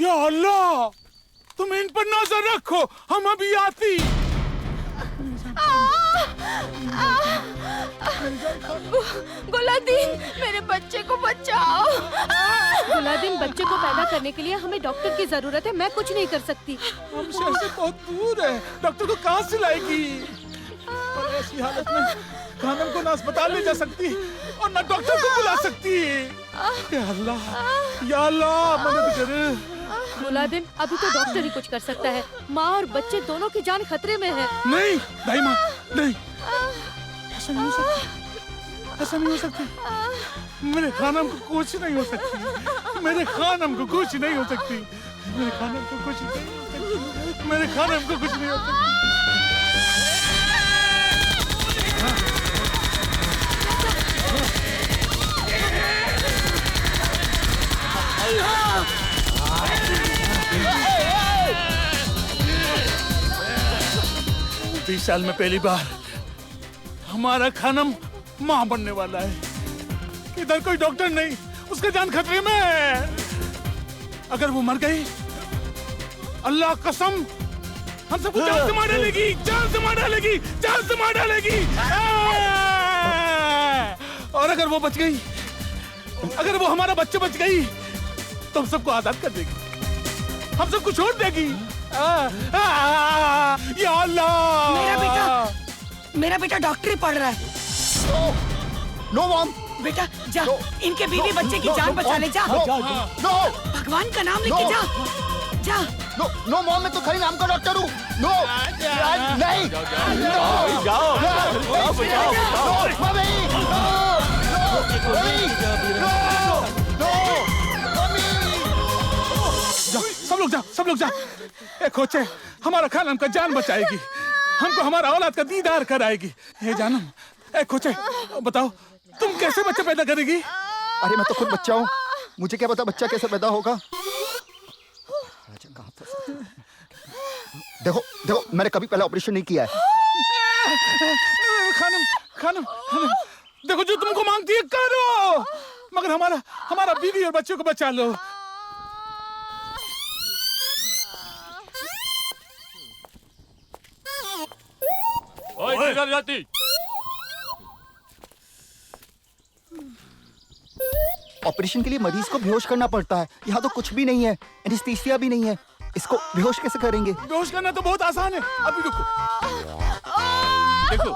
या अल्लाह, तुम इन पर नजर रखो, हम अभी आती। गुलादीन, मेरे बच्चे को बचाओ। गुलादीन, बच्चे को पैदा करने के लिए हमें डॉक्टर की जरूरत है, मैं कुछ नहीं कर सकती। हम शहर से बहुत दूर है, डॉक्टर को कहाँ से लाएगी? और ऐसी हालत में खानम को ना अस्पताल ले जा सकती और ना डॉक्टर को बुला सकती। या अल्लाह, मदद कर। गुलादीन, अभी तो डॉक्टर ही कुछ कर सकता है। माँ और बच्चे दोनों की जान खतरे में है। नहीं दाई माँ, नहीं, ऐसा नहीं हो सकता, ऐसा नहीं हो सकता। मेरे खानम को कुछ नहीं हो सकती, मेरे खानम को कुछ नहीं हो सकती, मेरे खानम को कुछ नहीं हो सकती, मेरे खानम को कुछ नहीं हो सकती। बीस साल में पहली बार हमारा खानम मां बनने वाला है। इधर कोई डॉक्टर नहीं, उसका जान खतरे में है। अगर वो मर गई, अल्लाह कसम, हम सबको जान से मार डालेगी, जान से मार डालेगी, जान से मार डालेगी। और अगर वो बच गई, अगर वो हमारा बच्चा बच गई, तो हम सबको आजाद कर देगी, हम सबको छोड़ देगी। या अल्लाह, मेरा बेटा डॉक्टरी पढ़ रहा है। नो मॉम, बेटा जा, इनके बीवी बच्चे की जान बचा ले। जा, भगवान का नाम लेके जा, जा। नो मॉम, मैं तो खरी नाम का डॉक्टर हूँ। नो, नहीं, जाओ, जाओ, सब लोग जाओ। ए खोचे, हमारा खानम का जान बचाएगी, हमको हमारा औलाद का दीदार कराएगी। ए जानम, ए खोचे, बताओ तुम कैसे बच्चा पैदा करेगी? अरे मैं तो खुद बच्चा हूँ, मुझे क्या पता बच्चा कैसे पैदा होगा। देखो देखो, मैंने कभी पहले ऑपरेशन नहीं किया है। खानम खानम खानम, देखो जो तुमको मांगती है करो, मगर हमारा बीवी और बच्चों को बचा लो। ओए किधर जाती? ऑपरेशन के लिए मरीज को बेहोश करना पड़ता है, यहाँ तो कुछ भी नहीं है, एनेस्थीसिया भी नहीं है, इसको बेहोश कैसे करेंगे? बेहोश करना तो बहुत आसान है, अभी रुको। देखो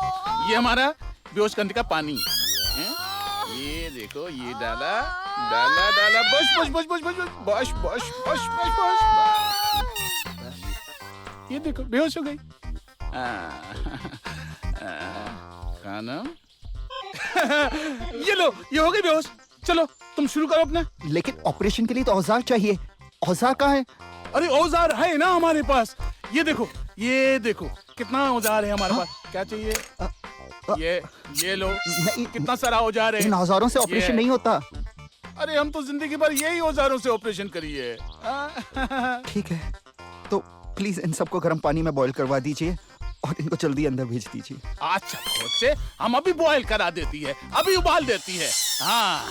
ये हमारा बेहोश करने का पानी है, ये देखो, ये डाला डाला डाला, बश बश बश बश बश बश बश बश बश बश, ये देखो बेहोश हो गई। खानम ये लो, ये हो गई बेहोश। चलो तुम शुरू करो अपना। लेकिन ऑपरेशन के लिए तो औजार चाहिए, औजार कहाँ है? अरे औजार है ना हमारे पास, ये देखो कितना औजार है हमारे पास। क्या चाहिए? ये लो, कितना सारा औजार है। इन औजारों से ऑपरेशन नहीं होता। अरे हम तो जिंदगी भर यही औजारों से ऑपरेशन करिए। ठीक है, तो प्लीज इन सबको गर्म पानी में बॉईल करवा दीजिए और इनको जल्दी अंदर भेज दीजिए। अच्छा खोचे, हम अभी बॉईल करा देती है, अभी उबाल देती है। हाँ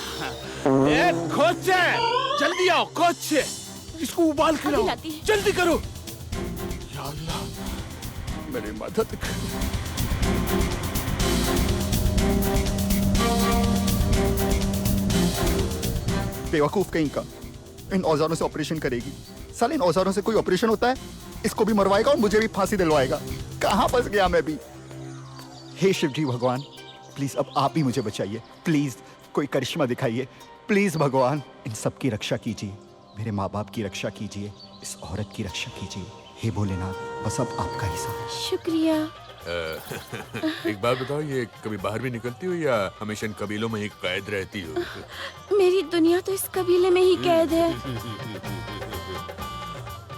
खोचे, जल्दी आओ खोचे, इसको उबाल के लाओ, जल्दी करो। या अल्लाह मेरी मदद करो। बेवकूफ कहीं का, इन औजारों से ऑपरेशन करेगी। साले इन औजारों से कोई ऑपरेशन होता है? इसको भी मरवाएगा और मुझे भी फांसी दिलवाएगा। कहाँ फंस गया मैं भी। हे शिव जी भगवान, प्लीज अब आप ही मुझे बचाइए, प्लीज कोई करिश्मा दिखाइए, प्लीज भगवान इन सब की रक्षा कीजिए, मेरे माँ बाप की रक्षा कीजिए, इस औरत की रक्षा कीजिए। हे भोलेनाथ, बस अब आपका ही साथ। शुक्रिया। एक बात बताओ, ये कभी बाहर भी निकलती हो या हमेशा इन कबीलों में ही कैद रहती हो? मेरी दुनिया तो इस कबीले में ही कैद है।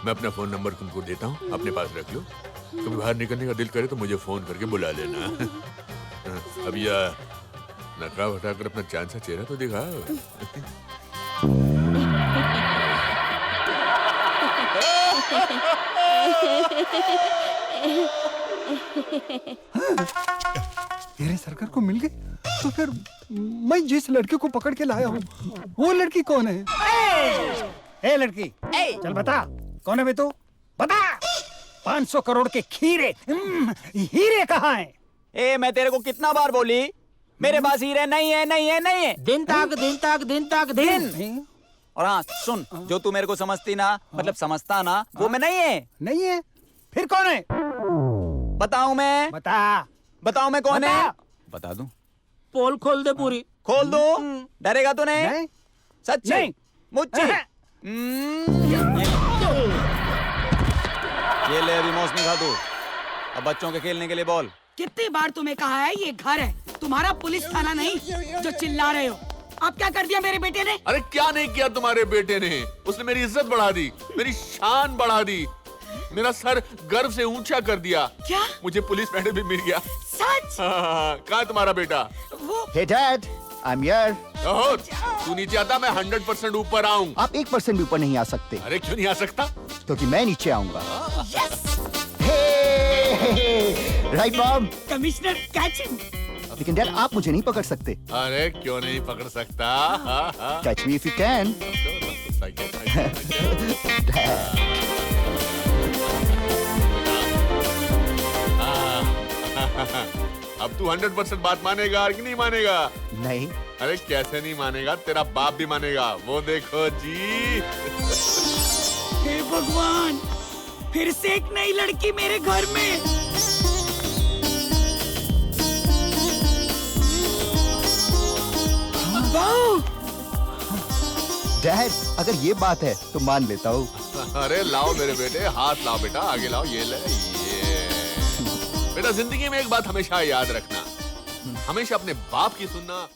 मैं अपना फोन नंबर तुमको देता हूँ, अपने पास रख लो, कभी बाहर निकलने का दिल करे तो मुझे फोन करके बुला लेना। अब यह नखरा हटाकर अपना चांद सा चेहरा तो दिखाओ। मेरे सरकार को मिल गई, तो फिर मैं जिस लड़की को पकड़ के लाया हूँ वो लड़की कौन है? ए लड़की, चल बता कौन है बे तू? बता। 500 करोड़ के खीरे हीरे कहाँ हैं? ए मैं तेरे को कितना बार बोली, मेरे पास हीरे नहीं है, नहीं है, नहीं है। दिन तक दिन। और हाँ सुन, जो तू मेरे को समझती ना, मतलब समझता ना, वो मैं नहीं है। नहीं है? फिर कौन है? बताऊं मैं? बताऊं मैं कौन है? बता दूं? पोल खोल दे पूरी। खोल दो, डरेगा तो नहीं? सच्ची मुझे। ये ले अभी मौसमी खा दो, अब बच्चों के खेलने के लिए बॉल। कितनी बार तुम्हें कहा है ये घर है, तुम्हारा पुलिस थाना नहीं जो चिल्ला रहे हो। अब क्या कर दिया मेरे बेटे ने? अरे क्या नहीं किया तुम्हारे बेटे ने? उसने मेरी इज्जत बढ़ा दी, मेरी शान बढ़ा दी, मेरा सर गर्व से ऊंचा कर दिया। क्या? मुझे पुलिस मेडल भी मिल गया। सच? कहाँ है तुम्हारा बेटा? Hey Dad, I'm here. ओहो, तू नीचे आता, मैं 100% ऊपर आऊं। आप 1% भी ऊपर नहीं आ सकते। अरे क्यों नहीं आ सकता? क्योंकि मैं नीचे आऊंगा। Right mom? Commissioner catch him. लेकिन डैड आप मुझे नहीं पकड़ सकते। अरे क्यों नहीं पकड़ सकता? Catch me if you can. अब तू 100% बात मानेगा कि नहीं मानेगा? नहीं। अरे कैसे नहीं मानेगा, तेरा बाप भी मानेगा, वो देखो जी। हे भगवान, फिर से एक नई लड़की मेरे घर में। डैड अगर ये बात है तो मान लेता हूँ। अरे लाओ मेरे बेटे, हाथ लाओ बेटा, आगे लाओ, ये ले ये। बेटा जिंदगी में एक बात हमेशा याद रखना, हमेशा अपने बाप की सुनना।